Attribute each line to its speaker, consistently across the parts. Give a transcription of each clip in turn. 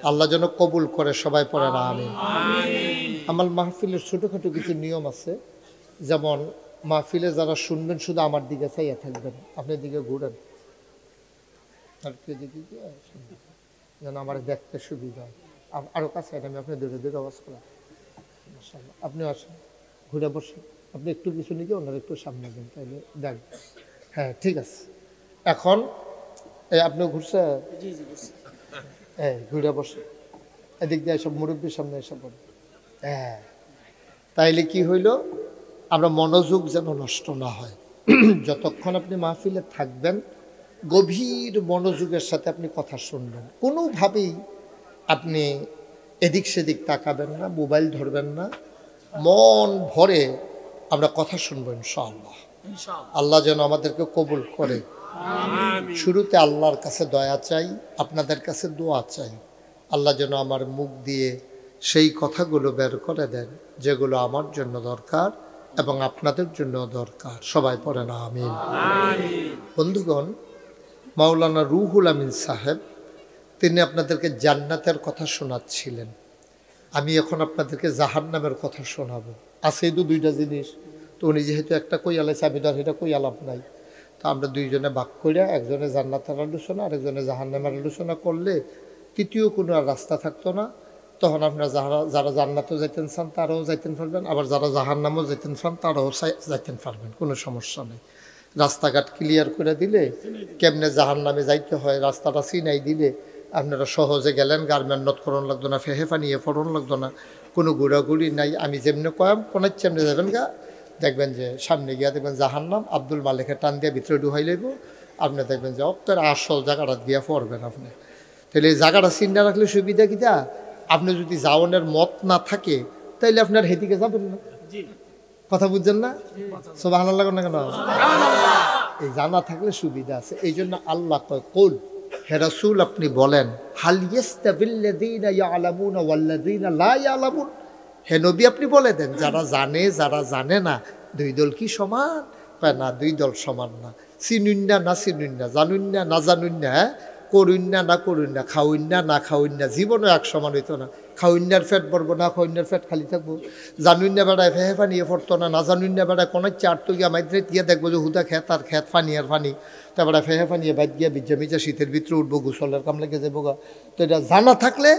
Speaker 1: আল্লাহ যেন কবুল করে, সবাই পড়েন আমিন। আমার মাহফিলের ছোটোখাটো কিছু নিয়ম আছে, যেমন মাহফিলে যারা শুনবেন শুধু আমার দিকে চাইয়া থাকবেন, আপনার দিকে ঘুরেন আর কে দিকে যেন আমার দেখতে সুবিধা হয়। আরও কাছে আমি আপনি দূরে দূরে আওয়াজ করেন, আপনি আসেন, ঘুরে বসেন, আপনি একটু কিছু নিকে ওনার একটু সামনে দেন, তাইলে দেখ। হ্যাঁ ঠিক আছে। এখন এই আপনি ঘুরছে, ঘুরে বসে এদিক দিয়ে এসব মুরব্বীর সামনে এসে পড়ে। হ্যাঁ, তাইলে কি হইল, আমরা মনোযোগ যেন নষ্ট না হয়। যতক্ষণ আপনি মাহফিলে থাকবেন গভীর মনোযোগের সাথে আপনি কথা শুনবেন, কোনোভাবেই আপনি এদিক সেদিক তাকাবেন না, মোবাইল ধরবেন না, মন ভরে আমরা কথা শুনবো ইনশাআল্লাহ। আল্লাহ যেন আমাদেরকে কবুল করে। শুরুতে আল্লাহর কাছে দয়া চাই, আপনাদের কাছে দোয়া চাই, আল্লাহ যেন আমার মুখ দিয়ে সেই কথাগুলো বের করে দেন যেগুলো আমার জন্য দরকার এবং আপনাদের জন্য দরকার, সবাই পড়েন আমিন। বন্ধুগণ, মাওলানা রুহুল আমিন সাহেব তিনি আপনাদেরকে জান্নাতের কথা শোনাচ্ছিলেন, আমি এখন আপনাদেরকে জাহান্নামের কথা শোনাবো। আছে তো দুইটা জিনিস, তো উনি যেহেতু একটা কই আলাইছে, আমি ধর এটা কই আলাপ নাই, তো আমরা দুইজনে ভাগ করিয়া একজনে জান্নাতের আলোচনা আর একজনে জাহান্নামের আলোচনা করলে তৃতীয় কোনো আর রাস্তা থাকতো না। তখন আপনারা যারা জান্নাতেও যাইতেন চান তারাও যাইতেন পারবেন, আবার যারা জাহান্নামেও যাইতেন চান তারাও যাইতেন পারবেন, কোনো সমস্যা নেই। রাস্তাঘাট ক্লিয়ার করে দিলে, কেমনে জাহান্নামে যাইতে হয় রাস্তাটা চিনাই দিলে আপনারা সহজে গেলেন, গার মেহনত করণ লাগতো না, ফেহেফা নিয়ে ফোরন লাগতো না, কোনো ঘোরাঘুরি নাই। আমি যেমনি কয়াম কোনার চেমনে যাবেন গা, দেখবেন যে সামনে গিয়া দেখবেন জাহান্নাম, আব্দুল মালিকের টান দিয়ে ভিতরে ঢুকাই লইব, আপনি দেখবেন যে অপ্তের আসল জায়গাটা গিয়া পড়বেন আপনি। তাহলে এই জায়গাটা চিন্তা রাখলে সুবিধা কিটা, আপনি যদি যাওয়ানের মত না থাকে তাইলে আপনার হেদিকে যাবেন না, কথা বুঝছেন না? সুবহানাল্লাহ না কেন? এই জানা থাকলে সুবিধা আছে। এই জন্য আল্লাহ কয় কুল, হে রাসূল আপনি বলেন, হাল ইয়াস্তাবিল্লাযীনা ইয়ালামুনা ওয়াল্লাযীনা লা ইয়ালামুন, হে নবী আপনি বলে দেন যারা জানে যারা জানে না দুই দল কি সমান? কয় না, দুই দল সমান না। চিনুন্না না চিনুন্না, জানুন্না না জানুন্না, হ্যাঁ, করুন্না না করুন্না, খাউন্না না খাউন্না, জীবনও এক সমান হইতো না। খাউন্নার ফেট ভরবো না খাউন্নার ফেট খালি থাকবো, জানুন্না বেড়ায় ফেহে ফানিয়ে পড়তো না, না জানুন্না বেড়ায় কোনো চারতো গিয়া মাইত্রে গিয়া দেখবো যে হুদা খেত আর খেত ফানি আর ফানি, তারপরে ফেহে ফানিয়ে বাইত গিয়া বিজা মিজা শীতের ভিতরে উঠবো, গোসলের কাম লেগে যাবো গা। তো এটা জানা থাকলে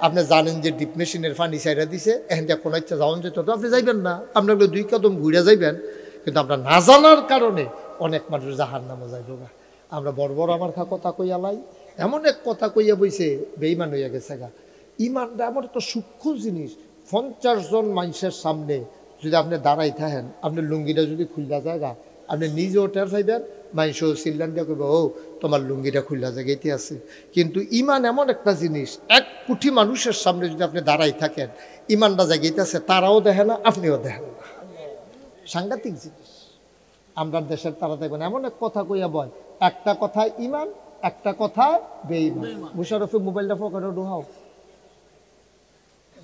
Speaker 1: আপনি জানেন যে ডিপ মেশিনের ফানি চাইরা দিছে, এখন দিয়ে কোনো ইচ্ছা যাওয়ান যেত, তো আপনি যাইবেন না, আপনার দুই কদম ঘুরে যাইবেন। কিন্তু আমরা না জানার কারণে অনেক মানুষ জাহান্নামে যাইব গা। আমরা বড় বড় আমার কথা কইয়া লাই, এমন এক কথা কইয়া বইছে বেঈমান হইয়া গেছে গা। ইমানটা এমন একটা সূক্ষ্ম জিনিস, 50 জন মানুষের সামনে যদি আপনি দাঁড়াই থাকেন, আপনার লুঙ্গিটা যদি খুললা জায়গা, আপনি নিজেও টের পাইবেন, মানুষও চিল্লান দিয়ে কইব ও তোমার লুঙ্গিটা খুললা জায়গাতে আছে। কিন্তু ইমান এমন একটা জিনিস, 1 কোটি মানুষের সামনে যদি আপনি দাঁড়াই থাকেন, ইমানটা জায়গাতে আছে, তারাও দেখে না আপনিও দেখেন না। সাংঘাতিক জিনিস। আমরা দেশের তারা দেখবেন এমন এক কথা কইয়া বয়, একটা কথায় ইমান, একটা কথায় বেঈমান। মুশারফে মোবাইলটা পকেটে ঢুকাও,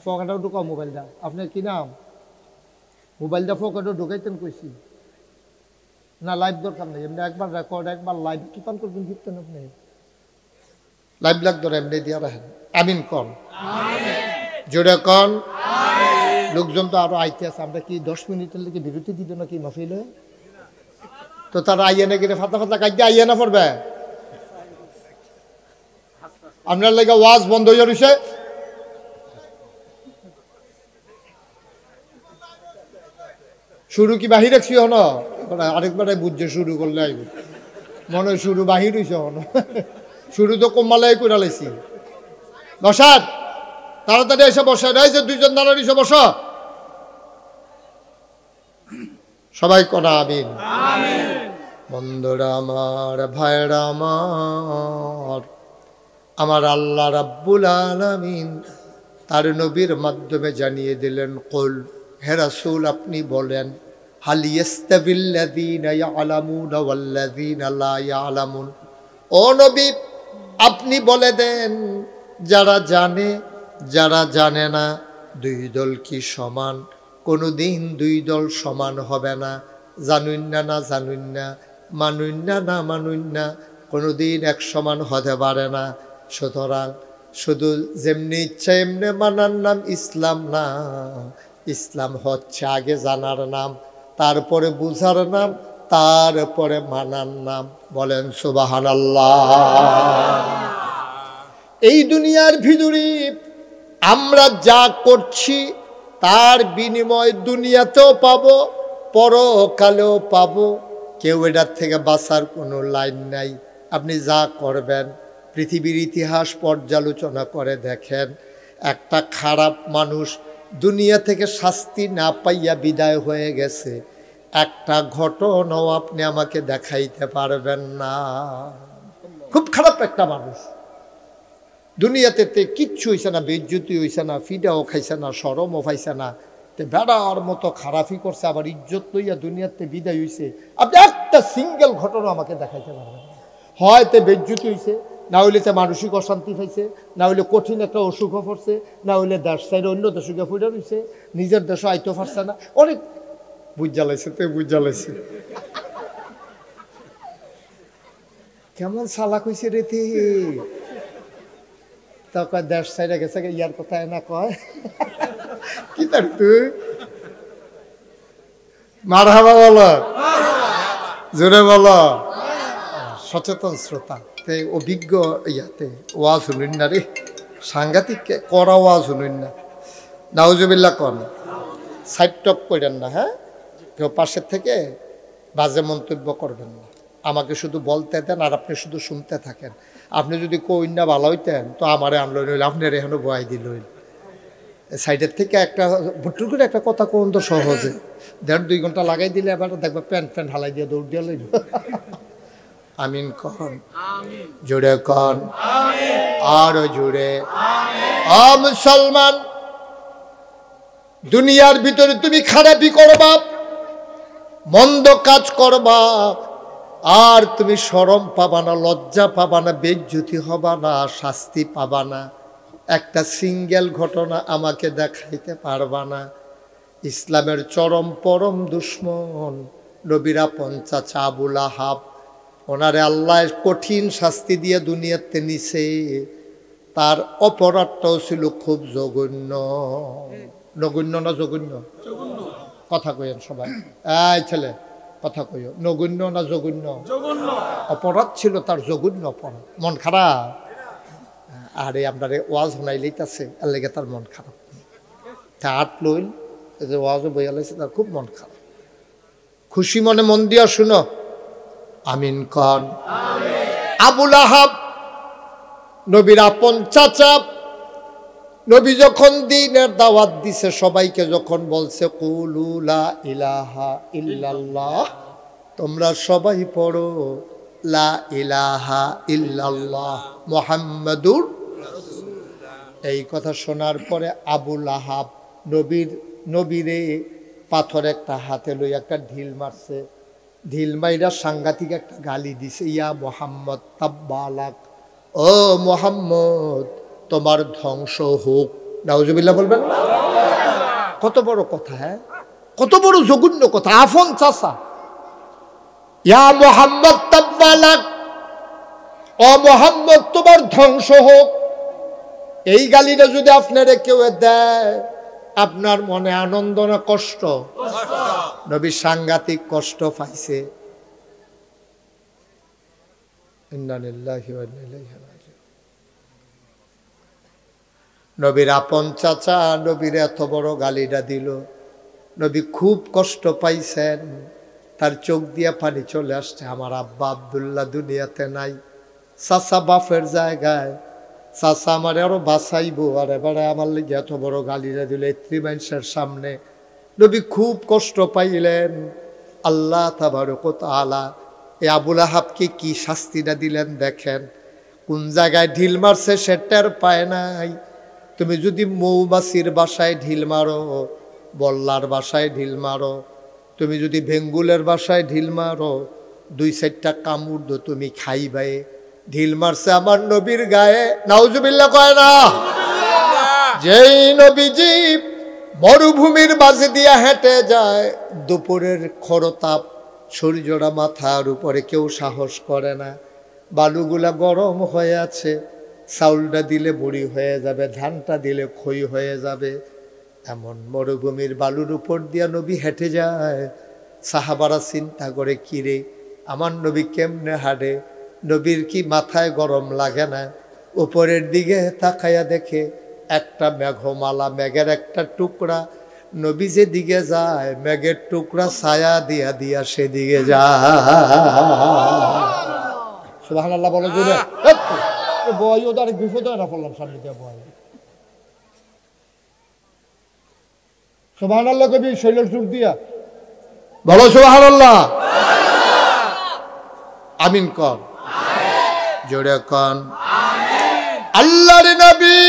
Speaker 1: পকেটে ঢুকাও মোবাইলটা। আপনার কি নাম? মোবাইলটা পকেটে ঢুকাইতেন কইছি না, লাইভ দরকার নেই, এমনি একবার রেকর্ড একবার লাইভ কিপান করবেন, ফিরতেন আপনি লাইভ লাগতো না, এমনি দিয়া রাখেন। আমিন কন, জোরে কন। লোকজন তো আরো আইতে আছে, আমরা কি 10 মিনিটের লেগে বিরতি দিত নাকি মাহফিলে? তো তারা আইয়া না গেলে ফাতা ফাতা কাজ আইয়া না পড়বে, আপনার লেগে ওয়াজ বন্ধ হয়ে রয়েছে। শুরু কি বাহির রাখছি হন, আরেকবার বুঝছে শুরু করলে আইব, মনে হয় শুরু বাহির হয়েছে হন, শুরু তো কমালাই করে লাইছি। বসার তাড়াতাড়ি এসে বসে, এই যে 2 জন দাঁড়ান এসে বস, সবাই কনা আমিন। বন্ধুরা আমার, ভাইরা আমার, আমার আল্লাহ রাব্বুল আলামিন তার নবীর মাধ্যমে জানিয়ে দিলেন, কুল, হে রাসূল আপনি বলেন, হাল ইয়াস্তাবিল্লাযীনা ইয়ালামুনা ওয়াল্লাযীনা লা ইয়ালামুন, ও নবী আপনি বলে দেন যারা জানে যারা জানে না দুই দল কি সমান? কোনোদিন দুই দল সমান হবে না। জানুন না না জানুন না, মানুন না না মানুন না, কোনোদিন এক সমান হতে পারে না। সুতরাং শুধু যেমনি ইচ্ছা এমনি মানার নাম ইসলাম না। ইসলাম হচ্ছে আগে জানার নাম, তারপরে বুঝার নাম, তারপরে মানার নাম। বলেন সুবহানাল্লাহ। এই দুনিয়ার ভিতরে আমরা যা করছি তার বিনিময় দুনিয়াতেও পাবো, পরকালেও পাবো। কেউ এটার থেকে বাঁচার কোনো লাইন নাই। আপনি যা করবেন, পৃথিবীর ইতিহাস পর্যালোচনা করে দেখেন, একটা খারাপ মানুষ দুনিয়া থেকে শাস্তি না পাইয়া বিদায় হয়ে গেছে, একটা ঘটনাও আপনি আমাকে দেখাইতে পারবেন না। খুব খারাপ একটা মানুষ, দুনিয়াতে কিচ্ছু হইছে না, বেইজ্জতি হইছে না, ফিডাও খাইছে না, শরমও পাইছে না, বেড়ার মতো খারাপই করছে, আবার ইজ্জত লইয়া দুনিয়াতে বিদায় হইছে। আপনি একটা সিঙ্গেল ঘটনা আমাকে দেখাইতে পারবেন না। হয়তো বেইজ্জতি হইছে, না হইলে তে মানসিক অশান্তি পাইছে, না হইলে কঠিন একটা অসুখও পড়ছে, না হইলে দেশ সাইডে অন্য দেশে ফুটে রয়েছে, নিজের দেশে আইতে পারছে না, অনেক বুঝালাইছে। তো বুঝালাইছে কেমন চালাক হইছে রে তে। তা কয় দেশ সাইডে গেছে, ইয়ার কথা না কয় কি তার তুই মারহাবা বলো, জোরে বলো। সচেতন শ্রোতা তে অভিজ্ঞ ইয়াতে ওয়াজ শুনুন না রে, সাংঘাতিক করা ওয়াজ শুনুন না। নাউজুবিল্লাহ কন, সাইড টক করেন না। হ্যাঁ, কেউ পাশের থেকে বাজে মন্তব্য করবেন না, আমাকে শুধু বলতে দেন আর আপনি শুধু শুনতে থাকেন। আপনি যদি কইন না ভালো হইতেন তো আমারে আনলো নইলে আপনার এখানে বয়াই দিল। সাইডের থেকে একটা ভুট্টুর করে একটা কথা কোন তো সহজে 1.5-2 ঘন্টা লাগাই দিলে এবার দেখবা প্যান্ট হালাই দিয়ে দৌড় দিয়ে লইল। আমিন কন, জোরে কন, আরো জোরে। মুসলমান, দুনিয়ার ভিতরে তুমি খারাপি করবা, মন্দ কাজ করবা, আর তুমি শরম পাবা না, লজ্জা পাবা না, বেইজ্জতি হবা না, শাস্তি পাবা না। একটা সিঙ্গেল ঘটনা আমাকে দেখাইতে পারবা না। ইসলামের চরম পরম দুশ্মন নবীর আপন চাচা আবু লাহাব, ওনারে আল্লাহ কঠিন শাস্তি দিয়ে দুনিয়াতে নিছে। তার অপরাধটাও ছিল খুব জঘন্য। নগণ্য না জঘন্য? কথা কইেন সবাই, এই ছেলে কথা কইও, নগণ্য না জঘন্য? অপরাধ ছিল তার, জঘন্য অপরাধ। মন খারাপ, আরে আপনারে ওয়াজ শোনাইলেইতাছে এর লেগে তার মন খারাপ। হাত লইল যে ওয়াজও বইয়া লাইছে, তার খুব মন খারাপ। খুশি মনে মন দিয়া শুনো, আমিন কন। আবু লাহাব নবীর আপন চাচা, নবী যখন দ্বীনের দাওয়াত দিছে, সবাইকে যখন বলছে কুলু লা ইলাহা ইল্লাল্লাহ, তোমরা সবাই পড়ো লা ইলাহা ইল্লাল্লাহ মুহাম্মাদুর রাসূলুল্লাহ। এই কথা শোনার পরে আবু লাহাব নবীরে পাথর একটা হাতে লই একটা ঢিল মারছে। ঢিল মাইরা সাংঘাতিক একটা গালি দিছে, ইয়া মুহাম্মদ তাব্বালাক, ও মুহাম্মদ তোমার ধ্বংস হোক। নাউজুবিল্লাহ বলবেন না? কত বড় কথা, হ্যাঁ, কত বড় জঘন্য কথা। আফন চাচা, ইয়া মুহাম্মদ তাব্বালাক, ও মুহাম্মদ তোমার ধ্বংস হোক। এই গালিটা যদি আপনারে কেউ দেয়, আপনার মনে আনন্দ না কষ্ট? নবী সাংঘাতিক কষ্ট পাইছে। ইন্না লিল্লাহি ওয়া ইন্না ইলাইহি রাজিউন। নবীর আপন চাচা নবীর এত বড় গালিটা দিল, নবী খুব কষ্ট পাইছেন। তার চোখ দিয়া পানি চলে আসছে। আমার আব্বা আব্দুল্লাহ দুনিয়াতে নাই, চাচা বাপের জায়গায়, চাচা আমার আরো বাঁচাইবো, আর এবারে আমার লিগে এত বড় গালিটা দিল এত্রি মানুষের সামনে। নবী খুব কষ্ট পাইলেন। আল্লাহ তাবারক ওয়া তাআলা এই আবু লাহাবকে কি শাস্তিটা দিলেন দেখেন। কোন জায়গায় ঢিল মারছে সেটার পায় নাই। তুমি যদি মৌমাছির বাসায় ঢিল মারো, বল্লার বাসায় ঢিল মারো, তুমি যদি ভেঙ্গুলের বাসায় ঢিল মারো, 2-4টা কামড় দো তুমি খাইবে। ঢিল মারছে আমার নবীর গায়ে। নাউজুবিল্লাহ কয় না? যেই নবীজি মরুভূমির মাঝে দিয়া হেঁটে যায়, দুপুরের খরতাপ, সূর্যটা মাথার উপরে, কেউ সাহস করে না, বালুগুলা গরম হয়ে আছে, চাউলটা দিলে বুড়ি হয়ে যাবে, ধানটা দিলে খই হয়ে যাবে। এমন মরুভূমির বালুর উপর দিয়া নবী হেঁটে যায়। সাহাবারা চিন্তা করে, কিরে আমার নবী কেমনে হাঁটে, নবীর কি মাথায় গরম লাগে না? উপরের দিকে তাকাইয়া দেখে একটা মেঘমালা, মেঘের একটা টুকরা, নবী যে দিকে যায় মেঘের টুকরা ছায়া দিয়া দিয়া সেদিকে যায়। সুবহানাল্লাহ বলো জোরে। বয় ওদের বিপদ না পড়লাম সামনে দিয়ে বয়। সুবহানাল্লাহ কবি শৈলের সুর দিয়া বলো সুবহানাল্লাহ। আমিন কর, জোরে কন। আল্লাহর নবী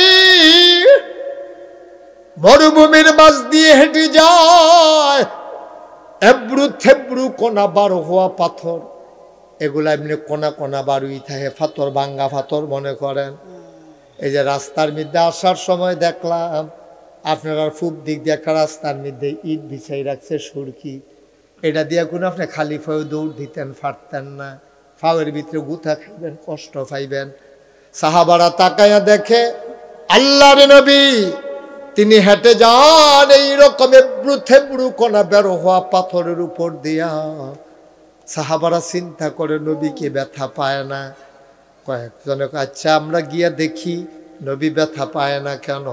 Speaker 1: মরুভূমির মাঝ দিয়ে হেঁটে যায়। এবড়ু থেবড়ু কোনা বার হওয়া পাথর, এগুলা এমনি কোনা কোনা বারুই থাকে, পাথর ভাঙ্গা পাথর মনে করেন। এই যে রাস্তার মধ্যে আসার সময় দেখলাম আপনার পূব দিক দিয়ে একটা রাস্তার মধ্যে ইট বিছাই রাখছে, সুরকি। এটা দিয়ে কোনো আপনি খালি পায়ে দৌড় দিতেন, ফাটতেন না, ফাওয়ের ভিতরে গুথা খাইবেন, কষ্ট পাইবেন। সাহাবারা তাকায়া দেখে আল্লাহর নবী তিনি হেঁটে যান এইরকম এবড়ু থেবড়ু কোনা বের হওয়া পাথরের উপর দিয়া। সাহাবারা চিন্তা করে নবীকে ব্যথা পায় না। কয়েকজনে আচ্ছা আমরা গিয়া দেখি নবী ব্যথা পায় না কেন।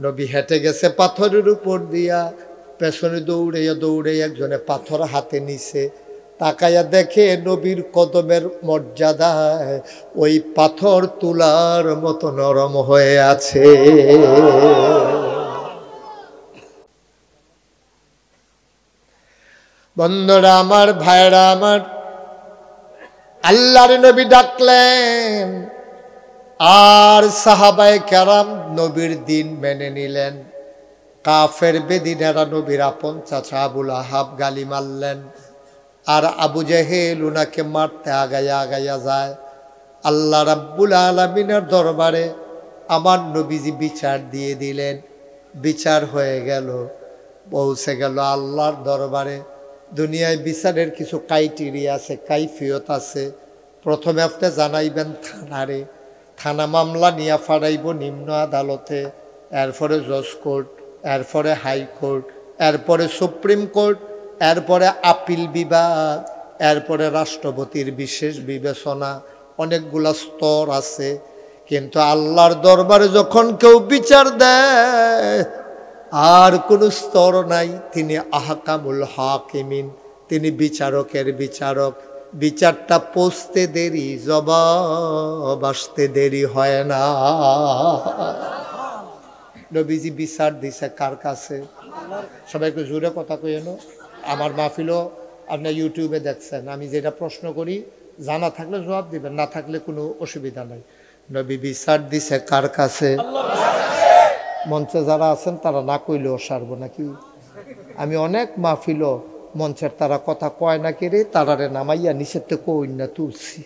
Speaker 1: নবী হেঁটে গেছে পাথরের উপর দিয়া, পেছনে দৌড়াইয়া দৌড়াইয়া একজনে পাথর হাতে নিছে। তাকাইয়া দেখে নবীর কদমের মর্যাদায় ওই পাথর তুলার মতো নরম হয়ে আছে। বন্ধুরা আমার, ভাইরা আমার, আল্লাহর নবী ডাকলেন আর সাহাবায়ে কেরাম নবীর দিন মেনে নিলেন। কাফের বেদিনেরা নবীর আপন চাচা আবুল আহাব গালি মারলেন, আর আবু জেহেল উনাকে মারতে আগাইয়া আগাইয়া যায়। আল্লাহ রাব্বুল আলামিনের দরবারে আমার নবীজি বিচার দিয়ে দিলেন। বিচার হয়ে গেল, পৌঁছে গেল আল্লাহর দরবারে। দুনিয়ায় বিচারের কিছু ক্রাইটেরিয়া আছে, কাইফিয়ত আছে। প্রথমে আপনি জানাইবেন থানারে, থানা মামলা নিয়ে ফাড়াইব নিম্ন আদালতে, এরপরে জজ কোর্ট, এরপরে হাইকোর্ট, এরপরে সুপ্রিম কোর্ট, এরপরে আপিল বিভাগ, এরপরে রাষ্ট্রপতির বিশেষ বিবেচনা। অনেকগুলা স্তর আছে। কিন্তু আল্লাহর দরবারে যখন কেউ বিচার দেয় আর কোনো স্তর নাই। তিনি আহকামুল হাকিমিন, তিনি বিচারকের বিচারক। বিচারটা পৌঁছতে দেরি, জবাব আসতে দেরি হয় না। নবীজি বিচার দিছে কার কাছে? সবাইকে জোরে কথা কই এনো। আমার মাহফিলও আপনি ইউটিউবে দেখছেন। আমি যেটা প্রশ্ন করি জানা থাকলে জবাব দিবেন, না থাকলে কোনো অসুবিধা নাই। নবী বিচার দিছে কার কাছে? মঞ্চে যারা আছেন তারা না কইলেও সারব নাকি? আমি অনেক মাহফিলও মঞ্চের তারা কথা কয় না কে রে, তারারে নামাইয়া নিচের থেকে কই না তুলছি।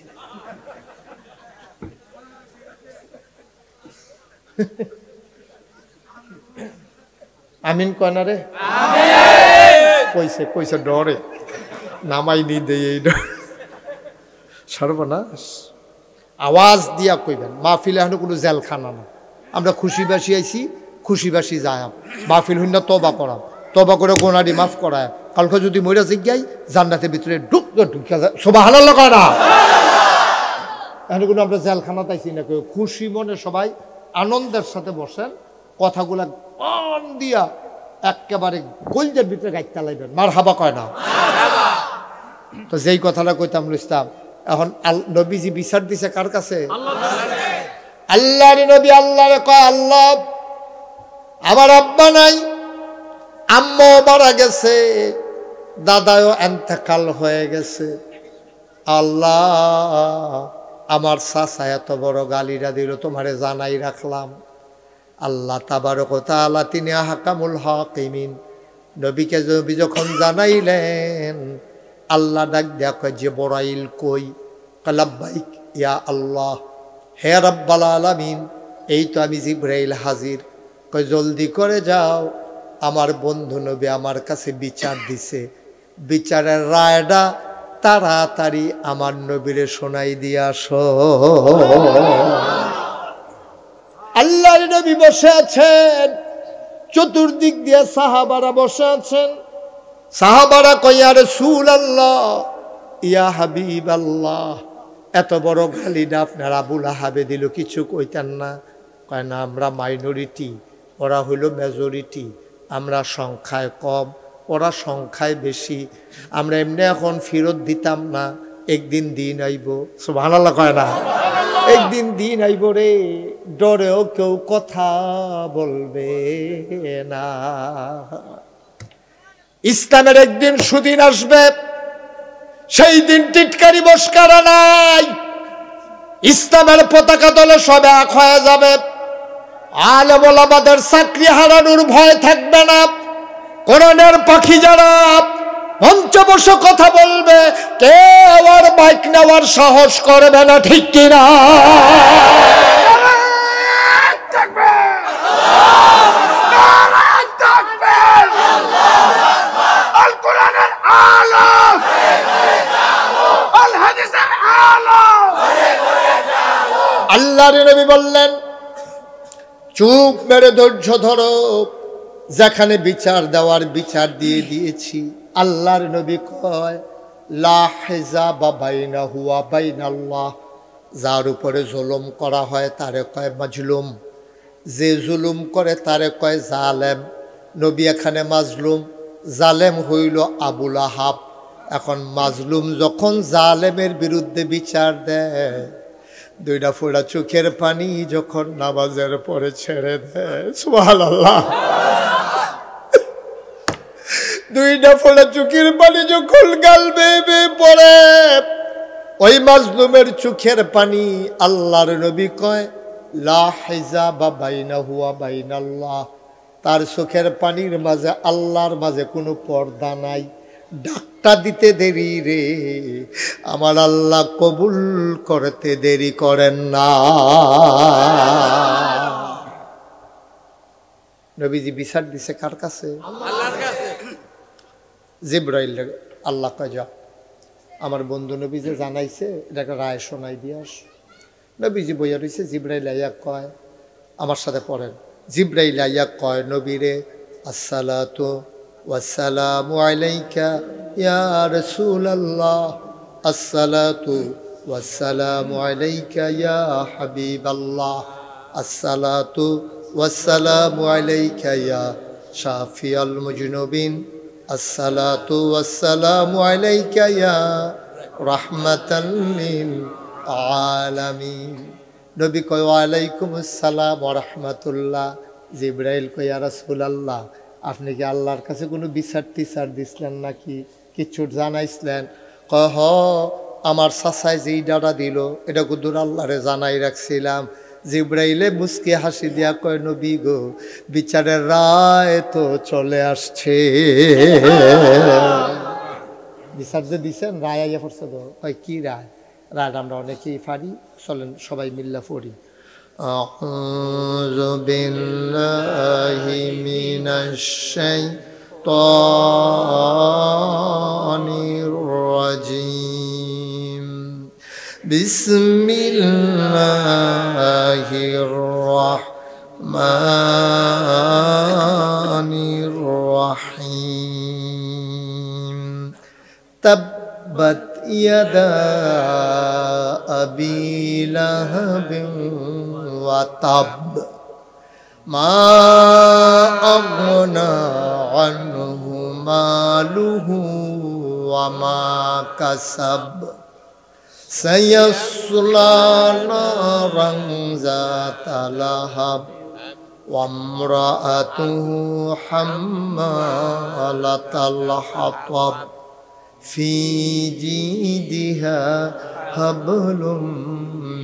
Speaker 1: আমিন কয় না রে? কইছে কইছে ডরে নামাই নি দেই, এই সর্বনাশ। আওয়াজ দিয়া কইবেন। মাহফিলে এখন কোনো জেলখানা না। আমরা খুশিবাসী আইছি, খুশিবাসী যায়। মাহফিল হইনা তবা করাম, তবা করে গোনারি মাফ করায়। কালকে যদি মইরা জিজ্ঞাই জান্নাতের ভিতরে ঢুকিয়া যায়। সুবহানাল্লাহ কয় না? এখন কোনো আমরা জেলখানা তাইছি না। কেউ খুশি মনে সবাই আনন্দের সাথে বসেন, কথাগুলা মন দিয়া একেবারে গোলদের ভিতরে গাইতে লাইবেন। মার হাবা কয় না? তো যেই কথাটা কইতাম ইসলাম, এখন নবীজি বিচার দিছে কার কাছে? আল্লাহর নবী আল্লাহরে কয়, আল্লাহ আমার আব্বা নাই, আম্মাও মারা গেছে, দাদাও এন্তেকাল হয়ে গেছে। আল্লাহ আমার চাচা এত বড় গালিরা দিল, তোমারে জানাই রাখলাম। আল্লাহ তাবারক ওয়া তাআলা তিনি আহকামুল হাকিমিন। নবীকে নবী যখন জানাইলেন, আল্লাহ ডাক দেয়া কয় জিবরাইল কই? লাব্বাইক ইয়া আল্লাহ, হে রাব্বাল আলামিন, এই তো আমি জিবরাইল হাজির। কয় জলদি করে যাও, আমার বন্ধু নবী আমার কাছে বিচার দিছে, বিচারের রায়টা তাড়াতাড়ি আমার নবীরে শোনাই দিয়ে আসো। আল্লাহর নবী বসে আছেন, চতুর্দিক দিয়ে সাহাবারা বসে আছেন। সাহাবারা কয় ইয়া রাসূলুল্লাহ, ইয়া হাবিবাল্লাহ, এত বড় গালিটা আপনার আবুল আহাবে দিল, কিছু কইতেন না? কয় না, আমরা মাইনরিটি, ওরা হইল মেজরিটি, আমরা সংখ্যায় কম, ওরা সংখ্যায় বেশি, আমরা এমনি এখন ফেরত দিতাম না, একদিন দিন আইব। সুবহানাল্লাহ কয় না? একদিন দিন আইব রে, ডরেও কেউ কথা বলবে না। ইসলামের একদিন সুদিন আসবে, সেই দিন টিটকারি বস্কারা নাই, ইসলামের পতাকা তলে সব এক হয়ে যাবে, আলেম ওলামাদের চাকরি হারানোর ভয় থাকবে না, কোরআনের পাখি যারা মঞ্চে বসে কথা বলবে কেউ আর মাইক নেওয়ার সাহস করবে না, ঠিক কিনা? আল্লাহর নবী বললেন, চুপ মেরে ধৈর্য ধরো, যেখানে বিচার দেওয়ার বিচার দিয়ে দিয়েছি। আল্লাহর নবী কয়, লা হিজাবা বাইনাহু ওয়া বাইনাল্লাহ, যার উপরে জুলুম করা হয় তারে কয় মাজলুম, যে জুলুম করে তারে কয় জালেম। নবী এখানে মাজলুম, জালেম হইল আবুল আহাব। এখন মাজলুম যখন জালেমের বিরুদ্ধে বিচার দেয়, দুইটা ফোঁটা চোখের পানি যখন নামাজের পরে ছেড়ে দেয়, সুবহানাল্লাহ, দুইটা ফোঁটা চোখের পানি যখন গাল বেয়ে বেয়ে পড়ে, ওই মাজলুমের চোখের পানি আল্লাহর নবী কয় লা হিজাবা বাইনাহু ওয়া বাইনাল্লাহ, তার চোখের পানির মাঝে আল্লাহর মাঝে কোনো পর্দা নাই। ডাকটা দিতে দেরি রে, আমার আল্লাহ কবুল করতে দেরি করেন না। নবীজি বিচার দিছে কার কাছে? আল্লাহর কাছে। জিবরাইল আল্লাহ কয় যাও, আমার বন্ধু নবী যে জানাইছে এটা একটা রায় শোনাই দিয়ে আস। নবীজি বইয়া রয়েছে, জিবরাইল আইয়া কয়, আমার সাথে পড়েন। জিবরাইল আইয়া কয় নবীরে, আসসালাতু ওয়াসসালামু আলাইকা ইয়া রাসূলুল্লাহ, আসসালাতু ওয়াসসালামু আলাইকা ইয়া হাবিবাল্লাহ, আসসালাতু ওয়াসসালামু আলাইকা ইয়া শাফিয়াল মুজনুবিন, আসসালাতু ওয়াসসালামু আলাইকা ইয়া রাহমাতাল লিল আলামিন। নবী কয় ওয়ালাইকুম আসসালাম ওয়া রাহমাতুল্লাহ। জিবরাইল কয় ইয়া রাসূলুল্লাহ, আপনি কি আল্লাহর কাছে কোনো বিচার টিচার দিছিলেন নাকি, কিছু জানাইছিলেন? কয় হ, আমার চাচাই যেই ডাটা দিল এটা কুদুর আল্লাহরে জানাই রাখছিলাম। জিবরাইলে মুস্কি হাসি দিয়া কয় নবী গো, বিচারের রায় তো চলে আসছে। বিচার যে দিছেন, রায় আইয়া পড়ছে তো। কয় কি রায়? রায়টা আমরা অনেকেই পারি, চলেন সবাই মিল্লা পড়ি। আউযু বিল্লাহি মিনাশ শাইতানির রাজিম, বিসমিল্লাহির রাহমানির রাহিম। তাব্বাত ইয়াদা আবি লাহাবিন ওয়া তাব, মা আগনা আনহু মালুহু ওয়া মা কাসাব, সায়াসলা নারান যাতা লাহাব, ওয়া ইমরাআতুহু হাম্মালাতাল হাতাব, ফি জিদিহা হাবলুম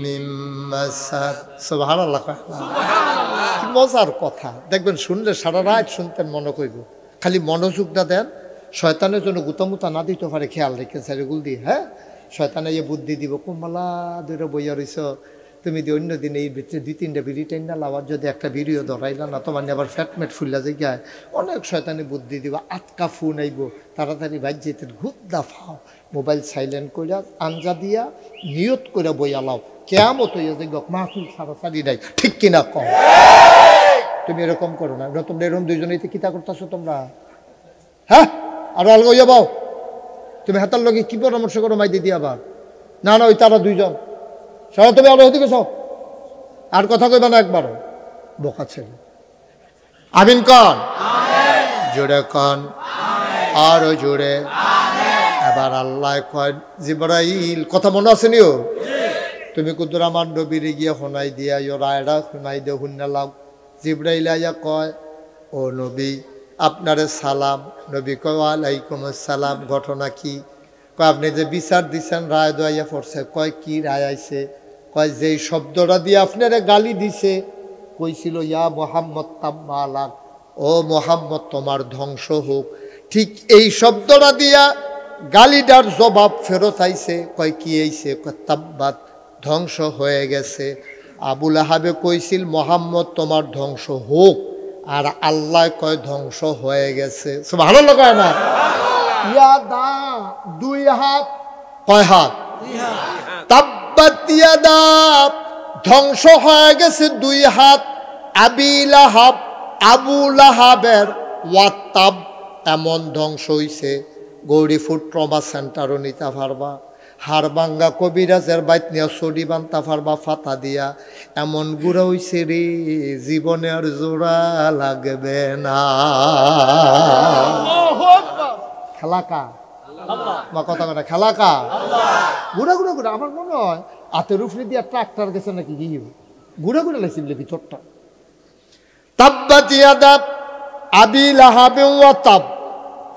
Speaker 1: মিন মাসাদ। সুবহানাল্লাহ। কি মজার কথা, দেখবেন শুনলে সারা রাত শুনতেন, মনে করব। খালি মনোযোগটা দেন, শয়তানের জন্য গুতামুতা না দিতে পারে খেয়াল রেখেন সেগুল দিয়ে। হ্যাঁ, শয়তানে ইয়ে বুদ্ধি দিব, কুমালা দুটো বইয়া রইছ, তুমি যদি অন্য দিন এই ভিতরে 2-3টা বিড়ি টাইন না লাওয়ার, যদি একটা ভিডিও ধরাইলা না, তোমার আবার ফ্যাটমেট ফুল্লা জায়গায় অনেক শয়তানে বুদ্ধি দিব। আটকা ফোন আইব, তাড়াতাড়ি বাইর যেতে ঘুদ্দা ফাও, মোবাইল সাইলেন্ট কইরা আঞ্জা দিয়া নিয়ত করে বইয়া লাও, কেয়ামত হইয়া যে মাহফিল ছাড়াছাড়ি নাই, ঠিক কিনা কম? তুমি এরকম করো না, তোমরা এরকম দুইজনেই কিতা করতেছো তোমরা? হ্যাঁ, আরো আলগা হইয়া বাও। তুমি হাতার লগে কি পরামর্শ করো মাই দিদি আবার? না না, ওই তারা দুইজন সবাই, তুমি আলো হতে গেছ, আর কথা কইবা না একবারও, বোকা ছেলে। আমিন কন, জোরে কন, আরো জোরে। এবার আল্লাহ কয়, জিবরাইল, কথা মনে আছে নিও, তুমি কুদুর আমার নবীরে গিয়ে শোনাই দিয়া রায়রা শোনাই দিয়ে শুনে লাও। জিবরাইল আইয়া কয়, ও নবী আপনারে সালাম। নবী কয়, ওয়ালাইকুম আসসালাম। ঘটনা কি? কয়, আপনি যে বিচার দিচ্ছেন রায় দোয়াইয়া পড়ছে। কয়, কি রায় আইছে? কয়, যেই শব্দটা দিয়ে আপনারে গালি দিছে, কইছিল ইয়া মোহাম্মদ তাব্বা আলাক, ও মোহাম্মদ তোমার ধ্বংস হোক, ঠিক এই শব্দটা দিয়া গালিটার জবাব ফেরত আইছে। কয়, কি আইছে? কয়, তাব্বাত, ধ্বংস হয়ে গেছে। আবুল আহাবে কইছিল মোহাম্মদ তোমার ধ্বংস হোক, আর আল্লাহ কয় ধ্বংস হয়ে গেছে। সুবহানাল্লাহ কয় না? ইয়াদা, দুই হাত। কয় হাত? তাব্বাত ইয়াদা, ধ্বংস হয়ে গেছে দুই হাত। আবি লাহাব, আবু লাহাবের, ওয়াতাব, এমন ধ্বংস হইছে গৌরীপুর ট্রমা সেন্টারও নিতে পারবা, হাড়বাঙ্গা কবিরাজের বাইত নিয়ে ছড়ি বানতে পারবা ফাতা দিয়া। এমন গুড়া হইছে রে, জীবনে আর জোড়া লাগবে না। খেলাকা মা কথা কথা, খেলাকা গুড়া গুড়া গুড়া। আমার মনে হয় হাতের উপরে দিয়ে ট্রাক্টর গেছে নাকি, গিয়ে গুড়া গুড়া লাগছে বলে ভিতরটা। তাব্বাত ইয়াদা আবি লাহাব ওয়া তাব,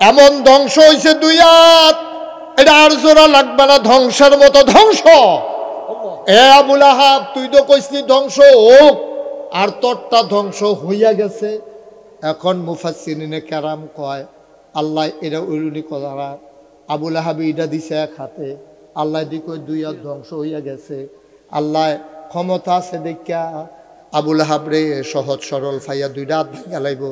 Speaker 1: এমন ধ্বংস হইছে দুই হাত, এটা আর জোড়া লাগবে না, ধ্বংসের মতো ধ্বংস। এ আবু লাহাব, তুই তো কইসনি ধ্বংস হোক, আর তোরটা ধ্বংস হইয়া গেছে। এখন মুফাসসিরিনে কেরাম কয়, আল্লাহ এরা উরুনি করা, আবু লাহাব ইটা দিছে এক হাতে, আল্লাহ দিকে দুই হাত ধ্বংস হইয়া গেছে। আল্লাহ ক্ষমতা আছে দেখা আবু লাহাব রে সহজ সরল ফাইয়া দুইটা হাত ভেঙে লাইব।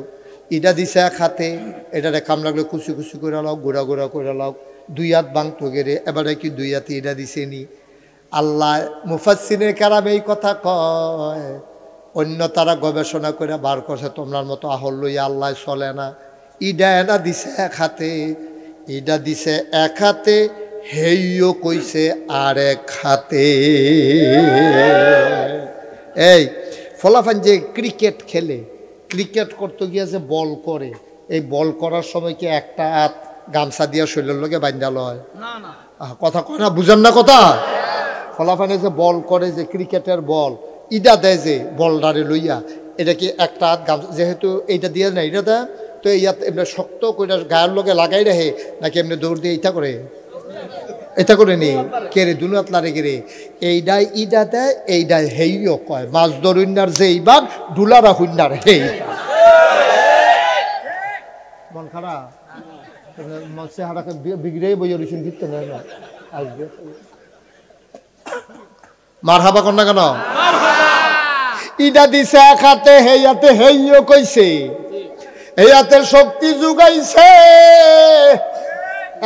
Speaker 1: ইটা দিছে এক হাতে, এটারে কাম লাগলে কুচি কুচি করে লাও, গোড়া গোড়া করে লাও, দুই হাত ভাঙতো গেরে, এবারে কি দুই হাতে এটা দিছে নি? আল্লাহ মুফাসসিরিনে কেরাম এই কথা কয়, অন্য তারা গবেষণা করে বার করছে তোমার মতো আহল লইয়া আল্লাহ চলে না। ইডা এনা দিছে এক হাতে, ইডা দিছে এক হাতে, হেইও কইছে আর এক হাতে। এই ফলাফান যে ক্রিকেট খেলে, ক্রিকেট করতে গিয়ে যে বল করে, এই বল করার সময় কি একটা হাত গামছা দিয়া শরীরের লোকে বান্ধা লয়? কথা কয় না, বুঝেন না কথা? ফলাফানে যে বল করে, যে ক্রিকেটের বল, ইডা দেয় যে বলডারে লইয়া, এটা কি একটা হাত গামছা, যেহেতু এইটা দিয়ে না এটা দেয়, তো ইয়াত এমনি শক্ত করে গায়ের লোকে লাগাই রাখে, নাকি এমনি দৌড় দিয়ে ইটা করে, এটা করে নি কে রে, দুনিয়াত লারে কে রে, এইডাই ইডা দেয়, এইডাই হেইও কয়। মাছ ধরুন্নার যে এইবার, ডুলারা হুন্নার হেই। মন খারাপ চেহারাকে বিগড়ে বইয়া রয়েছেন, ফিরতে নেয় না আসবে। মার হাবা কর না কেন? ইডা দিছে এক হাতে, হেইয়াতে হেইও কইছে, এই হাতের শক্তি যুগাইছে,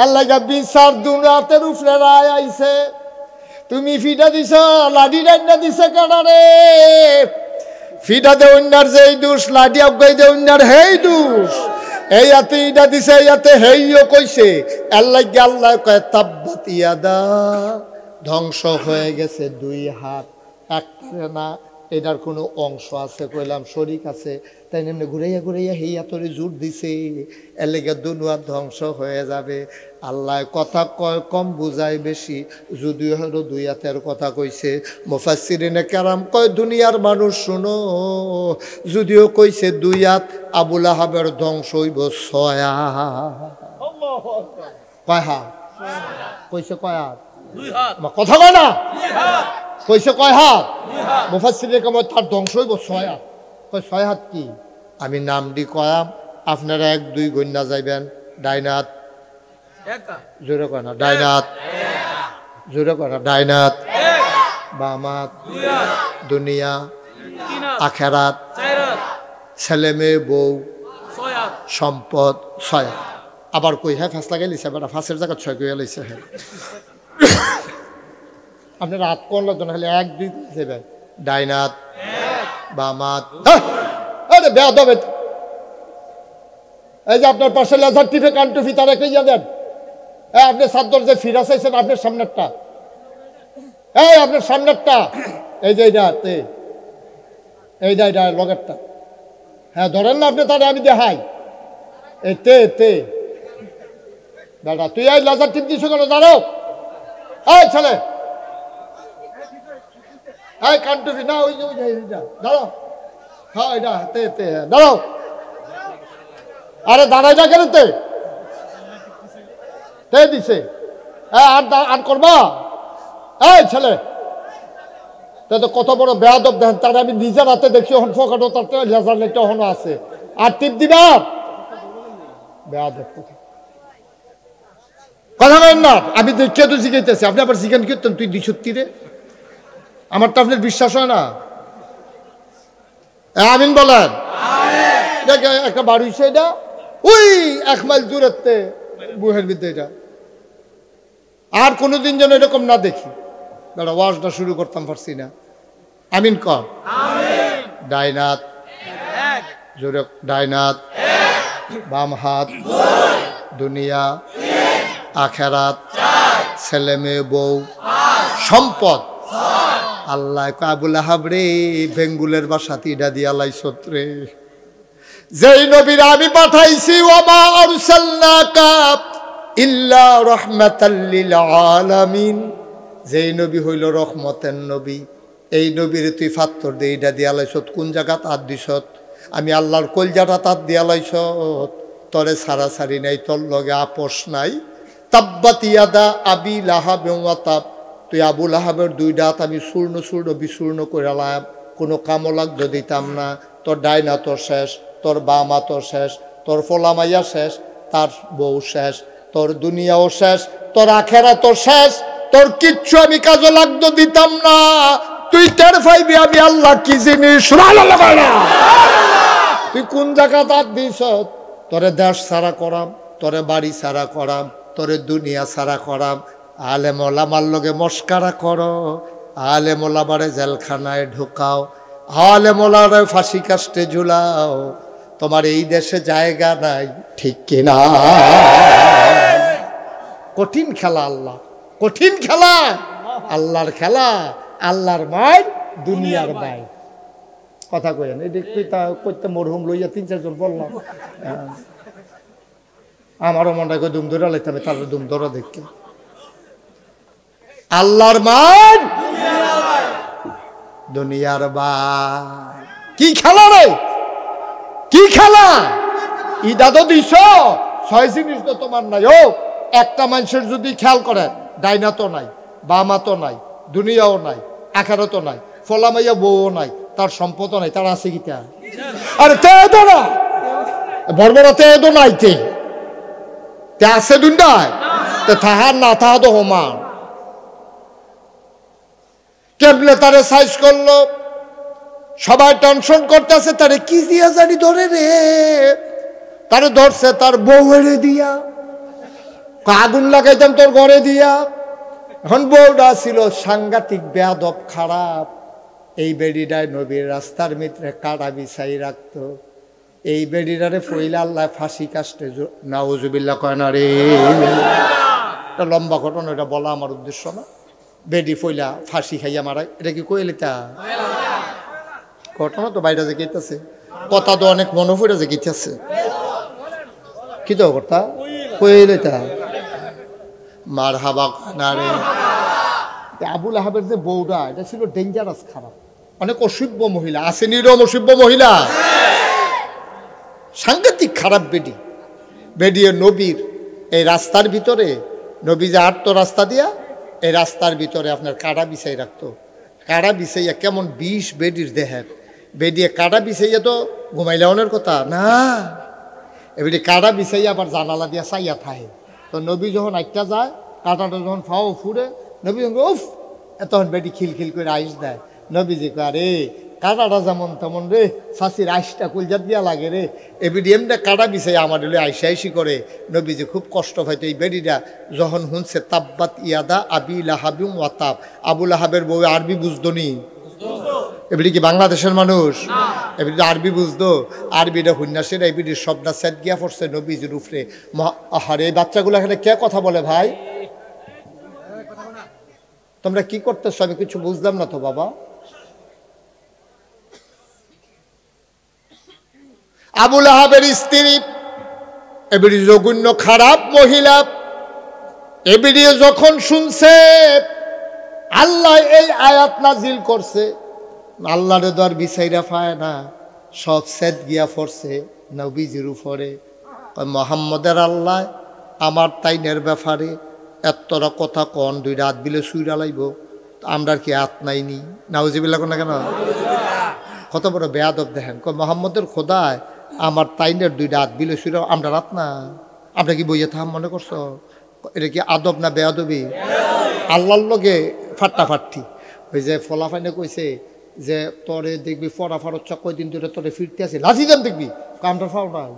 Speaker 1: আল্লাহ বিচার দুনিয়াতের উপরে রায় আইছে। তুমি ফিটা দিছ, লাডি ডান্ডা দিছে কানারে, ফিটা দে অন্যার যেই দোষ, লাডি আগাই দে অন্যার হেই দোষ। এই হাতে ইডা দিছে, এই হাতে হেইও কইছে। আল্লাহ আল্লাহ কয়, তাব্বাত ইয়াদা, ধ্বংস হয়ে গেছে দুই হাত, একটা না, এটার কোনো অংশ আছে কইলাম, শরিক আছে, তাই এমনি ঘুরাইয়া ঘুরাইয়া হেইয়া তোরে জোর দিছে, এর লেগে দুনিয়া ধ্বংস হয়ে যাবে। আল্লাহ কথা কয় কম, বুঝায় বেশি, যদিও হলো দুই হাতের কথা কইছে। মুফাসসিরিনে কেরাম কয়, দুনিয়ার মানুষ শুনো, যদিও কইছে দুই হাত, আবু লাহাবের ধ্বংস হইব ছয় হাত। কয় হাত কইছে? কয় হাত? কথা কয় না, কইছে কয় হাত? মুফাসসিরিনে কেরাম তার ধ্বংস হইব ছয় হাত। কয় ছয় হাত কি? আমি নাম দি কয়াম, আপনারা এক দুই গণ্যা যাইবেন। ডাইনাত, জোরে কয় না, ডাইনাত, জোরে কয় না, ডাইনাত, বামাত, দুনিয়া, আখেরাত, ছেলে মেয়ে বউ, সম্পদ, ছয় হাত। আবার কই, হ্যাঁ ফাঁস লাগাই লিছে, এবার ফাঁসের জায়গা ছয় কইয়া লাইছে। হ্যাঁ আপনার হাত কোন লাগতো না, খালি 1 2 দেবে, ডাইনাত বামাত। আরে বেয়াদব, এই যে আপনার পাশে লেজার টিপে কান্টুফি তারা কে দেন। আপনি সাদ্দর যে ফিরা চাইছেন আপনার সামনেরটা, এই আপনার সামনেরটা, এই যে এইটা লগেরটা, হ্যাঁ ধরেন না আপনি, তাহলে আমি দেখাই। এই তে দাদা তুই এই লেজার টিপ দিস কেন? দাঁড়াও এই ছেলে, এই কান্টুফি না, ওই যে দাঁড়াও, হ্যাঁ এটা তে দাঁড়াও। আরে দাঁড়াই না কেন? তে দিছে, আর করবা? এই ছেলে তো কত বড় বেয়াদব দেখেন, তার আমি নিজের হাতে দেখি হন ফোকাটো, তার লেজার লাইটটা হনো আছে, আর টিপ দিবা? বেয়াদব কথা বলেন না। আমি দেখে তো শিখাইতেছি, আপনি আবার শিখেন করতেন তুই 2 রে, আমার তো আপনার বিশ্বাস হয় না। আমিন বলেন। একটা বাড়ি এটা ওই 1 মাইল দূরত্বে বুহের ভিতরে, এটা আর কোনোদিন যেন এরকম না দেখি। দাঁড়া ওয়াজটা শুরু করতাম পারছি না। আমিন কর। ডাইনাত জোরে, ডাইনাত বাম হাত, দুনিয়া আখেরাত, ছেলে মেয়ে বউ সম্পদ। আল্লাহ আবুল আহাব রে, বেঙ্গুলের বাসা তিডা দিয়া লাইছত রে, যেই নবীর আমি পাঠাইছি, ওমা আরসালনাকা ইল্লা রাহমাতাল লিল আলামিন, যেই নবী হইল রহমতের নবী, এই নবীর তুই ফাত্তর দে এইটা দিয়া লাইছত। কোন জায়গা তার দিছত? আমি আল্লাহর কলজাটা তার দিয়া লাইছত। তরে সারাসারি নাই, তোর লগে আপোষ নাই। তাব্বাত ইয়াদা আবি লাহাব ওয়া তাব, তুই আবু লাহাবের 2 দাঁত আমি চূর্ণ বিচূর্ণ করে লাম, কোনো কামও লাগতো দিতাম না। তোর ডাইনা তোর শেষ, তোর বামা তোর শেষ, তোর ফোলামাইয়া শেষ, তার বউ শেষ, তোর দুনিয়াও শেষ, তোর আখেরা তোর শেষ, তোর কিচ্ছু আমি কাজে লাগতো দিতাম না। তুই টের পাইবি আমি আল্লাহ কি জিনিস। তুই কোন জায়গা তার দিস? তোরে দেশ ছাড়া করাম, তোরে বাড়ি ছাড়া করাম, তোরে দুনিয়া ছাড়া করাম। আলেম ওলামার লগে মস্কারা করো, আলেম ওলামারে জেলখানায় ঢুকাও, আলেম ওলামারে ফাঁসি কাস্টে ঝুলাও। তোমার এই দেশে জায়গা নাই, ঠিক কিনা? কঠিন খেলা আল্লাহ, কঠিন খেলা আল্লাহর খেলা, আল্লাহর মায় দুনিয়ার মায়। কথা কইেন এটা করতে মরহুম লইয়া 3-4 জন বললাম, আমারও মনে হয় দুম ধরা লাইতে হবে, তারপরে দুম ধরা দেখি। আল্লাহর মান দুনিয়ার বাই। কি খেলা রে, কি খেলা? ইদা তো দিছ 6 জিনিস তো তোমার নাই। ও একটা মানুষের যদি খেয়াল করে, ডাইনা তো নাই, বামা তো নাই, দুনিয়াও নাই, আখেরাত নাই, ফলামাইয়া বউও নাই, তার সম্পদও নাই, তার আছে কি? আরে তে তো না, বর্বরতে তো নাই, তে আছে দুনিয়ায়, তে থাহার না থাহা তো হোমান। কেমনে তারে সাইজ করলো, সবাই টেনশন করতেছে, তারে কি দিয়া জানি ধরে রে, তারে ধরছে তার বউরে দিয়া, আগুন লাগাইতাম তোর ঘরে দিয়া। এখন বউটা ছিল সাংঘাতিক বেয়াদব খারাপ। এই বেডিটায় নবীর রাস্তার মিত্রে কাটা বিছাই রাখতো। এই বেডিটারে ফইলা আল্লাহ ফাঁসি কাস্টে, নাউজুবিল্লাহ কয় না রে। এটা লম্বা ঘটনা, এটা বলা আমার উদ্দেশ্য না। বেডি ফইলা ফাঁসি খাইয়া মারা, এটা কি কইলিতা ঘটনা? তো বাইরে যে গেইতেছে কথা তো অনেক মনে পড়ে যে গেইতেছে, কি তো কথা কইলিতা মার হাবা না রে। আবুল আহাবের যে বউটা, এটা ছিল ডেঞ্জারাস খারাপ, অনেক অসভ্য মহিলা, আসেনি এরকম অসভ্য মহিলা, সাংঘাতিক খারাপ বেডি। বেডিয়ে নবীর এই রাস্তার ভিতরে, নবী যে হাঁটতো রাস্তা দিয়া, এই রাস্তার ভিতরে আপনার কাটা বিছাই রাখতো। কাটা বিছাইয়া কেমন 20 বেডির দেহের, বেডিয়ে কাটা বিছাইয়া তো ঘুমাইলাওনের কথা না, এবারে কাটা বিছাইয়া আবার জানালা দিয়া চাইয়া থাকে। তো নবী যখন একটা যায়, কাটাটা যখন ফাও ফুরে, নবী যখন উফ, তখন বেটি খিলখিল করে আইস দেয়। নবীজি কয়, আরে কাটাটা যেমন তেমন রে, শাশির আইসটা কুলজাত দিয়া লাগে রে। এবিডি এমনি কাটা বিষয় আমার হলে আইসা আইসি করে। নবীজি খুব কষ্ট পাইতো। এই বেডিটা যখন শুনছে তাব্বাত ইয়াদা আবি লাহাবিম ওয়াতাব, আবু লাহাবের বউ আরবি বুঝতো নি? এবিডি কি বাংলাদেশের মানুষ? এবিডি আরবি বুঝতো। আরবিটা হুন্যাসের এবিডির শব্দটা সেট গিয়া পড়ছে নবীজির উপরে। আহারে এই বাচ্চাগুলো এখানে কে কথা বলে ভাই? তোমরা কি করতেছো? আমি কিছু বুঝলাম না তো বাবা। আবু লাহাবের স্ত্রী এবিডি জঘন্য খারাপ মহিলা। এবিডি যখন শুনছে আল্লাহ এই আয়াত নাজিল করছে, আল্লাহরে তো আর বিচাইরা পায় না, সব সেট গিয়া পড়ছে নবীজির উপরে। মোহাম্মদের আল্লাহ আমার তাইনের ব্যাপারে এতটা কথা কন, 2 রাত বিলে শুইরা লাইব, আমরা কি হাত নাইনি? নাউজিবিল্লাহ কোন না কেন? কত বড় বেয়াদব দেখেন। মোহাম্মদের খোদায় আমার তাইনের 2 রাত বিলে শুইরা আমরা রাত না? আমরা কি বইয়ে থাম মনে করছো? এটা কি আদব না বেয়াদবি? আল্লাহর লগে ফাট্টাফাট্টি। ওই যে ফলাফাইনে কইছে যে তোরে দেখবি ফরা ফারচ্ছা কয়দিন ধরে তোরে ফিরতে আছে, লাঠি দেন দেখবি, আমরা ফাও নাই।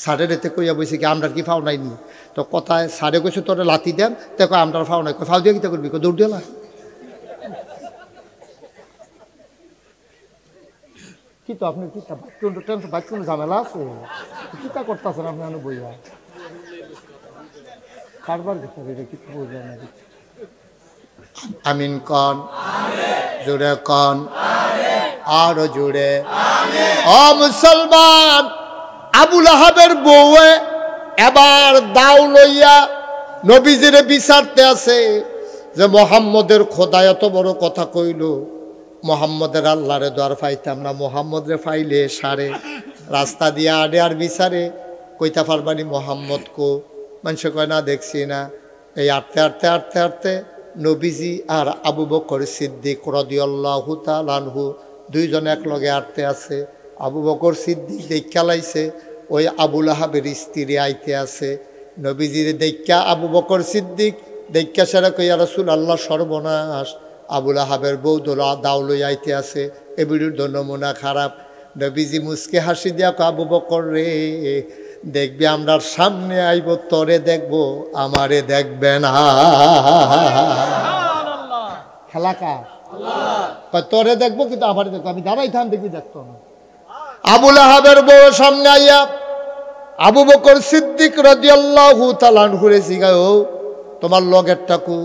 Speaker 1: সাড়ে রেতে কইয়া বইছে কি আমরা কি ফাও নাইনি? তো কথায় সাড়ে কইছে তোরে লাঠি দেন, তো আমরা ফাও নাই। ফাও দিয়ে কিতা করবি? দৌড় দিয়ে না কি? তো আপনি কি বাইক ঝামেলা আছে? কিতা করতেছেন আপনি? আমি বইয়া কারবার কিছু বুঝলেন না। আমিন কন, জোরে কন, আরো জোরে। ও মুসলমান, আবু লাহাবের বউয়ে এবার দাও লইয়া নবীজিরে বিচারতে আছে যে মোহাম্মদের খোদা এত বড় কথা কইল, মোহাম্মদের আল্লাহরে দ্বার পাইতাম না, মোহাম্মদরে ফাইলে সারে রাস্তা দিয়ে আডে আর বিচারে কইতা পারবানি মোহাম্মদ কো? মানুষ কয় না দেখছি না। এই আটতে আটতে আটতে আটতে নবীজি আর আবু বকর সিদ্দিক রাদিয়াল্লাহু তাআলা আনহু 2 জন এক লগে আটতে আছে। আবু বকর সিদ্দিক দেখা লাইছে ওই আবু লাহাবের স্ত্রী আইতে আছে। নবীজির দেখা আবু বকর সিদ্দিক দেখা সারা কইয়া রাসূলুল্লাহ সর্বনাশ, আবু লাহাবের বউ দাও লই আইতে আছে। এ বিরুদ্ধ নমুনা খারাপ। নবীজি মুসকে হাসি দিয়া আবু বকর রে, দেখবি আমরার সামনে আইব, তরে দেখবো, আমারে দেখবে না। খেলা কার? তরে দেখবো কিন্তু আমারে দেখবো, আমি দাঁড়াইতাম দেখবি দেখতো না। আবু লাহাবের বউ সামনে আইয়া আবু বকর সিদ্দিক রাদিয়াল্লাহু তাআলা আনহুরে জিগায়, ও তোমার লগেরটা কু?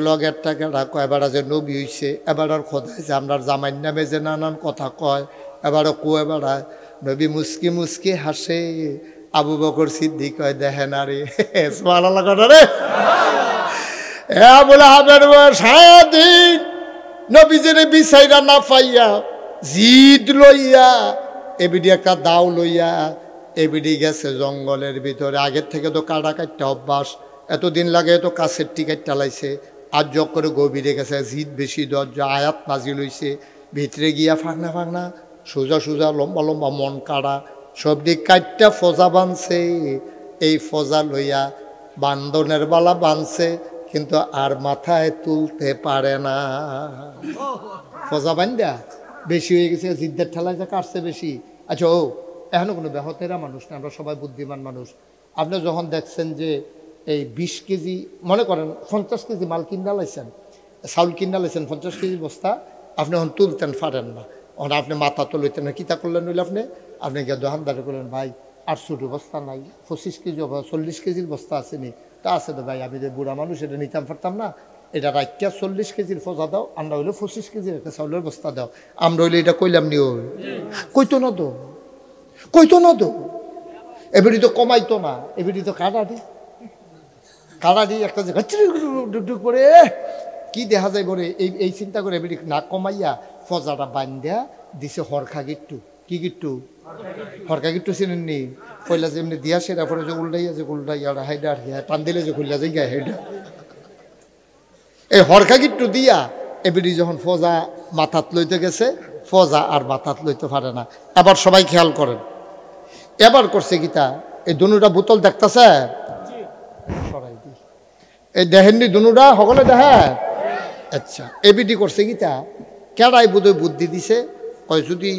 Speaker 1: লগেরটা কেডা? কয় এবার যে নবী হইছে, এবার আর খোদাইছে, আমরার জামাইর নামে যে নানান কথা কয়, এবারও কুয়ে বেড়ায়। নবী মুস্কি মুস্কি হাসে। আবু বকর সিদ্দিক কয় দেখে না রে, সুবহানাল্লাহ কথা রে। আবু লাহাবের সারাদিন নবীজির বিচাইরা না পাইয়া জিদ লইয়া এবিডি একটা দাও লইয়া এবিডি গেছে জঙ্গলের ভিতরে। আগের থেকে তো কাটা কাটটা অভ্যাস, এতদিন লাগে তো কাছের টিকিট টালাইছে। আর জগ করে গভীরে গেছে, জিদ বেশি, দরজা আয়াত নাজিল হইছে। ভিতরে গিয়া ফাঁকনা ফাঁকনা সোজা সোজা লম্বা লম্বা মন কাড়া সব দিক কাটটা ফজা বানছে। এই ফজা লইয়া বান্ধনের বালা বানছে, কিন্তু আর মাথায় তুলতে পারে না। ফজা বান্ধা বেশি হয়ে গেছে, জিদ্দের ঠেলায় যা কাটছে বেশি। আচ্ছা, ও এখনো কোনো ব্যাহতেরা মানুষ না, আমরা সবাই বুদ্ধিমান মানুষ। আপনি যখন দেখছেন যে এই 20 কেজি, মনে করেন 50 কেজি মাল কিনা লাইছেন, চাউল কিনা লাইছেন 50 কেজি বস্তা, আপনি এখন তুলতেন পারেন না, এখন আপনি মাথা তো লইতেন না, কিতা করলেন নইলে আপনি গিয়ে দোকানদারে করলেন, ভাই আর ছোটো বস্তা নাই, 25 কেজি 40 কেজির বস্তা আছে নি? তা আছে তো ভাই, আমি যে বুড়া মানুষ এটা নিতাম পারতাম না, এটা রাখিয়া 40 কেজির ফজা দাও, আমরা হইলে 25 কেজির একটা চাউলের বস্তা দাও। আমরা হইলে এটা কইলাম নি? ওই কইতো না তো, কইতো না তো, এবারই তো কমাইতো না, এবারই তো কাড়াডি একটা যে ডুকডুক করে কি দেখা যায় বলে এই চিন্তা করে এবারই না কমাইয়া ফজাটা বান্ধা দিছে হরখা গিট্টু। কি গিট্টু? হরকা গিট্টু চিনেননি? পয়লা যে এমনি দিয়া সেটা পরে যে উল্টাইয়া যে উল্টাইয়া হাইডা আর টান দিলে যে খুললা যায় হাইডা, এই হরকা গিট্টু দিয়া এবারই যখন ফজা মাথাত লইতে গেছে, ফজা আর মাথাত লইতে পারে না। এবার সবাই খেয়াল করেন, এবার করছে গীতা, এই দুটা বোতল দেখতেছে, এই দেখেননি দুটা সকলে দেখে? আচ্ছা, এবিডি করছে গীতা, কেডাই বোধহয় বুদ্ধি দিছে, কয় যদি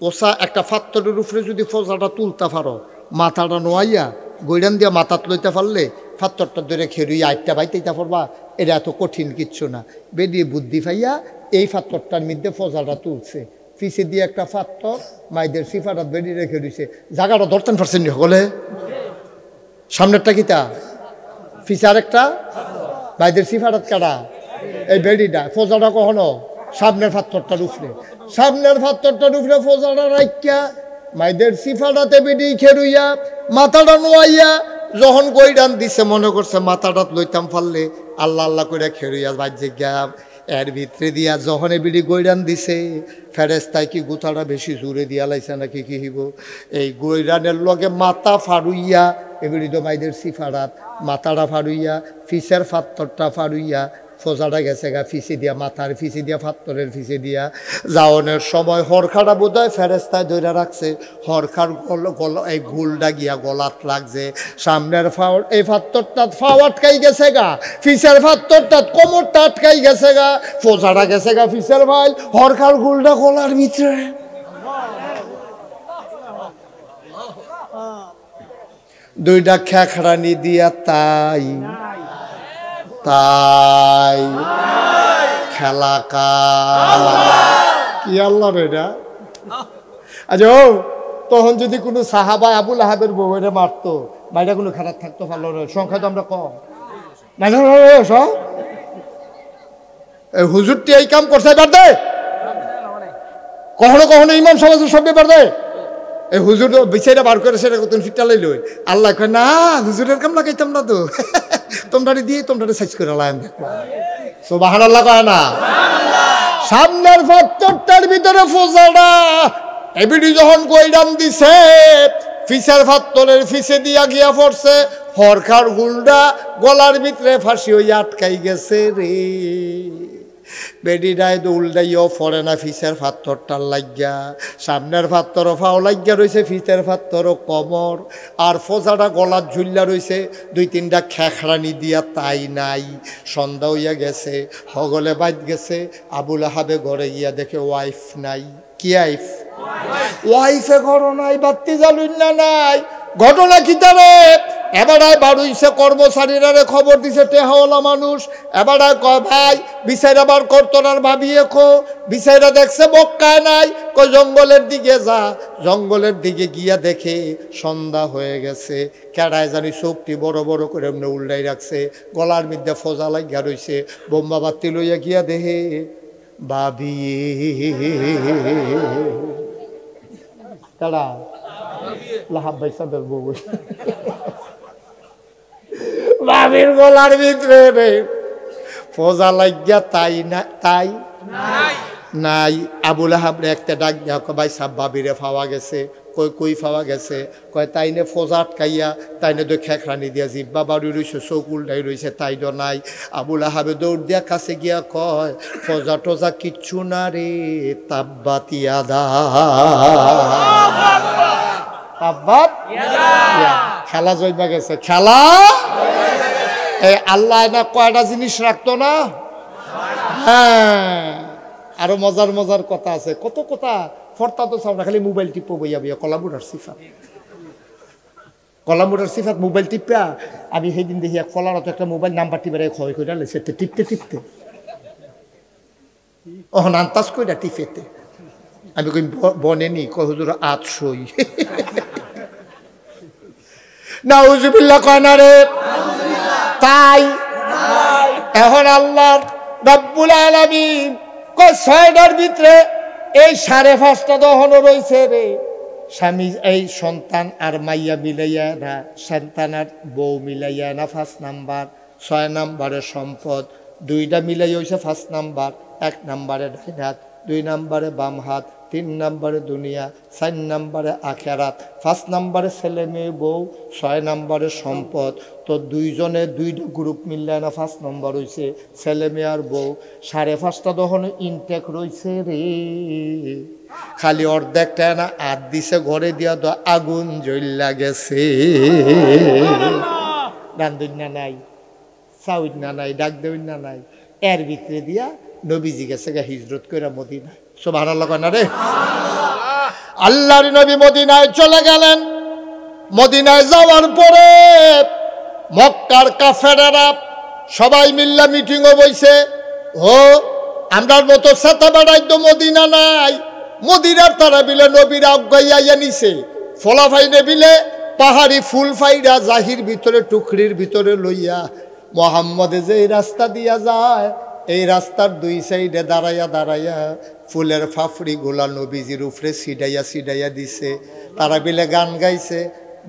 Speaker 1: পোষা একটা ফাত্তরের উপরে যদি ফোজাটা তুলতে পারো, মাথাটা নোয়াইয়া গৈরান দিয়া মাথাত লইতে পারলে ফাত্তরটা ধরে খেরুই আটটা বাইতেইতে পারবা, এটা এত কঠিন কিচ্ছু না। বেরিয়ে বুদ্ধি পাইয়া এই ফাত্তরটার মধ্যে ফোজাটা তুলছে, পিছে দিয়ে একটা ফাত্তর মাইদের সিফাটা বেরিয়ে রেখে দিছে। জায়গাটা ধরতেন পারছেন সকলে? সামনেরটা কিতা, পিছে আরেকটা, মাইদের সিফাটাত কাটা এই বেডিটা, ফোজাটা কখনো সামনের ফাত্তরটার উপরে, সামনের ফাত্তরটার উপরে ফোজাটা রাখিয়া মাইদের সিফাটাতে বেডি খেরুইয়া মাথাটা নোয়াইয়া যখন গৈরান দিছে মনে করছে মাথাটা লইতাম পারলে আল্লাহ আল্লাহ করে খেরুইয়া বাজ্যে গিয়া এর ভিতরে দিয়া যখন বিড়ি গৈরান দিছে, ফেরেস্তায় কি গুথাটা বেশি জোরে দিয়া লাইছে নাকি কি হইব, এই গৈরানের লগে মাথা ফাড়ুইয়া এবিড়ি তো মাইদের সিফারাত মাথাটা ফাড়ুইয়া ফিসের ফাত্তরটা ফাড়ুইয়া ফোজাটা গেছে গা ফিসে দিয়া, মাথার ফিসে দিয়া ফাত্তরের ফিসে দিয়া। যাওয়ানোর সময় হরখাটা বোধ হয় ফেরেস্তায় ধরে রাখছে, হরখার এই গুলটা গিয়া গলাত লাগছে। সামনের ফাওয়ার এই ফাত্তরটা ফাও আটকাই গেছে গা, ফিসের ফাত্তরটা কোমরটা আটকাই গেছে গা, ফোজাটা গেছে গা ফিসের ভাই, হরখার গুলটা গলার ভিতরে। দুইটা খেখড়ানি দিয়া তাই তাই খেলা কি আল্লাহ রে এটা। আচ্ছা ও তখন যদি কোনো সাহাবা আবুল আহাবের বউরে মারতো, বাইরে কোনো খারাপ থাকতো ভালো নয়, সংখ্যা তো আমরা কম সব। হুজুরটি এই কাম করছে এবার দে, কখনো কখনো ইমাম সমাজের সব ব্যাপার দেয়, এই হুজুর বিচাইরা বার করে সেটা কত ফিটা লাইল। আল্লাহ কয় না হুজুরের কাম লাগাইতাম না তো, তোমরা দিয়ে তোমরা সাইজ করে লাইন দেখবা। সুবহানাল্লাহ কয় না? সামনের ফাত্তরটার ভিতরে ফোজাটা এবিডি যখন গৈরান দিছে, ফিসের ফাত্তরের ফিসে দিয়া গিয়া পড়ছে, হরখার গুলডা গলার ভিতরে ফাঁসি হইয়া আটকাই গেছে রে। বেডিটায় তো উল্টাইও পড়ে না ফিসের ফাত্তরটার লাগিয়া, সামনের ফাত্তরও ফাও লাগিয়া রয়েছে, ফিসের ফাত্তরও কমর, আর ফোজাটা গলার ঝুল্লা রয়েছে, দুই তিনটা খেখড়ানি দিয়া তাই নাই। সন্ধ্যা হইয়া গেছে, হগলে বাইত গেছে, আবুল আহাবে ঘরে গিয়া দেখে ওয়াইফ নাই। কি আইফ? ওয়াইফে ঘর নাই, বাত্তি জ্বালুন না নাই। ঘটনা কি তারে এবারায় বাড়ুইছে, কর্মচারীরা খবর দিছে, টেহাওয়ালা মানুষ। এবারায় কয় ভাই বিচাইরা বার করতনার ভাবিয়ে খো, বিচাইরা দেখছে বক্কায় নাই, কয় জঙ্গলের দিকে যা। জঙ্গলের দিকে গিয়া দেখে সন্ধ্যা হয়ে গেছে। কেডায় জানি চোখটি বড় বড় করে এমনি উল্টাই রাখছে, গলার মধ্যে ফোজা লাগিয়া রইছে। বোম্বা বাতি লইয়া গিয়া দেহে বাবি, কেডা? লাহাব ভাই সাদের বউ। বাবির গলার ভিতরে রে ফোজা লাগিয়া তাই না তাই নাই। আবুল আহাব রে একটা ডাক দিয়া কয় ভাই সাহেব বাবিরে পাওয়া গেছে। কই কই পাওয়া গেছে? কয় তাইনে ফোজা আটকাইয়া, তাইনে তো খেখরানি দিয়া জিব্বা বাড়ি রইছে, চোখ উল্টাই রইছে, তাই তো নাই। আবুল আহাবে দৌড় দিয়া কাছে গিয়া কয় ফোজা টোজা কিচ্ছু না রে, তাব্বাতিয়া দা তাব্বাত খেলা জয়বা গেছে, খেলা। এই আল্লাহ না কয়টা জিনিস রাখতো না? হ্যাঁ, আরো মজার মজার কথা আছে, কত কথা। ফর্তা তো চাও না, খালি মোবাইল টিপো বইয়া বইয়া, কলামুড়ার সিফাত, কলামুড়ার সিফাত মোবাইল টিপা। আমি সেই দিন দেখি এক ফলারত একটা মোবাইল নাম্বার টিপে ক্ষয় করে লেছে, টিপতে টিপতে ওহন আন্তাজ কইরা টিপেতে। আমি কই বনেনি, কয় হুজুর আতশই। নাউজুবিল্লাহ কয় না রে। তাই এখন আল্লাহ রাব্বুল আলামিন কয় ছয়টার ভিতরে এই 5:30টা দহনও রয়েছে রে। স্বামী এই সন্তান আর মাইয়া মিলাইয়া না, সন্তান আর বউ মিলাইয়া না 5 নাম্বার। 6 নাম্বারে সম্পদ, 2টা মিলাই হয়েছে 5 নাম্বার। 1 নাম্বারে ডাইন হাত, 2 নাম্বারে বাম হাত, 3 নাম্বারে দুনিয়া, 4 নাম্বারে আখেরাত, 5 নাম্বারে ছেলে মেয়ে বউ, 6 নাম্বারে সম্পদ। তো দুইজনে 2টা গ্রুপ মিললে না 5 নম্বর হয়েছে, ছেলে মেয়ে আর বউ। 5:30টা তখন ইনটেক রয়েছে রে। খালি অর্ধেকটা না হাত দিছে ঘরে দিয়া তো আগুন জ্বল্লা গেছে। রান্ধুন না নাই, চাউন না নাই, ডাক দেউন না নাই, এর ভিতরে দিয়া নবীজি গেছে গা হিজরত করে মদিনায়। সুবহানাল্লাহ কয় না রে? আল্লাহর নবী মদিনায় চলে গেলেন। মদিনায় যাওয়ার পরে মক্কার কাফেরেরা সবাই মিল্লা মিটিংও বইছে। ও আমরার মতো সাতা বেড়াই তো মদিনা নাই। মদিনার তারা বিলে নবীর আজ্ঞাইয়া নিছে। ফলাফাইনে বিলে পাহাড়ি ফুল ফাইরা জাহির ভিতরে টুকরির ভিতরে লইয়া মোহাম্মদে যে রাস্তা দিয়া যায় এই রাস্তার দুই সাইডে দাঁড়াইয়া দাঁড়াইয়া ফুলের ফাফড়ি গোলা নবীজির উপরে সিডাইয়া সিডাইয়া দিছে। তারা বিলে গান গাইছে,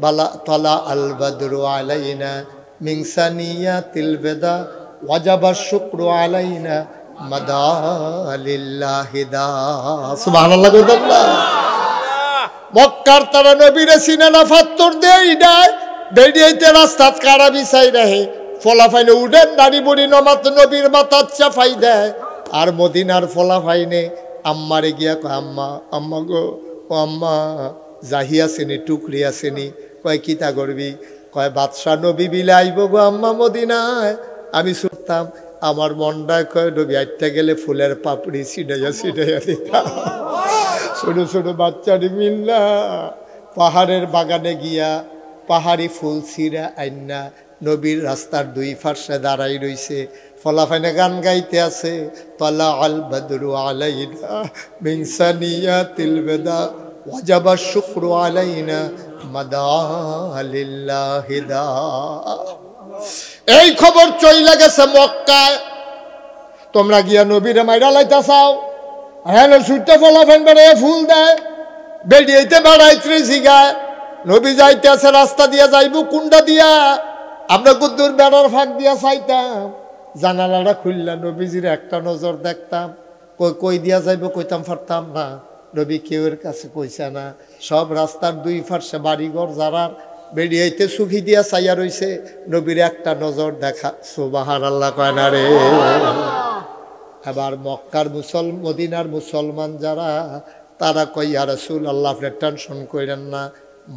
Speaker 1: বালা তলা আল বাদরু আলাইনা মিন সানিয়াতিল বেদা ওয়াজাবা শুকরু আলাইনা মাদালিল্লাহি দা। সুবহানাল্লাহ। মক্কার তারা নবীরে চিনে না, ফাত্তর দেই নাই বেরিয়েতে রাস্তাত কারা বিছাই রাহে। ফলাফাইনে উঠেন নারী বুড়ি নমাত নবীর মাথা চাফাই দেয়। আর মদিনার ফলাফাইনে আম্মারে গিয়া কয়, আম্মা আম্মা গো, ও আম্মা জাহি আসেনি টুকরি আসেনি। কয় কিতা করবি? কয় বাদশাহ নবী বিলে আইব গো আম্মা মদিনায়। আমি শুনতাম আমার মনটায় কয় নবী আইটা গেলে ফুলের পাপড়ি ছিটাইয়া ছিটাইয়া দিতাম। ছোট ছোট বাচ্চাটি মিল্লা পাহাড়ের বাগানে গিয়া পাহাড়ি ফুল ছিঁড়া আইনা নবীর রাস্তার দুই পাশে দাঁড়াই রইছে। ফলাফাইনে গান গাইতে আছে, তলা আল বাদরু আলাইনা মিন সানিয়াতিল বেদা ওয়াজাবা শুকরু আলাইনা মাদালিল্লাহি দা। এই খবর চইলা গেছে মক্কায়। তোমরা গিয়া নবীরে মাইরা লাইতা চাও, হ্যাঁ সুইটা ফলাফাইন বেড়াইয়া ফুল দেয় বেরিয়েতে বেড়াইতে জিগায় নবী যাইতে আছে রাস্তা দিয়া যাইব কুন্ডা দিয়া। আমরা কুদ্দুর বেড়ার ফাঁক দিয়া চাইতাম, জানালাটা খুললা নবীজির একটা নজর দেখতাম। কই দিয়া যাইব কইতাম পারতাম না। নবী কেউর কাছে কইছে না। সব রাস্তার দুই পাশে বাড়িঘর যারার বেরিয়েতে সুখী দিয়া চাইয়া রইছে, নবীর একটা নজর দেখা। সুবহানাল্লাহ কয় না রে? আবার মক্কার মদিনার মুসলমান যারা তারা কই ইয়া রাসূলুল্লাহ আপনি টেনশন কইরেন না,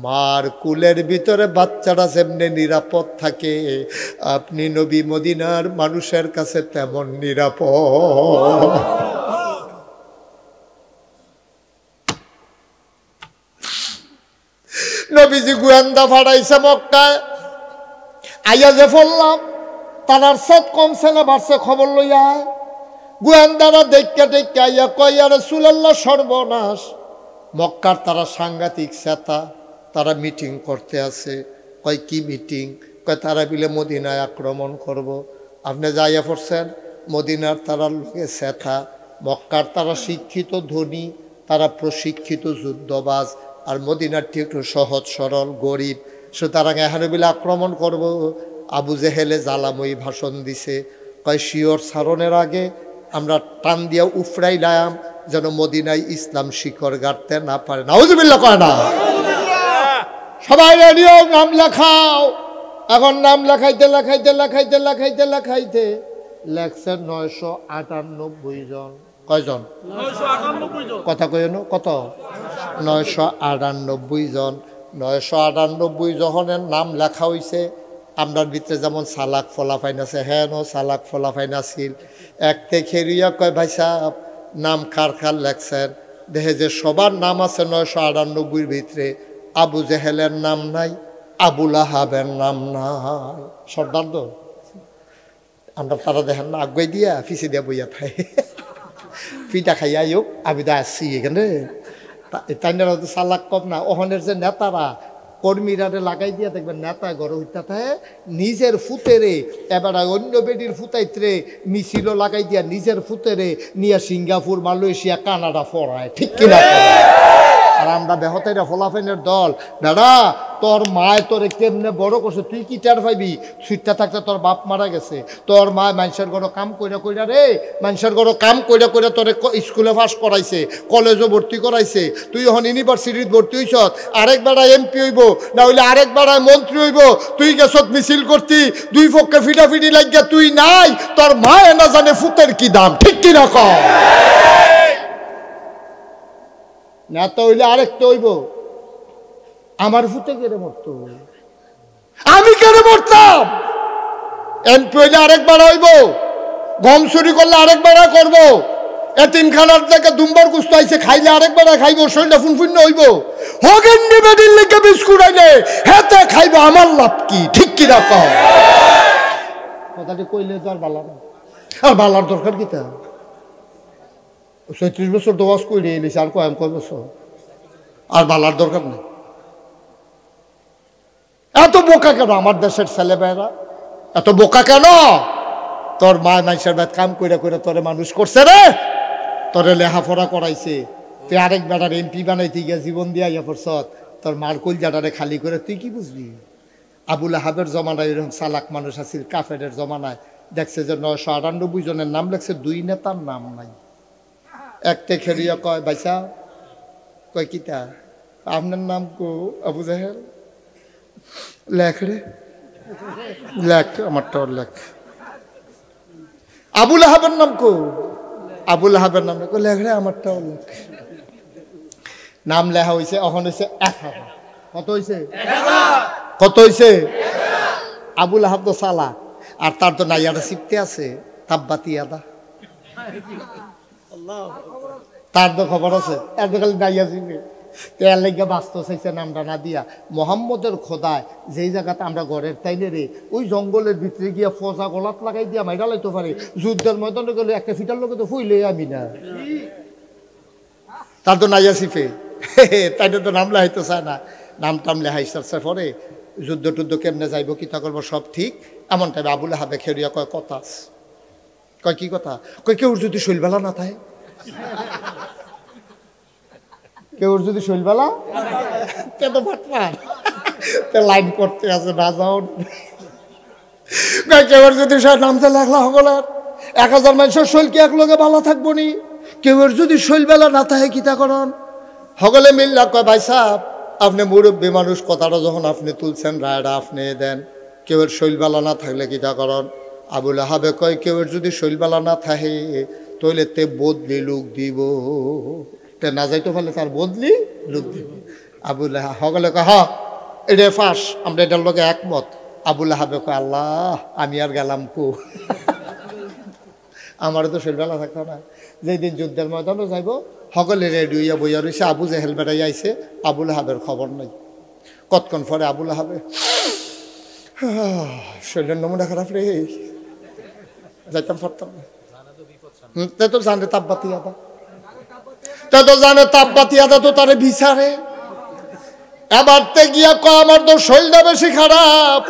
Speaker 1: মার কুলের ভিতরে বাচ্চারা যেমনি নিরাপদ থাকে আপনি নবী মদিনার মানুষের কাছে তেমন নিরাপদ। নবীজি গোয়েন্দা ফাড়াইছে মক্কায়। আইয়া যে বললাম তার সাথ কমছে না বাড়ছে খবর লইয়া। গোয়েন্দারা দেখে দেখে আইয়া কয় ইয়া রাসূলুল্লাহ সর্বনাশ। মক্কার তারা সাংঘাতিক চেতা, তারা মিটিং করতে আছে। কয় কি মিটিং? কয় তারা বিলে মদিনায় আক্রমণ করব। আপনি যাইয়া পড়ছেন মদিনার তারা লোকে চেতা, মক্কার তারা শিক্ষিত ধনী, তারা প্রশিক্ষিত যুদ্ধবাজ। আর মদিনারটি একটু সহজ সরল গরিব, সুতরাং এখানে বিলে আক্রমণ করব। আবু জেহেলে জ্বালাময়ী ভাষণ দিছে। কয় শিওর সারণের আগে আমরা টান দিয়া উফরাইলাম যেন মদিনায় ইসলাম শিকড় গাড়তে না পারে। নাউজুবিল্লাহ কয় না? সবাই রেডিও, নাম লেখাও। এখন নাম লেখাইতে লেখাইতে লেখাইতে লেখাইতে লেখাইতে লেখছে 998 জন। কয়জন? কথা কইন কত? 998 জন। 998 জনের নাম লেখা হইছে। আমরার ভিতরে যেমন সালাক ফলাফাইন আছে, হ্যাঁ সালাক ফলাফাইন আছিল। এক থেকে রিয়া কয় ভাই সাহেব নাম কার কার লেখছেন? দেখে যে সবার নাম আছে 998 ভিতরে। আবু জেহেলের নাম নাই, আবু লাহাবের নাম নাই। সর্দার তো আমরা তারা দেখেন না আগুয়াই দিয়া ফিসে দিয়া বইয়া থাই ফিটা খাইয়া হোক আমি তো আসছি এখানে। তাই না সালাক কম না। ওখানের যে নেতারা কর্মীরা লাগাই দিয়া দেখবেন নেতা গড় হইতা থাকে নিজের ফুতেরে এবার অন্য বেডির ফুতাইত্রে মিছিল লাগাই দিয়া নিজের ফুতেরে নিয়ে সিঙ্গাপুর মালয়েশিয়া কানাডা ফরায়। ঠিক কিনা? আর আমরা বেহতাইরা ফলাফেনের দল। দাদা তোর মায় তোরে কেমনে বড় করছে তুই কি টের পাইবি? সুইটটা থাকতে তোর বাপ মারা গেছে, তোর মা মানুষের ঘরে কাম কইরা কইরা রে মানুষের ঘরে কাম কইরা কইরা তোরে স্কুলে পাস করাইছে, কলেজও ভর্তি করাইছে। তুই এখন ইউনিভার্সিটিত ভর্তি হইছ, আরেক বেড়ায় এমপি হইব, না হইলে আরেক বেড়ায় মন্ত্রী হইব। তুই গেছত মিছিল করতি, দুই পক্ষে ফিটাফিটি লাগিয়া তুই নাই, তোর মায় না জানে ফুতের কি দাম। ঠিক কিনা কম? নেতা হইলে আরেকটা হইব। আমার ফুটে কেড়ে মরত, আমি কেড়ে মরতাম। এমপি হইলে আরেকবার হইব, গম চুরি করলে আরেক বেড়া করবো, এতিমখানার থেকে দুম্বার কুস্ত আইছে খাইলে আরেক বেড়া খাইবো, শরীরটা ফুনফুন্ন হইব। হগেন নিবেদির লেগে বিস্কুট আইলে হেতে খাইবো, আমার লাভ কি? ঠিক কি রাখ কথাটি কইলে তো আর বালা না। আর বালার দরকার কি? তা ৩৬ বছর দোয়াজ করে এলিস, আর কয় বছর? আর বালার দরকার নেই। এত বোকা কেন আমার দেশের ছেলেমেয়েরা? এত বোকা কেন? তোর মা মানুষের বাদ কাম কইরা কইরা তোরে মানুষ করছে রে, তোরে লেখাপড়া করাইছে, তুই আরেক বেটার এমপি বানাইতে গিয়া জীবন দিয়া ইয়া পড়ছ, তোর মার কলজাটারে খালি করে তুই কি বুঝবি? আবুল আহাবের জমানায় এরকম চালাক মানুষ আছিল, কাফেরের জমানায় দেখছে যে ৯৯৮ জনের নাম লেখছে, ২ নেতার নাম নাই। একটা খেলিয়া কয় বাইসা, কয় কিতা আপনার নাম কো? আবু জাহেল। লেখ রে, লেখ, আমারটাও লেখ। আবুল আহাবের নাম কো? আবুল আহাবের নাম লেখ রে, আমারটাও লেখ। নাম লেখা হয়েছে, এখন হয়েছে ১,০০০। কত হয়েছে? কত হয়েছে? আবুল আহাব তো সালা, আর তার তো নাইয়াটা শিখতে আছে, তাব্বাতি আদা, তার তো খবর আছে, এত খালি নাইয়া শিখবে। এর লেগে বাঁচতে চাইছে নামটা না দিয়া। মোহাম্মদের খোদায় যেই জায়গাতে আমরা ঘরের তাইলে রে, ওই জঙ্গলের ভিতরে গিয়া ফজা গলাত লাগাই দিয়া মাইরা লাইতে পারে। যুদ্ধের ময়দানে গেলে একটা ফিটার লোকে তো ফুইলে আমি না, তার তো নাইয়া শিফে, তাই তো নাম লেহাইতে চায় না। নাম টাম লেহাইছে পরে যুদ্ধ টুদ্ধ কেমনে যাইব, কিতা করবো সব ঠিক। এমন টাইমে আবুল আহাবে খেরিয়া কয় কথা, কয় কি কথা? কয় কেউ যদি শৈলবেলা না থাকে, কেউ যদি শৈলবেলা লাইন করতে আছে না যাও, কেউ যদি নামতে লেখলা সকলের ১,০০০ মানুষের শৈল কি এক লোকে ভালো থাকবো নি? কেউ যদি শৈলবেলা না থাকে কিতা করন? সকলে মিল্লা কয় ভাই সাহেব, আপনি মুরব্বী মানুষ, কথাটা যখন আপনি তুলছেন রায়টা আপনি দেন, কেউর শৈলবেলা না থাকলে কিতা করন? আবুল আহাবে কয় কেউর যদি শৈলবেলা না থাকে তাহলে তে বদলি লোক দিব, তে না যাইতে পারলে তার বদলি লোক দিব। আবুল আহাব সকলে কয় হ্যাঁ এটা ফাঁস, আমরা এটার লোকে একমত। আবুল আহাবে কয় আল্লাহ আমি আর গেলাম কো, আমারও তো শৈলবেলা থাকতো না। যেই দিন যুদ্ধের ময়দানও যাইব সকলে রেডি হইয়া বইয়া রয়েছে, আবু জেহেল বেড়াই আইছে, আবুল আহাবের খবর নাই। কতক্ষণ পরে আবুল আহাবে শৈলের নমুনা খারাপ রে, যাইতাম পারতাম না। তে তো জানে তাপবাতি আদা, তে তো জানে তাপবাতি আদা তো তারে বিচারে। এবার তে গিয়া ক আমার তো শৈলটা বেশি খারাপ,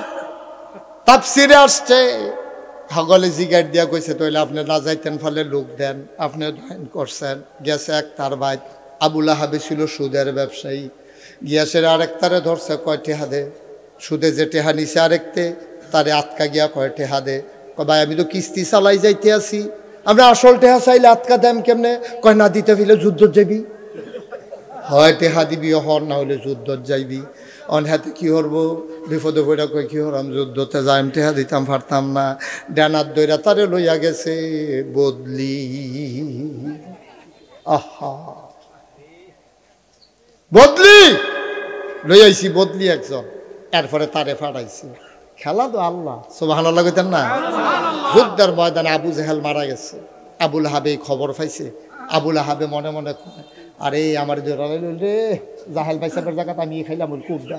Speaker 1: তাফসিরে আসছে। সকলে জিগার দিয়া কইছে তাহলে আপনি না যাইতেন ফলে লোক দেন, আপনি ধান করছেন। গেছে এক তার ভাই আবুল আহাবে ছিল সুদের ব্যবসায়ী, গিয়াছে আরেক তারে ধরছে, কয় টেহা দে। সুদে যে টেহা নিছে আরেকতে তারে আটকা গিয়া কয় টেহা দে। কয় ভাই আমি তো কিস্তি চালাই যাইতে আছি, আমরা আসল টেহা চাইলে আটকা দেম কেমনে? কয় না দিতে ফেলে যুদ্ধ যাবি, হয় টেহা দিবি হর না হলে যুদ্ধ যাইবি। অন হাতে কি করবো, বিপদে পড়া কই কি হরাম যুদ্ধতে যাইম, টেহা দিতাম পারতাম না। ডানার দইরা তারে লইয়া গেছে বদলি। আহা বদলি লইয়াইছি, বদলি একজন, এরপরে তারে ফাটাইছে। খেলা তো আল্লাহ, সুবহানাল্লাহ কইতেন না? যুদ্ধের ময়দানে আবু জেহেল মারা গেছে, আবুল আহাবে খবর পাইছে। আবুল আহাবে মনে মনে আরে আমার রে জাহেল বাইসাবের জায়গাতে আমি খাইলাম কুবটা,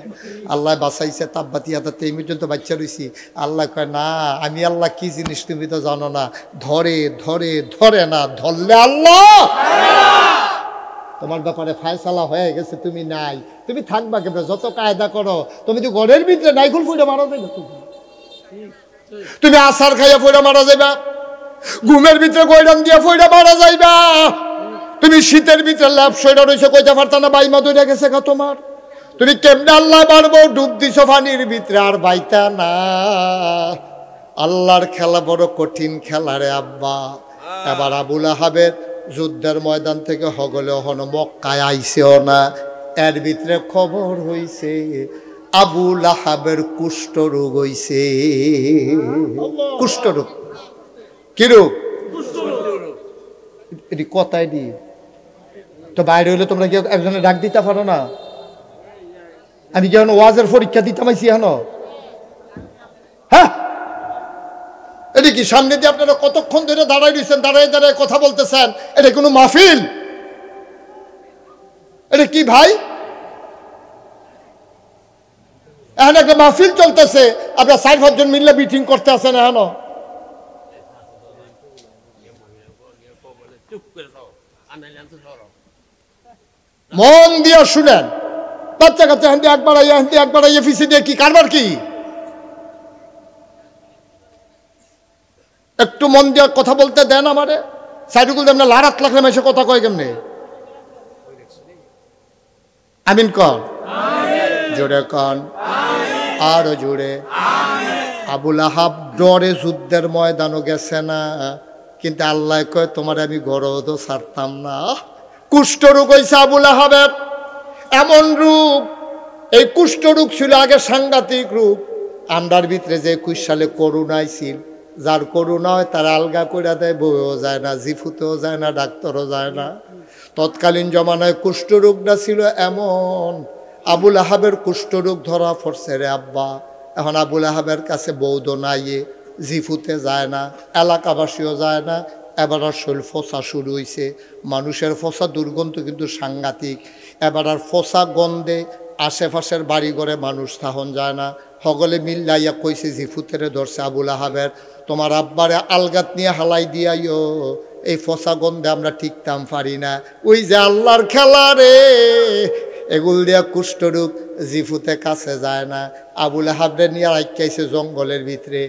Speaker 1: আল্লাহ বাঁচাইছে। তাপবাতি হাতে এই পর্যন্ত বাচ্চা রয়েছি। আল্লাহ কয় না আমি আল্লাহ কি জিনিস তুমি তো জানো না, ধরে ধরে ধরে না ধরলে আল্লাহ তোমার ব্যাপারে ফায়সালা হয়ে গেছে, তুমি নাই, তুমি থাকবা কেমন? যত কায়দা করো তুমি তো ঘরের ভিতরে নাইকুল ফুটে মারা যাবে, তুমি আসার খাইয়া ফুটে মারা যাইবা, ঘুমের ভিতরে গৈরাম দিয়া ফুটে মারা যাইবা, তুমি শীতের ভিতরে লাভ সইরা রয়েছে কইতে পারতা না, বাইমা দইরা গেছে গা তোমার, তুমি কেমনে আল্লাহ মারবো, ডুব দিছ পানির ভিতরে আর বাইতা না। আল্লাহর খেলা বড় কঠিন খেলা রে আব্বা। এবার আবুল আহাবের যুদ্ধের ময়দান থেকে হগলে হন মক্কায় আইছেও না, এর ভিতরে খবর হইছে আবুল আহাবের কুষ্ঠ রোগ হইছে। কুষ্ঠ রোগ কি রোগ? এটি কথাই দি তো বাইরে হইলে তোমরা কি একজনের ডাক দিতে পারো না? আমি কি ওয়াজের পরীক্ষা দিতাম আইছি এখন? হ্যাঁ এটি কি সামনে দিয়ে আপনারা কতক্ষণ ধরে দাঁড়াই রয়েছেন, দাঁড়ায় দাঁড়ায় কথা বলতেছেন? এটা কোনো মাহফিল? এটা কি ভাই? এখন একটা মাহফিল চলতেছে, আপনারা 4-5 জন মিললে মিটিং করতে আসেন। এখন মন দিয়ে শুনেন, বাচ্চা কাচ্চা হান্দি একবার আইয়া হান্দি একবার আইয়া ফিসে দিয়ে কি কারবার কি? একটু মন দিয়ে কথা বলতে দেন আমারে। সাইডুকুল দেন না, লারাত লাগলে মেশে কথা কয় কেমনে? আমিন কন, জোরে কন, আরো জোরে। আবুল আহাব ডরে যুদ্ধের ময়দানও গেছে না, কিন্তু আল্লাহ কয় তোমার আমি গরদ ছাড়তাম না। কুষ্ঠরোগ হয়েছে আবুল আহাবের, এমন রূপ, এই কুষ্ঠরোগ ছিল আগে সাংঘাতিক রূপ। আমরার ভিতরে যে 21 সালে করোনায় ছিল, যার করোনা হয় তার আলগা করে দেয়, বইও যায় না, জিফুতেও যায় না, ডাক্তারও যায় না। তৎকালীন জমানায় কুষ্ঠরোগটা ছিল এমন, আবুল আহাবের কুষ্ঠরোগ ধরা পড়ছে রে আব্বা। এখন আবুল আহাবের কাছে বৌদ্ধ নাই, জিফুতে যায় না, এলাকাবাসীও যায় না। এবার আর শৈল ফসা শুরু হয়েছে, মানুষের ফসা দুর্গন্ধ কিন্তু সাংঘাতিক। এবার আর ফসা গন্ধে আশেপাশের বাড়ি ঘরে মানুষ থাহন যায় না। সকলে মিল্লাইয়া কইছে জিফুতেরে ধরছে আবুল আহাবের, তোমার আব্বারে আলগাত নিয়ে হালাই দিয়াইও, এই ফসা গন্ধে আমরা টিকতাম পারি না। ওই যে আল্লাহর খেলা রে, এগুল দিয়া কুষ্ঠরোগ জিফুতে কাছে যায় না। আবুল আহাবরে নিয়ে রাখাইছে জঙ্গলের ভিতরে,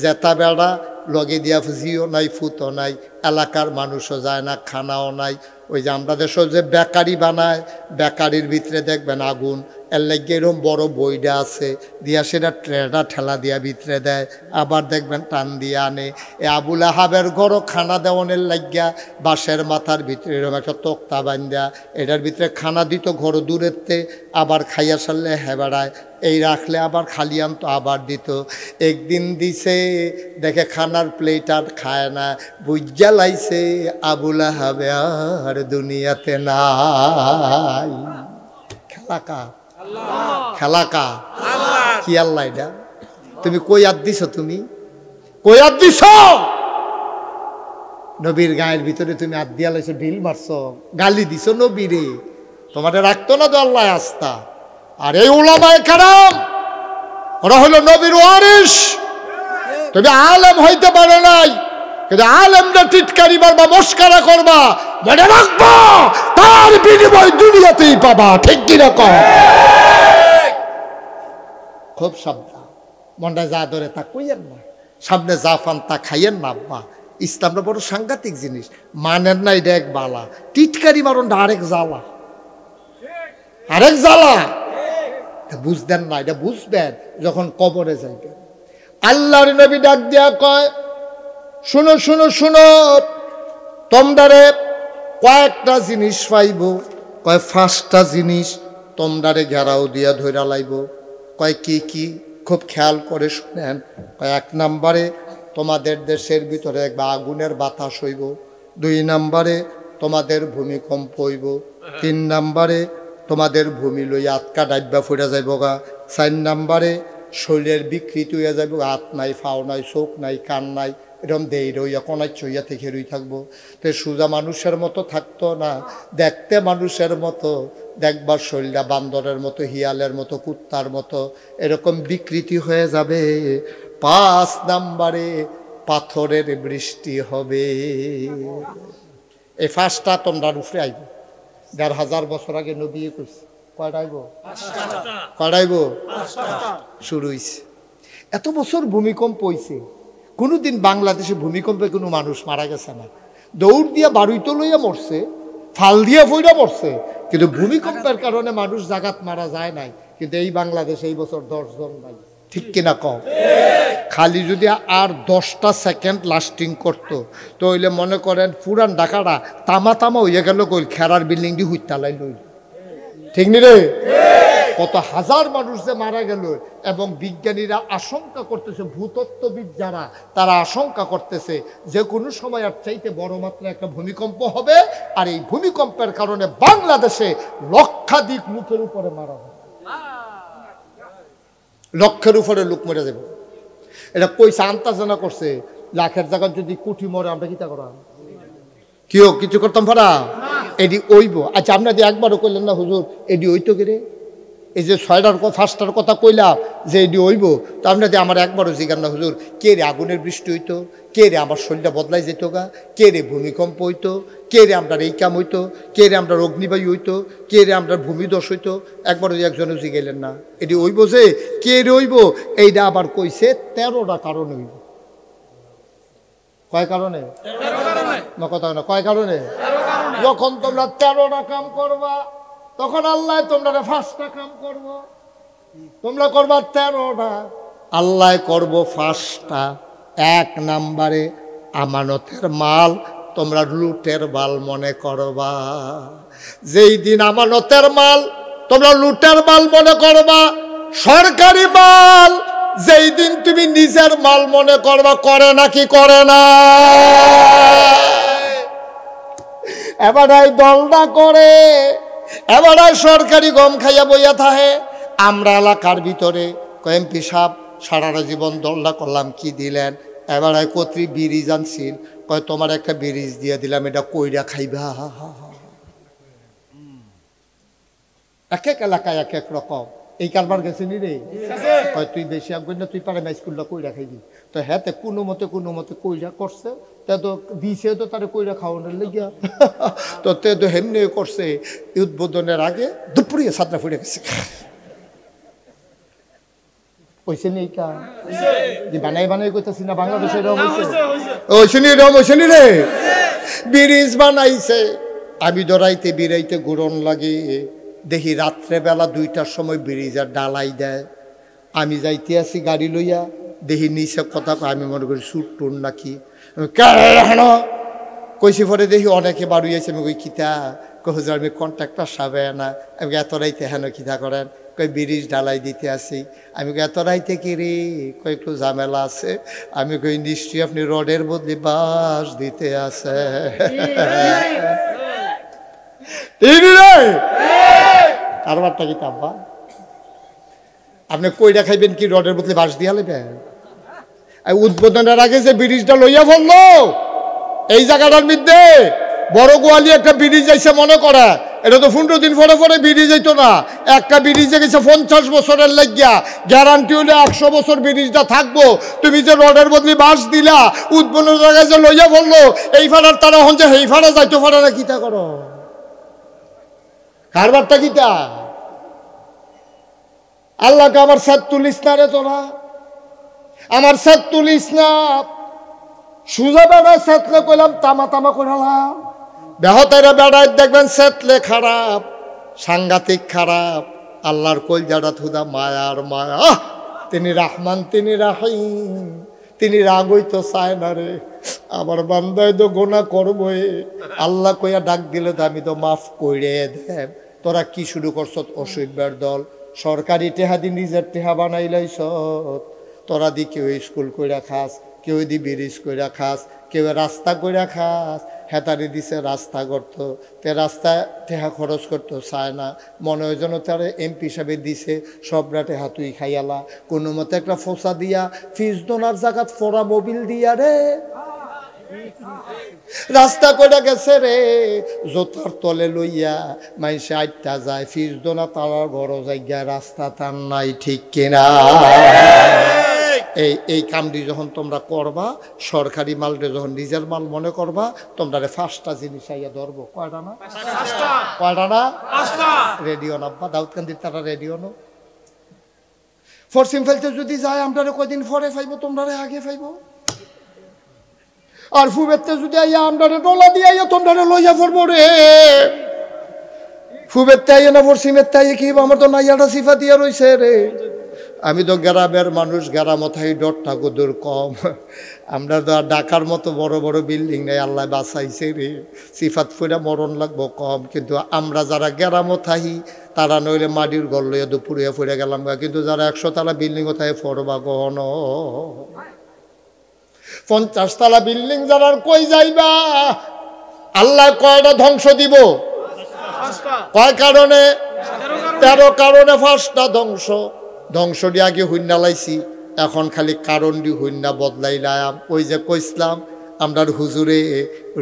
Speaker 1: জেতা বেড়া লগে দিয়া জিও নাই, ফুতো নাই, এলাকার মানুষও যায় না, খানাও নাই। ওই যে আমরা দেশ যে বেকারি বানায়, বেকারির ভিতরে দেখবেন আগুন, এর লাগে এরকম বড় বইটা আছে, দিয়া সেটা ট্রেটা ঠেলা দিয়া ভিতরে দেয়, আবার দেখবেন টান দিয়ে আনে। এ আবুল আহাবের ঘরও খানা দেওয়ানের লাগিয়া বাঁশের মাথার ভিতরে এরকম একটা তক্তা বান্ধা, এটার ভিতরে খানা দিত ঘর দূরেরতে, আবার খাইয়া সারলে হেবেড়ায়, এই রাখলে আবার খালি আনতো, আবার দিত। একদিন দিছে দেখে খানার প্লেট আর খায় না, বুঝা লাইছে আবুল আহাবে আর দুনিয়াতে নাই। খেলাকা খেলাকা কি আল্লাহ? এটা তুমি কই আদ দিছ? তুমি কই আদ দিছ? নবীর গায়ের ভিতরে তুমি আদ দিয়া লাইছো, ঢিল মারছো, গালি দিছ নবীরে, তোমাদের রাখতো না তো আল্লাহ আস্থা। আর এই উলামায়ে কেরাম ওরা হলো নবীর ওয়ারিস। তুমি আলেম হইতে পারো নাই, কিন্তু আলেমরা টিটকারি মারবা, মস্কারা করবা, মনে রাখবা তার বিনিময় দুনিয়াতেই পাবা। ঠিক কিনা কম? খুব সাবধান, মনটা যা ধরে তা কইয়েন না, সামনে যা পান তা খাইয়েন না। আব্বা ইসলামটা বড় সাংঘাতিক জিনিস, মানেন না এটা এক বালা, টিটকারি মারুন আরেক জ্বালা, আরেক জ্বালা। বুঝতেন না, এটা বুঝবেন যখন কবরে যাইবেন। আল্লাহর নবী ডাক দিয়া কয়, শুনো শুনো শুনো, তোমরারে কয়েকটা জিনিস পাইব। কয় 5টা জিনিস তোমরারে ঘেরাও দিয়া ধইরা লাইব। কয় কি কি? খুব খেয়াল করে শুনেন। কয় 1 নম্বরে তোমাদের দেশের ভিতরে আগুনের বাতাস হইব, 2 নম্বরে তোমাদের ভূমিকম্প হইব, 3 নম্বরে তোমাদের ভূমি লইয়া আটকা ডাইবা ফুরা যাইব গা, 4 নম্বরে শরীরের বিকৃতি হইয়া যাইব, হাত নাই, ফাও নাই, চোখ নাই, কান নাই, এরকম দেই রইয়া কোনায় চইয়া থেকে রই থাকবো। তো সোজা মানুষের মতো থাকতো না, দেখতে মানুষের মতো, দেখবার শরীরটা বান্দরের মতো, হিয়ালের মতো, কুত্তার মতো, এরকম বিকৃতি হয়ে যাবে। 5 নম্বরে পাথরের বৃষ্টি হবে। এই 5টা তোমরা উপরে আইব। 1500 বছর আগে নবী কইছে, কয়টা আইব? 5টা আইব। শুরু হইছে। এত বছর ভূমিকম্প হইছে, কোনোদিন বাংলাদেশে ভূমিকম্পে কোনো মানুষ মারা গেছে না। দৌড় দিয়া বাড়িতে লইয়া মরছে, ফাল দিয়া ফইরা মরছে, কিন্তু ভূমিকম্পের কারণে মানুষ জাগাত মারা যায় নাই। কিন্তু এই বাংলাদেশে এই বছর 10 জন নাই। ঠিক কিনা কম? খালি যদি আর 10টা সেকেন্ড লাস্টিং করতো, তো হইলে মনে করেন পুরান ঢাকাটা তামা তামা হইয়া গেল, কই খেরার বিল্ডিং দিয়ে হুইতালাই লইল। ঠিক নি রে? কত হাজার মানুষ যে মারা গেল। এবং বিজ্ঞানীরা আশঙ্কা করতেছে, ভূতত্ত্ববিদ যারা, তারা আশঙ্কা করতেছে যে কোনো সময় আর চাইতে বড় মাত্রায় একটা ভূমিকম্প হবে, আর এই ভূমিকম্পের কারণে বাংলাদেশে লক্ষাধিক লোকের উপরে মারা হবে, লক্ষের উপরে লোক মরে যাবে। এটা কইছে, আন্তাজনা করছে লাখের জায়গা যদি কোটি মরে আমরা কিতা করা কেউ কিছু করতাম পারা এটি ওইব আচ্ছা আপনার দিয়ে একবারও কইলেন না হুজুর এটি ওইতো কে রে এই যে 6টার ফার্স্টটার কথা কইলাম যে এটি ওইব তা আপনার দিয়ে আমার একবারও জিজ্ঞান না হুজুর কে রে আগুনের বৃষ্টি হইতো কে রে আমার শরীরটা বদলাই যেত গা কে রে ভূমিকম্প হইতো কে রে আমরা এই কাম হইতো কে রে আমরা অগ্নিবায়ু হইতো কে রে আমরা ভূমিধস হইতো একবারও একজনও জিগাইলেন না এটি ওইব যে কে রে ওইব এইটা আবার কইছে 13টা কারণ হইব কয় কারণে কথা না কয় কারণে যখন তোমরা 13টা কাম করবা তখন আল্লাহ তোমরা 5টা কাম করব তোমরা করবা 13টা আল্লাহ করব 5টা 1 নম্বরে আমানতের মাল তোমরা লুটের মাল মনে করবা যেই দিন আমানতের মাল তোমরা লুটের মাল মনে করবা সরকারি মাল যেই দিন তুমি নিজের মাল মনে করবা করে নাকি করে না এবারে দলটা করে এবারে সরকারি গম খাইয়া বইয়া থাকে আমরা এলাকার ভিতরে এমপি সাহেব সারাটা জীবন দলটা করলাম কি দিলেন এবারে কত্রী ব্রিজ আনছিল কয় তোমার একটা ব্রিজ দিয়ে দিলাম এটা কইরা খাইবা এক এক এলাকায় এক এক রকম এই কারবার গেছে নি রে কয় তুই বেশি আগ না তুই পারে না স্কুলটা কইরা খাইবি তো হ্যাঁ কোনো মতে কইরা করছে তে তো দিছে তো তারে কইরা খাওয়ানোর লেগিয়া তো তে তো হেমনে করছে উদ্বোধনের আগে দুপুরিয়ে ছাত্রা ফুটে গেছে হইছে নি এইটা যে বানাই কইতাছি না বাংলাদেশের এরকম হইছে নি রে ব্রিজ বানাইছে আমি দরাইতে বিরাইতে ঘুরন লাগে দেখি রাত্রেবেলা 2টার সময় ব্রিজের ডালাই দেয় আমি যাইতে আছি গাড়ি লইয়া দেখি নিচে কথা আমি মনে করি সুট টুন নাকি কইছি পরে দেখি অনেকে বাড়িয়েছে আমি কই খিতা হুজুর আমি কন্ট্রাক্টর সাবে না আমি এত রাইতে হেন খিতা করেন কই ব্রিজ ডালাই দিতে আসি আমি কই এত রাইতে কি রে কই একটু ঝামেলা আছে আমি কই নিশ্চয়ই আপনি রডের বদলে বাঁশ দিতে আছে কারবারটা কি তাব্বা আপনি কইরা খাইবেন কি রডের বদলে বাঁশ দিয়া লেবেন উদ্বোধনের আগে যে ব্রিজটা লইয়া ফেললো এই জায়গাটার মধ্যে বড় গোয়ালি একটা ব্রিজ যাইছে মনে করা এটা তো 15 দিন পরে পরে ব্রিজ যাইতো না একটা ব্রিজে গেছে 50 বছরের লাগিয়া গ্যারান্টি হলে 100 বছর ব্রিজটা থাকবো তুমি যে রডের বদলে বাঁশ দিলা উদ্বোধনের আগে যে লইয়া ফেললো এই ফাড়ার তারা হন যে এই ফাড়া যাইতো ফাড়া না কিতা করো কারবারটা কিতা আল্লাহকে আমার সাথ তুলিস না রে তোরা আমার সাথ তুলিস না সুজা বেড়ায় সেতলে কইলাম তামা কইরালাম বেহতেরা বেড়ায় দেখবেন সেতলে খারাপ সাংঘাতিক খারাপ আল্লাহর কলজাটা থুদা মায়ার মায়া তিনি রহমান তিনি রাহিম তিনি রাগ হইতো চায় না রে আমার বান্দায় তো গোনা করবই আল্লাহ কইয়া ডাক দিলে তো আমি তো মাফ করে দেব তোরা কি শুরু করছ অসুবিধার দল সরকারি টেহা দি নিজের টেহা বানাইলাইছ তোরা দি কেউ স্কুল কইরা খাস কেউ দি ব্রিজ কইরা খাস কেউ রাস্তা কইরা খাস হেতারি দিছে রাস্তা করতো তে রাস্তা টেহা খরচ করতো চায় না মনে হয় যেন তার এমপি হিসাবে দিছে সবরা টেহা তুই খাইয়ালা কোনো মতে একটা ফোসা দিয়া ফিজ দোনার জায়গাত ফোরা মোবিল দিয়া রে রাস্তা কইরা গেছে রে জোতার তলে লইয়া মাইসে আইটা যায় ফিজ দোনা তারার বড় জায়গা রাস্তা তার নাই ঠিক কিনা এই কামটি যখন তোমরা করবা সরকারি মালটা যখন নিজের মাল মনে করবা তোমরা 5টা জিনিস আইয়া ধরবো কয়টা না রেডিও নাব্বা দাউদকান্দির তারা রেডিও নো ফরসিম ফেলতে যদি যায় আমরা কয়দিন পরে পাইবো তোমরা আগে পাইবো আর ফুবেতে যদি আইয়া আমরা ডলা দিয়ে আইয়া তোমরা লইয়া পড়বো রে ফুবেতে আইয়া না ফরসিমের তাইয়ে কি আমার তো নাইয়াটা সিফা দিয়া রইছে রে আমি তো গ্রামের মানুষ গ্রামথাই ডরটা কদূর কম আমরা তো ঢাকার মতো বড় বড় বিল্ডিং নেই আল্লাহ বাঁচাইছে রে সিফাত ফুরা মরণ লাগবো কম কিন্তু আমরা যারা গ্রামথাই তারা নইলে মাটির ঘর লইয়া দুপুরিয়া ফুরে গেলাম কিন্তু যারা 100 তলা বিল্ডিং ওথায় ফরবা গহন 50 তলা বিল্ডিং যারা কই যাইবা আল্লাহ কয়টা ধ্বংস দিব কয় কারণে 13 কারণে 5টা ধ্বংসটি আগে হুইন্না লাইছি এখন খালি কারণটি হইনা বদলাইলাম। ওই যে কইসলাম আমরার হুজুরে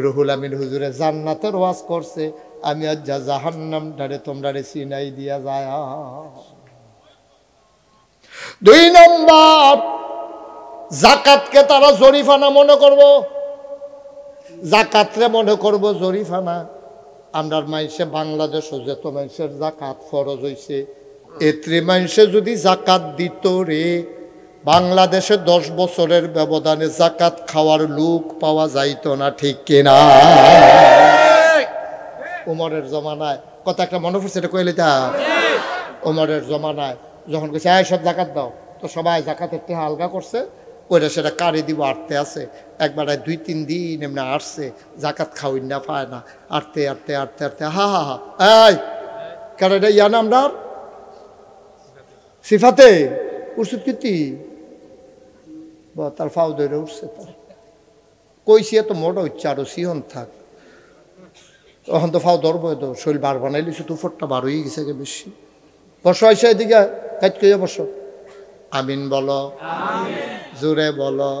Speaker 1: রুহুল আমিন হুজুরে জান্নাতের ওয়াজ করছে, আমি আজ যা জাহান্নাম ডারে তোমরা চিনাই দিয়া যায়। 2 নম্বর, জাকাতকে তারা জরিফানা মনে করব, জাকাতরে মনে করব জরিফানা। আমরার মানুষে বাংলাদেশও যত মানুষের জাকাত ফরজ হইছে, এত্রি মানুষে যদি জাকাত দিত রে, বাংলাদেশে 10 বছরের ব্যবধানে জাকাত খাওয়ার লোক পাওয়া যাইত না, ঠিক কিনা? উমরের জমানায় কথা একটা মনে পড়ছে, এটা কইলে তা উমরের জমানায় যখন কইছে সব জাকাত দাও, তো সবাই জাকাতের টেহা আলগা করছে, ওইটা সেটা কারি দিব আটতে আছে। একবার 2-3 দিন এমনি আসছে, জাকাত খাওয়াই না পায় না, আটতে আটতে আটতে আটতে হা হা হা এই কারণ এটা ইয়া না আমরা সিফাতে উঠছে কীর্তি তার ফাও ধরে উঠছে, তার কইছি এত মোটা হচ্ছে আরো সিহন থাক, তখন তো ফাও ধরবো, তো শরীর বার বানাইলিছে, তুফরটা বার হয়ে গেছে বেশি। বসো আইসা এদিকে কাজ কইয়া বসো, আমিন বলো, জোরে বলো,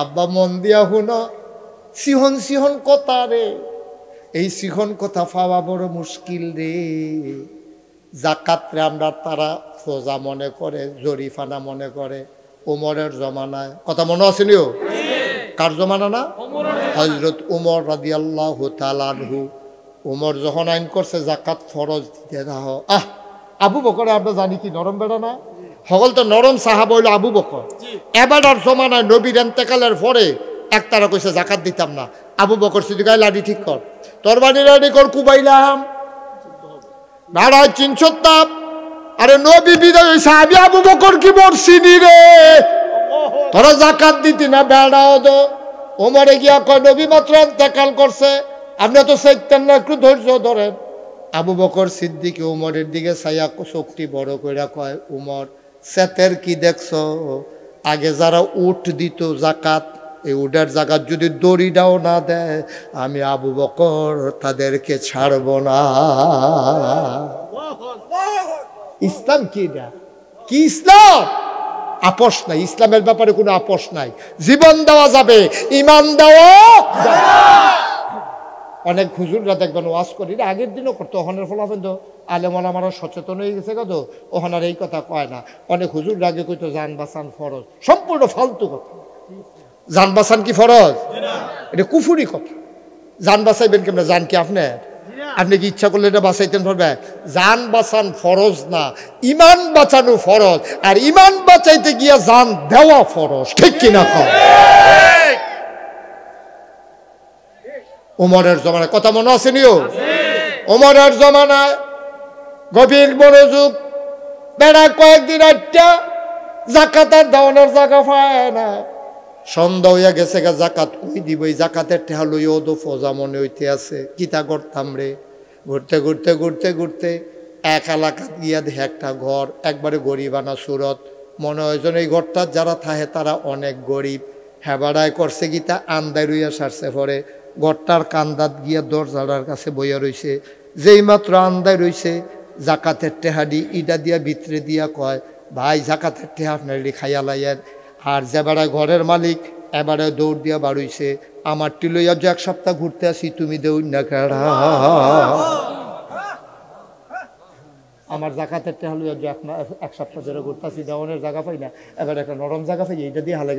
Speaker 1: আব্বা মন দিয়া হুনো, সিহন সিহন কথা রে, এই সিহন কথা পাওয়া বড় মুশকিল রে। জাকাতরে আমরা তারা ফোজা মনে করে, জরিফানা মনে করে। উমরের জমানায় কথা মনে আছে নিও, কার জমানা না? হযরত উমর রাদিয়াল্লাহু তাআলা আনহু। উমর যখন আইন করছে জাকাত ফরজ দিতে দাও, আবু বকর আমরা জানি কি নরম বেড়া না, সকল তো নরম সাহাবা হইল আবু বকর। এবারের জমানায় নবীর ইন্তেকালের পরে একতারা কইছে জাকাত দিতাম না, আবু বকর সিদ্দিক লাডি ঠিক কর, তরবারি রেডি কর, কুবাইলাম ভাড়ায় 300 আরে নবী বিদায় হইছে, আমি আবু বকর কি বলছিনি রে, তোরা জাকাত দিতি না বেড়াও দো। ওমরে গিয়া কয় নবী মাত্র ইন্তেকাল করছে, আপনি তো চাইতেন না, একটু ধৈর্য ধরেন। আবু বকর সিদ্দিক উমরের দিকে ছায়া চোখটি বড় করে কয়, উমর সেতের কি দেখছো, আগে যারা উট দিত জাকাত, এই উটের জাকাত যদি দড়িটাও না দেয়, আমি আবু বকর তাদেরকে ছাড়ব না। ইসলাম কি না, কি ইসলাম? আপোষ নাই, ইসলামের ব্যাপারে কোনো আপোষ নাই, জীবন দেওয়া যাবে, ইমান দেওয়া। অনেক হুজুররা দেখবেন ওয়াজ করি, আগের দিনও করতো, ওখানের ফলাফল তো আলেমন আমারও সচেতন হয়ে গেছে কত, ওখানের এই কথা কয় না। অনেক হুজুর আগে কইতো জান বাঁচান ফরজ, সম্পূর্ণ ফালতু কথা। জান বাঁচান কি ফরজ? এটা কুফুরি কথা। জান বাঁচাইবেন কেমন? জান কি আপনার? আপনি কি ইচ্ছা করলে এটা বাঁচাইতেন পারবে? জান বাঁচান ফরজ না, ইমান বাঁচানো ফরজ, আর ইমান বাঁচাইতে গিয়া জান দেওয়া ফরজ, ঠিক কিনা? উমরের জমানায় কথা মনে আছে নিও, উমরের জমানায় গভীর মনোযোগ, বেড়া কয়েকদিন আটটা জাকাতের দাওয়ানোর জায়গা পায় না, সন্ধ্যা হইয়া গেছে গা, জাকাত কই দিব, এই জাকাতের টেহা লইয়া তো ফোজা মনে হইতে আছে, কিতা করতাম রে। ঘুরতে ঘুরতে ঘুরতে ঘুরতে এক এলাকা গিয়া দেখে একটা ঘর, একবারে গরিবানা সুরত, মনে হয় যেন এই ঘরটা যারা থাকে তারা অনেক গরিব। হেবাড়ায় করছে গীতা আন্দায় রইয়া সারছে, পরে ঘরটার কান্দাত গিয়া দরজাটার কাছে বইয়া রইছে, যেই মাত্র আন্দায় রইছে জাকাতের টেহাডি ইটা দিয়া ভিতরে দিয়া কয়, ভাই জাকাতের টেহা আপনার খাইয়া লাইয়ের। আর যে বেড়ায় ঘরের মালিক এবারে দৌড় দিয়া বাড়ইছে, আমার টি লইয়া যে 1 সপ্তাহ ঘুরতে আসি, তুমি দেউ না কেড়া, আমার জাকাতের টেহা লইয়া যে 1 সপ্তাহ ধরে ঘুরতে আসি, দেওয়ানের জায়গা পাই না, এবার একটা নরম জায়গা পাই, এইটা দিয়ে হালে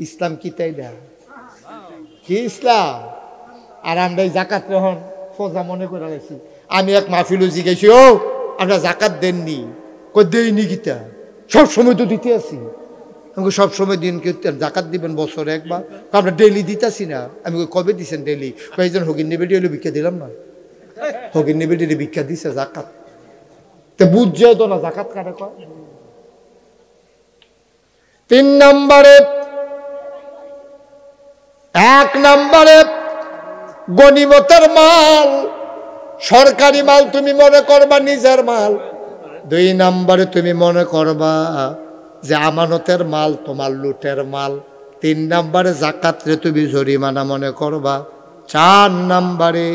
Speaker 1: ইসলাম কি তাই না? কি ইসলাম? আর আমরা এই জাকাত যখন ফোজা মনে করে গেছি, আমি এক মাহফিলও জিজ্ঞাসি, ও আপনারা জাকাত দেননি? কই দেইনি, গীতা সব সময় তো দিতে আসি। আমাকে সবসময় দিন কীর্তন জাকাত দিবেন বছরে একবার, আমরা ডেইলি দিতেছি না। আমি কবে দিচ্ছেন ডেইলি? কয়েকজন হগির নেবেটি হলে ভিক্ষা দিলাম না, হগির নেবেটি ভিক্ষা দিছে জাকাত, তো বুঝছেও তো না জাকাত কারে কয়। 3 নম্বরে, 1 নম্বরে গনিমতের মাল, সরকারি মাল তুমি মনে করবা নিজের মাল। 2 নম্বরে তুমি মনে করবা যে আমানতের মাল তোমার লুটের মাল। 3 নম্বরে জাকাতরে তুমি জরিমানা মনে করবা। 4 নম্বরে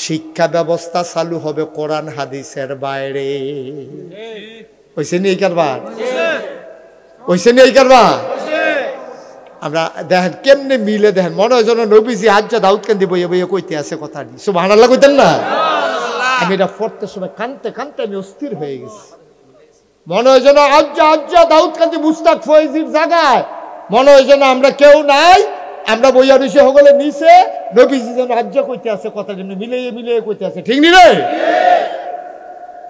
Speaker 1: শিক্ষা ব্যবস্থা চালু হবে কোরআন হাদিসের বাইরে। হইছে নি এই কারবার? হইছে নি এই কারবার? আমরা দেখেন কেমনে মিলে, দেখেন মনে হয় যেন নবীজি হাজ্জা দাউদ কান্দি বইয়ে বইয়ে কইতে আছে কথাটি, সুবহানাল্লাহ কইতেন না? আমি এটা পড়তে সময় কানতে কানতে আমি অস্থির হয়ে গেছি। মনে হয় যেন হাজ্জা দাউদ কান্দি মুস্তাক ফয়েজির জায়গায় মনে হয় যেন আমরা কেউ নাই, আমরা বইয়া রইছে হগলে নিচে, নবীজি যেন হাজ্জা কইতে আছে কথা যেন মিলিয়ে মিলিয়ে কইতে আছে, ঠিক নি রে?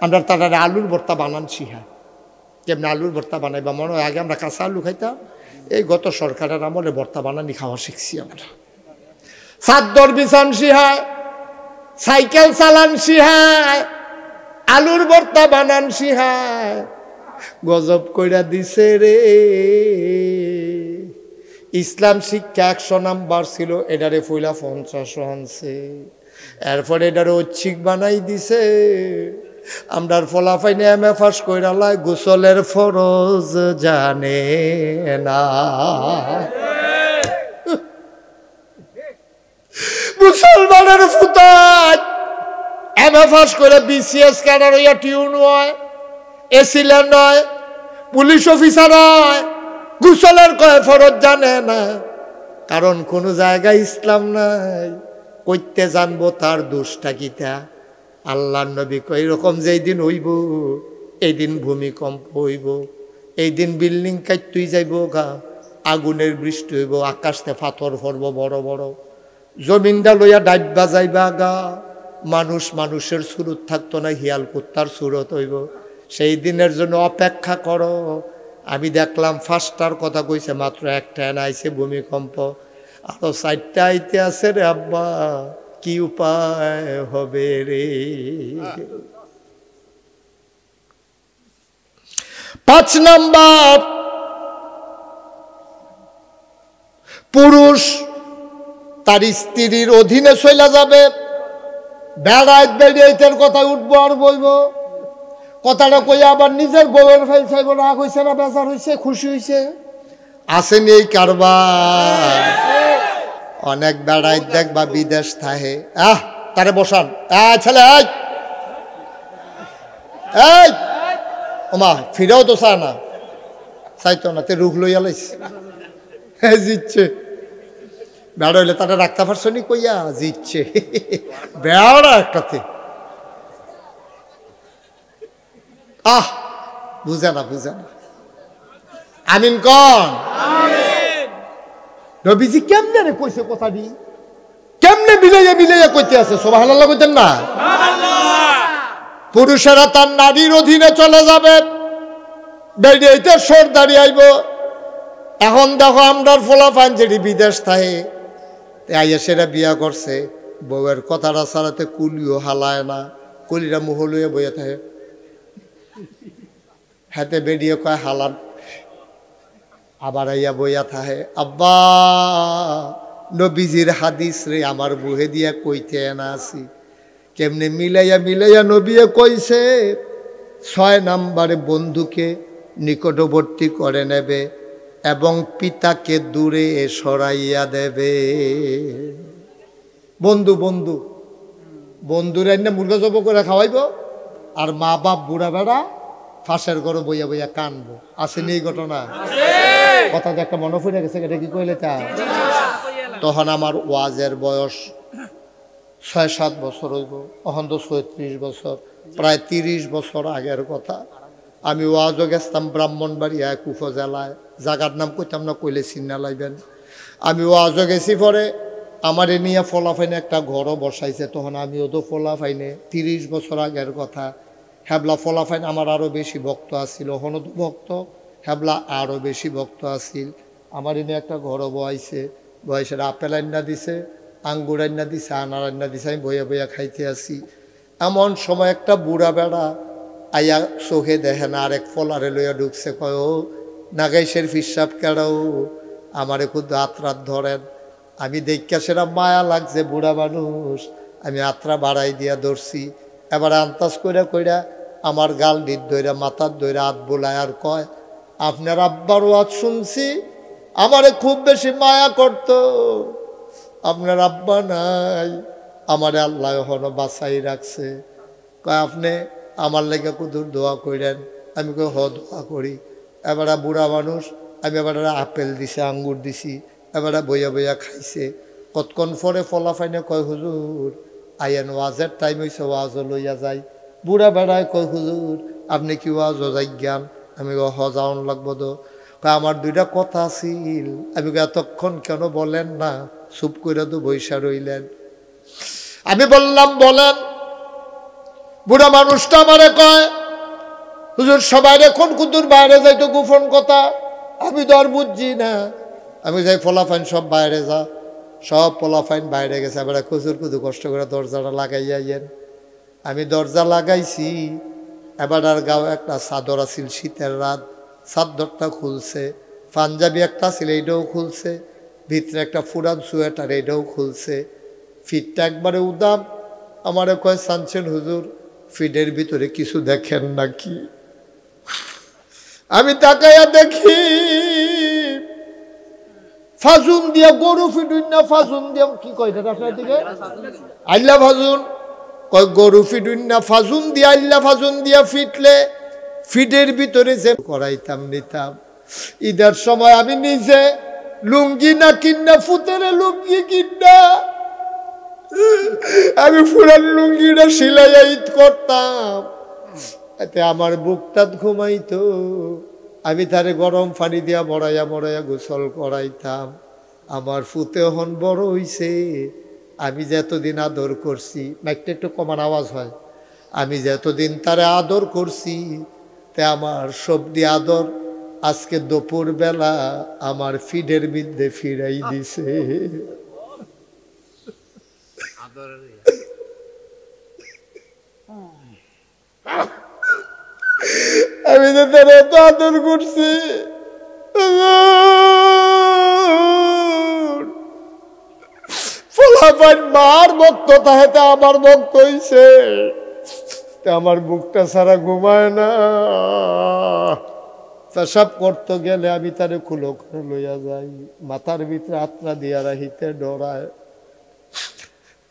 Speaker 1: আমরা তারা আলুর ভর্তা বানান শিখা, কেমন আলুর ভর্তা বানাইবা মনে হয় আগে আমরা কাঁচা আলু খাইতাম, এই গত সরকারের আমলে ভর্তা বানানি খাওয়া শিখছি আমরা। চাদর বিছান শিহায়, সাইকেল চালান শিহায়, আলুর ভর্তা বানান শিহায়, গজব কইরা দিছে রে। ইসলাম শিক্ষা 100 নাম্বার ছিল, এটারে ফইলা 50 আনছে, এরপরে এটারে ঐচ্ছিক বানাই দিছে। আমরার ফলাফাইনে এমএ ফাঁস কইরালাই গোসলের ফরজ জানে না। মুসলমানের ফুতায় এমএ ফাঁস করে বিসিএস ক্যাডার হইয়া টিউন হয়, এসিল্যান্ড হয়, পুলিশ অফিসার হয়, গোসলের কয় ফরজ জানে না। কারণ কোন জায়গায় ইসলাম নাই, কইতে জানবো তার দোষটা কিতা? আল্লাহর নবী কই এরকম যেই দিন হইব এই দিন ভূমিকম্প হইব, এই দিন বিল্ডিং কাটতেই যাইব গা, আগুনের বৃষ্টি হইব, আকাশে পাথর পড়ব বড় বড়, জমিনটা লইয়া ডাইবা যাইবা গা, মানুষ মানুষের সুরত থাকতো না, হিয়াল কুত্তার সুরত হইব। সেই দিনের জন্য অপেক্ষা করো। আমি দেখলাম 5টার কথা কইছে, মাত্র 1টা আইছে ভূমিকম্প, আরো 4টা আইতে আছে রে আব্বা, কি উপায় হবে রে? 5 নাম্বার, পুরুষ তার স্ত্রীর অধীনে চলে যাবে, বেড়ায় বেড়িয়ের কথা উঠবো আর বলব, কথাটা কই আবার নিজের বউয়ের ফাইল চাইব, রাগ হয়েছে না বেজার হয়েছে, খুশি হয়েছে, আসেনি এই কারবার। অনেক বেড়াই দেখবা বিদেশ থাহে, তারে বসান, ছেলে এই ওমা ফিরেও তো চা না, চাইতো না, তে রুখ লইয়া লাইছে, জিতছে। বেড়া হইলে তারা রাখতে পারছো নি কইয়া, জিতছে বেড়া একটাতে। বুঝে না বুঝে না। আমিন কন। নবীজি কেমনে রে কইছে কথাটি, কেমনে মিলাইয়া মিলাইয়া কইতে আছে, সুবহানাল্লাহ কইতেন না? পুরুষেরা তার নারীর অধীনে চলে যাবে, বেড়িয়েতে সর্দারি আইব। এখন দেখো আমরার ফলাফান যেটি বিদেশ থাকে, আইয়া সেরা বিয়া করছে, বউয়ের কথাটা ছাড়াতে কুলিও হালায় না, কুলিরা মুহ লইয়া বইয়া থাকে, হাতে বেরিয়ে কয় হালান, আবার আইয়া বইয়া থাকে, আব্বা নবীজির হাদিস রে আমার বুহে দিয়া কইতে না আসি। কেমনে মিলাইয়া মিলাইয়া নবীয়ে কইছে, 6 নাম্বারে বন্ধুকে নিকটবর্তী করে নেবে এবং পিতাকে দূরে সরাইয়া দেবে। বন্ধু বন্ধু বন্ধুরা এনে মুরগা জব করে খাওয়াইব, আর মা বাপ বুড়া বেড়া ফাঁসের ঘরে বইয়া বইয়া কানবো। আসেনি এই ঘটনা? কথা তো একটা মনে পড়ে গেছে, এটা কি কইলে তা? তখন আমার ওয়াজের বয়স 6-7 বছর হইব, এখন তো 36 বছর, প্রায় 30 বছর আগের কথা। আমি ওয়াজও গেছতাম ব্রাহ্মণবাড়িয়া উপজেলায়, জায়গার নাম কইতাম না, কইলে চিন্না লাইবেন। আমি ওয়াজও গেছি, পরে আমার এ নিয়ে ফলাফাইনে একটা ঘরও বসাইছে, তখন আমিও তো ফলাফাইনে 30 বছর আগের কথা। হ্যাবলা ফলাফাইন আমার আরও বেশি ভক্ত আসছিল, হনদ ভক্ত, হ্যাবলা আরও বেশি ভক্ত আসছিল। আমার এনে একটা ঘরও বয়াইছে, বয়সের আপেল আন্না দিছে, আঙ্গুর আন্না দিছে, আনার আন্না দিছে, আমি বইয়া বইয়া খাইতে আসি। এমন সময় একটা বুড়া বেড়া আইয়া চোখে দেখে না, আরেক ফলারে লইয়া ঢুকছে, কয় ও নাগাইশের ফিসাব কেড়াও, আমারে খুব আত্রাত ধরেন। আমি দেখা সেরা মায়া লাগছে, বুড়া মানুষ, আমি আত্রা বাড়াই দিয়া ধরছি। এবার আন্তাজ কইরা কইরা আমার গাল ডিট ধইরা মাথার ধইরা হাত বোলায় আর কয়, আপনার আব্বার ওয়াজ শুনছি, আমারে খুব বেশি মায়া করত, আপনার আব্বা নাই, আমারে আল্লাহ এখনো বাঁচাই রাখছে। কয় আপনি আমার লেগে কুদুর দোয়া করেন। আমি কই হ দোয়া করি। এবারে বুড়া মানুষ, আমি এবারে আপেল দিছি, আঙ্গুর দিছি, এবারে বইয়া বইয়া খাইছে। কতক্ষণ পরে ফলাফাইনে কয় হুজুর আইয়েন, ওয়াজের টাইম হয়েছে, ওয়াজও লইয়া যাই। বুড়া বেড়ায় কয় হুজুর আপনি কি ওয়াজও যাই জ্ঞান? আমি হ যাওন লাগবো তো। আমার দুইটা কথা ছিল। আমি এতক্ষণ কেন বলেন না, চুপ করে তো বৈশা রইলেন। আমি বললাম বলেন। বুড়া মানুষটা আমারে কয় হুজুর সবাই এখন কুতুর বাইরে যাইতো গোপন কথা, আমি তো আর বুঝছি না। আমি যাই ফলাফাইন সব বাইরে যা, সব ফলাফাইন বাইরে গেছে। এবার খুচুর কুদু কষ্ট করে দরজাটা লাগাইয়াইয়েন। আমি দরজা লাগাইছি। এবার আর গাও একটা চাদর আছিল, শীতের রাত, চাদরটা খুলছে। পাঞ্জাবি একটা ছিল, এইটাও খুলছে। ভিতরে একটা ফুরান সোয়েটার, এইটাও খুলছে। ফিটটা একবারে উদাম। আমারে কয় সানছেন হুজুর ফিডের ভিতরে কিছু দেখেন নাকি? আমি তাকাইয়া দেখি ফাজুন দিয়া গরু ফিডুন না, ফাজুন দিয়া কি কয় আপনার দিকে আল্লাহ ফাজুন কয়, গরু ফিডুন না ফাজুন দিয়া, আল্লাহ ফাজুন দিয়া ফিটলে ফিডের ভিতরে যে করাইতাম নিতাম। ঈদের সময় আমি নিজে লুঙ্গি না কিনা, ফুতের লুঙ্গি কিনা আমি ফুরান লুঙ্গিটা সিলাইয়া ঈদ করতাম। এতে আমার বুকটা ঘুমাইতো। আমি তারে গরম পানি দিয়া মরাইয়া মরাইয়া গোসল করাইতাম। আমার ফুতে হন বড় হইছে। আমি যে এতদিন আদর করছি, মাইকটা একটু কমান আওয়াজ হয়, আমি যে এতদিন তারে আদর করছি, তে আমার সবদি আদর আজকে দুপুর বেলা আমার ফিডের মধ্যে ফিরাই দিছে। আমি যে তার এত আদর করছি, ফলাফল মার ভক্ত তাহেতে আমার ভক্ত হইছে। আমার বুকটা সারা ঘুমায় না। পেশাব করতে গেলে আমি তারে খুলো করে লইয়া যাই, মাথার ভিতরে আত্রা দিয়া রাহিতে ডরায়।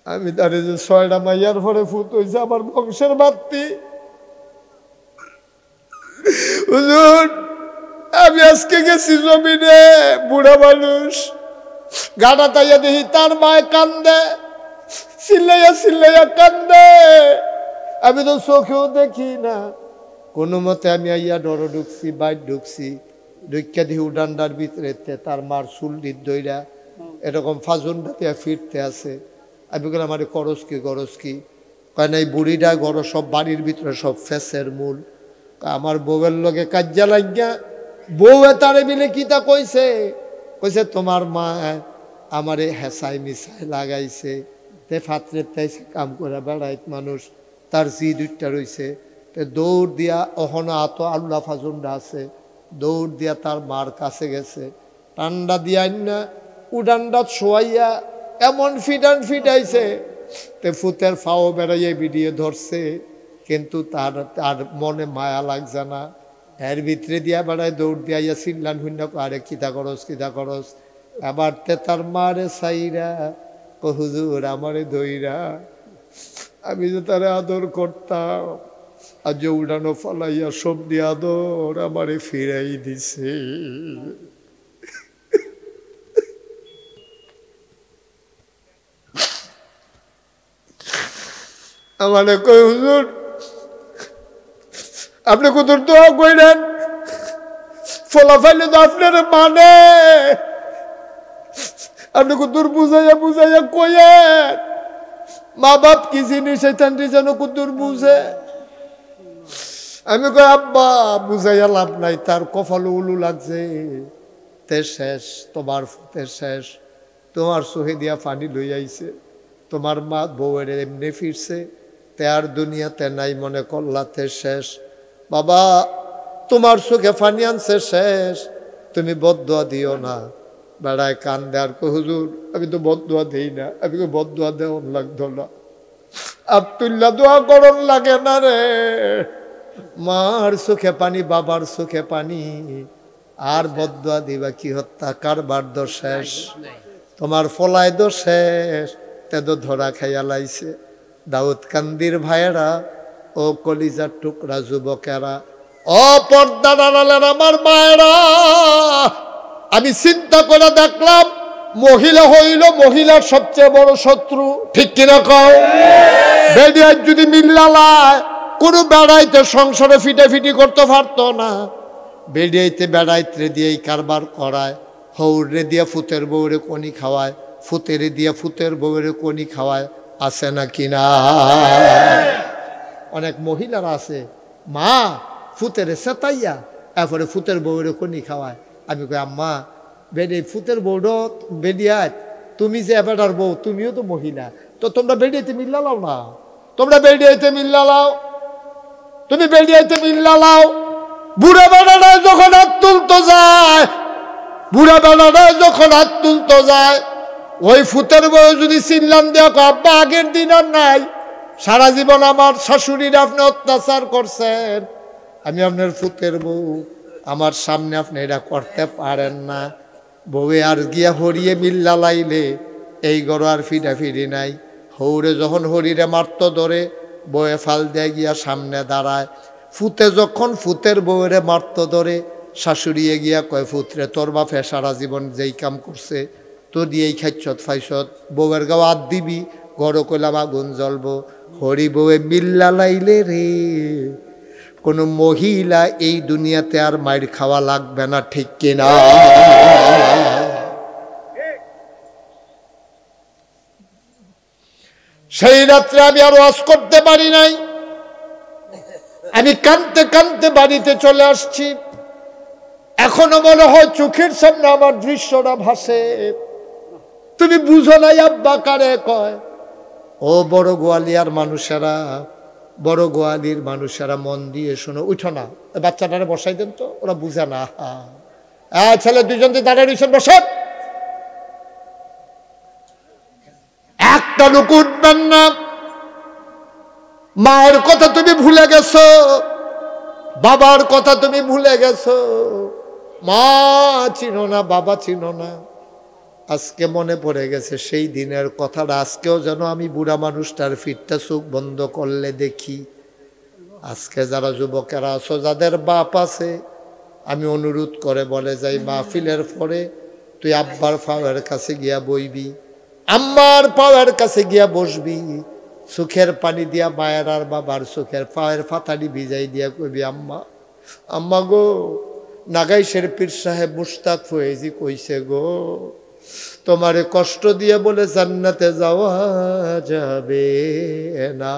Speaker 1: আমি তারে যে 6টা মাইয়ার পরে ফুট হয়েছে আমার বংশের বাত্তি। হুজুর আমি আজকে গেছি জমিনে, বুড়া মানুষ গাড়া তাইয়া দেখি তার মায় কান্দে, চিল্লাইয়া চিল্লাইয়া কান্দে। আমি তো চোখেও দেখি না। কোনো মতে আমি আইয়া ডর ঢুকছি, বাইর ঢুকছি, ঢুকিয়া দিহি উডান্ডার ভিতরে তার মার চুলডির দইরা এরকম ফাজুনটা ফিরতে আছে। আমি বললাম আমার করস কি গরজ কি? কারণ এই বুড়িটা গড় সব বাড়ির ভিতরে সব ফেসের মূল। আমার বউয়ের লগে কাজ্জা লাগিয়া বউয়ে তারে মিলে কিতা কইছে, কইছে তোমার মা আমারে হেসাই মিসাই লাগাইছে, তে ফাত্রে তাইছে কাম করে বেড়াইত মানুষ, তার জি দুইটা রইছে। তে দৌড় দিয়া অহনা আত আল্লাহ ফাজুনডা আছে, দৌড় দিয়া তার মার কাছে গেছে, টান্ডা দিয়া না উডান্ডা শোয়াইয়া এমন ফিটান ফিটাইছে, তে ফুতের ফাও বেড়াইয়ে বিডিয়ে ধরছে। কিন্তু তার মনে মায়া লাগছে না। এর ভিতরে দিয়া বেড়ায় দৌড় দিয়া চিল্লান হুন্না, আরে কিতা করস কিতা করস। আবার তে তার মারে সাইরা হুজুর আমারে দইরা। আমি যে তারে আদর করতাম, আর যে উড়ানো ফলাইয়া সব দিয়ে আদর আমারে ফিরাই দিছে। আমারে কই হুজুর আপনি কুতুর দোয়া কইলেন, ফলাফাইলে তো আপনার মানে, আপনি কুতুর বুঝাইয়া বুঝাইয়া কইয়েন, মা বাপ কি জিনিস এটানটি যেন কুতুর বুঝে। আমি কই আব্বা বুঝাইয়া লাভ নাই, তার কপালে উলু লাগছে, তে শেষ, তোমার ফুতে শেষ, তোমার চোহে দিয়া পানি লই আইছে, তোমার মা বউয়ের এমনি ফিরছে, তে আর দুনিয়াতে নাই মনে করলাতে শেষ। বাবা তোমার চোখে পানি আনছে শেষ, তুমি বদদোয়া দিও না। বেড়ায় কান দে আর কো হুজুর আমি তো বদদোয়া দিই না। আমি কো বদদোয়া দেওয়ান লাগতো না, আব্দুল্লাহ দোয়া করন লাগে না রে। মার চোখে পানি, বাবার চোখে পানি, আর বদদোয়া দিবা কি? হত্যা কারবার দো শেষ, তোমার ফলায় দো শেষ, তেদো ধরা খাইয়া লাইছে। দাউদ কান্দির ভাইয়েরা, ও কলিজার টুকরা যুবকেরা, ও পর্দার আড়ালের আমার মায়েরা, আমি চিন্তা করে দেখলাম মহিলা হইল মহিলার সবচেয়ে বড় শত্রু। ঠিক কিনা কও? বেডিয়ার যদি মিল্লালায় কোনো বেড়াইতে সংসারে ফিটাফিটি করতে পারতো না। বেডিয়াইতে বেড়াইতে দিয়েই কারবার করায়, হৌরে দিয়া ফুতের বউরে কনি খাওয়ায়, ফুতেরে দিয়া ফুতের বউরে কনি খাওয়ায়। আছে না কিনা? অনেক মহিলারা আছে মা ফুতেরে সেতাইয়া এরপরে ফুতের বউরে কনি খাওয়ায়। আমি কই আম্মা বেডে ফুতের বউডো বেডিয়ায়, তুমি যে বেটার বউ তুমিও তো মহিলা, তো তোমরা বেডিয়াইতে মিল্লা লাও না, তোমরা বেডিয়াইতে মিল্লা লাও, তুমি বেডিয়াইতে মিল্লা লাও। বুড়া বেড়াটা যখন হাত তুলতে যায়, বুড়া বেড়াটা যখন হাত তুলতে যায়, ওই ফুতের বউ যদি চিনলাম দেখো আব্বা আগের দিন আর নাই, সারা জীবন আমার শাশুড়ির আপনি অত্যাচার করছেন, আমি আপনার ফুতের বউ, আমার সামনে আপনি এটা করতে পারেন না। বউয়ে আর গিয়া হরিয়ে মিল্লা লাইলে এই গড় আর ফিরি নাই। হৌরে যখন হরিরে মারত ধরে বউয়ে ফাল দিয়ে গিয়া সামনে দাঁড়ায়। ফুতে যখন ফুতের বউরে মারত ধরে শাশুড়িয়ে গিয়া কয় ফুতরে তোর বাপে সারা জীবন যেই কাম করছে তো দিয়েই খাইছত ফাইছত, বউয়ের গাও হাত দিবি গড় কইলাম আগুন জ্বলবো। হরি বউয়ে মিল্লা লাইলে রে কোনো মহিলা এই দুনিয়াতে আর মাইর খাওয়া লাগবে না। ঠিক কিনা? সেই রাত্রে আমি আর ওয়াজ করতে পারি নাই, আমি কাঁদতে কাঁদতে বাড়িতে চলে আসছি। এখনো মনে হয় চোখের সামনে আমার দৃশ্যটা ভাসে। তুমি বুঝো নাই আব্বা কারে কয়? ও বড় গোয়ালিয়ার মানুষেরা, বড় গোয়ালির মানুষেরা মন দিয়ে শোনো। উঠো না, বাচ্চাটারে বসাই দেন তো, ওরা বুঝে না। ছেলে দুজন দাঁড়িয়ে রয়েছেন, বসেন। একটা লোক উঠবেন না। মায়ের কথা তুমি ভুলে গেছো, বাবার কথা তুমি ভুলে গেছো। মা চিনো না, বাবা চিনো না। আজকে মনে পড়ে গেছে সেই দিনের কথাটা। আজকেও যেন আমি বুড়া মানুষটার ফিটটা চোখ বন্ধ করলে দেখি। আজকে যারা যুবকেরা আছো, যাদের বাপ আছে, আমি অনুরোধ করে বলে যাই মাহফিলের পরে তুই আব্বার পাওয়ার কাছে গিয়া বইবি, আম্মার পাওয়ার কাছে গিয়া বসবি, চোখের পানি দিয়া মায়ের আর বাবার চোখের পায়ের ফাতানি ভিজাই দিয়া কইবি আম্মা, আম্মা গো, নাগাইশের পীর সাহেব মুশতাক ফয়েজি কইছে গো, তোমারে কষ্ট দিয়ে বলে জান্নাতে যাওয়া যাবে না।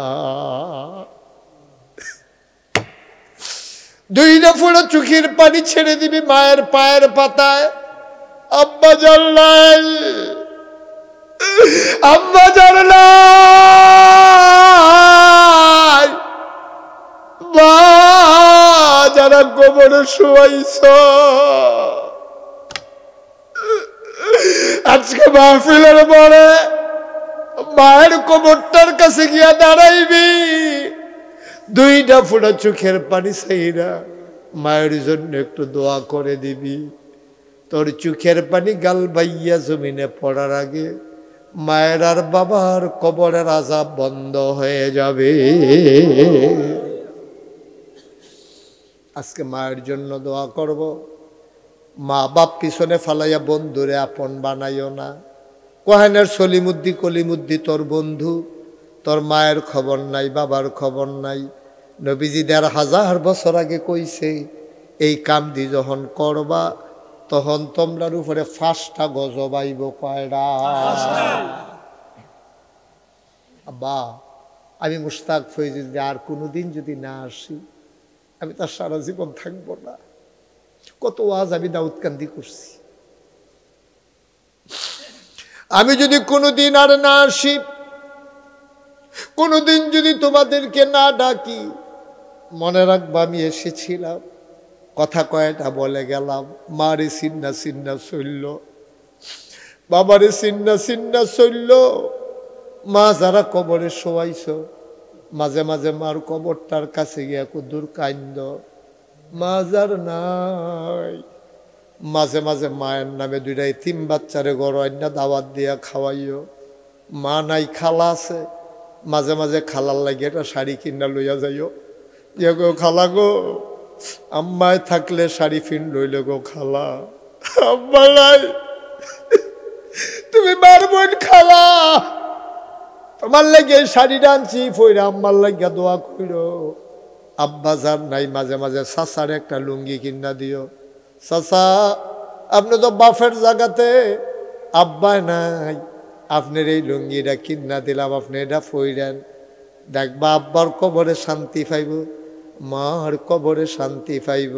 Speaker 1: দুইটা ফুলো চোখের পানি ছেড়ে দিবি মায়ের পায়ের পাতায়। আব্বা জানলাই, আব্বা জানলাই, মা যারা গোবরে শুয়াইছ, আজকে মাহফিলের পরে মায়ের কবরটার কাছে গিয়া দাঁড়াইবি, দুইটা ফোঁটা চোখের পানি চাইরা মায়ের জন্য একটু দোয়া করে দিবি। তোর চোখের পানি গাল বাইয়া জমিনে পড়ার আগে মায়ের আর বাবার কবরের আযাব বন্ধ হয়ে যাবে। আজকে মায়ের জন্য দোয়া করব। মা বাপ পিছনে ফালাইয়া বন্ধুরে আপন বানাইও না। কোহেনের সলিমুদ্দি কলিমুদ্দি তোর বন্ধু, তোর মায়ের খবর নাই, বাবার খবর নাই। নবীজি ১৫০০ বছর আগে কইছে এই কাম দি যখন করবা তখন তোমরার উপরে ৫টা গজব আইব। কয়টা? আব্বা আমি মুশতাক ফয়েজি আর কোনোদিন যদি না আসি আমি তার সারা জীবন থাকবো না। কত ওয়াজ আমি দাউদকান্দি করছি, আমি যদি কোনোদিন আর না আসি, কোনোদিন যদি তোমাদেরকে না ডাকি, মনে রাখবা আমি এসেছিলাম, কথা কয়টা বলে গেলাম। মারে চিন্না চিন্না চলল, বাবারে চিন্না চিন্না চলল। মা যারা কবরে শোয়াইছ, মাঝে মাঝে মার কবরটার কাছে গিয়া কুদুর কান্দ। মা যার নাই, মাঝে মাঝে মায়ের নামে 2টা এতিম বাচ্চারে গড় আইনা দাওয়াত দিয়া খাওয়াইও। মা নাই, খালা আছে, মাঝে মাঝে খালার লাগে একটা শাড়ি কিনা লইয়া যাইও। ইয়ে গো খালা গো, আম্মায় থাকলে শাড়ি ফিন লইল গো খালা, আম্মা নাই, তুমি মারবন খালা, তোমার লাগে শাড়িটা আনছি ফইরা আম্মার লাগিয়া দোয়া কইরো। আব্বা যার নাই, মাঝে মাঝে চাচার একটা লুঙ্গি কিনা দিও। চাচা আপনি তো বাফের জায়গাতে, আব্বায় নাই, আপনার এই লুঙ্গিটা কিনা দিলাম, আপনি এটা ফইরেন, দেখবা আব্বার কবরে শান্তি পাইব, মার কবরে শান্তি পাইব।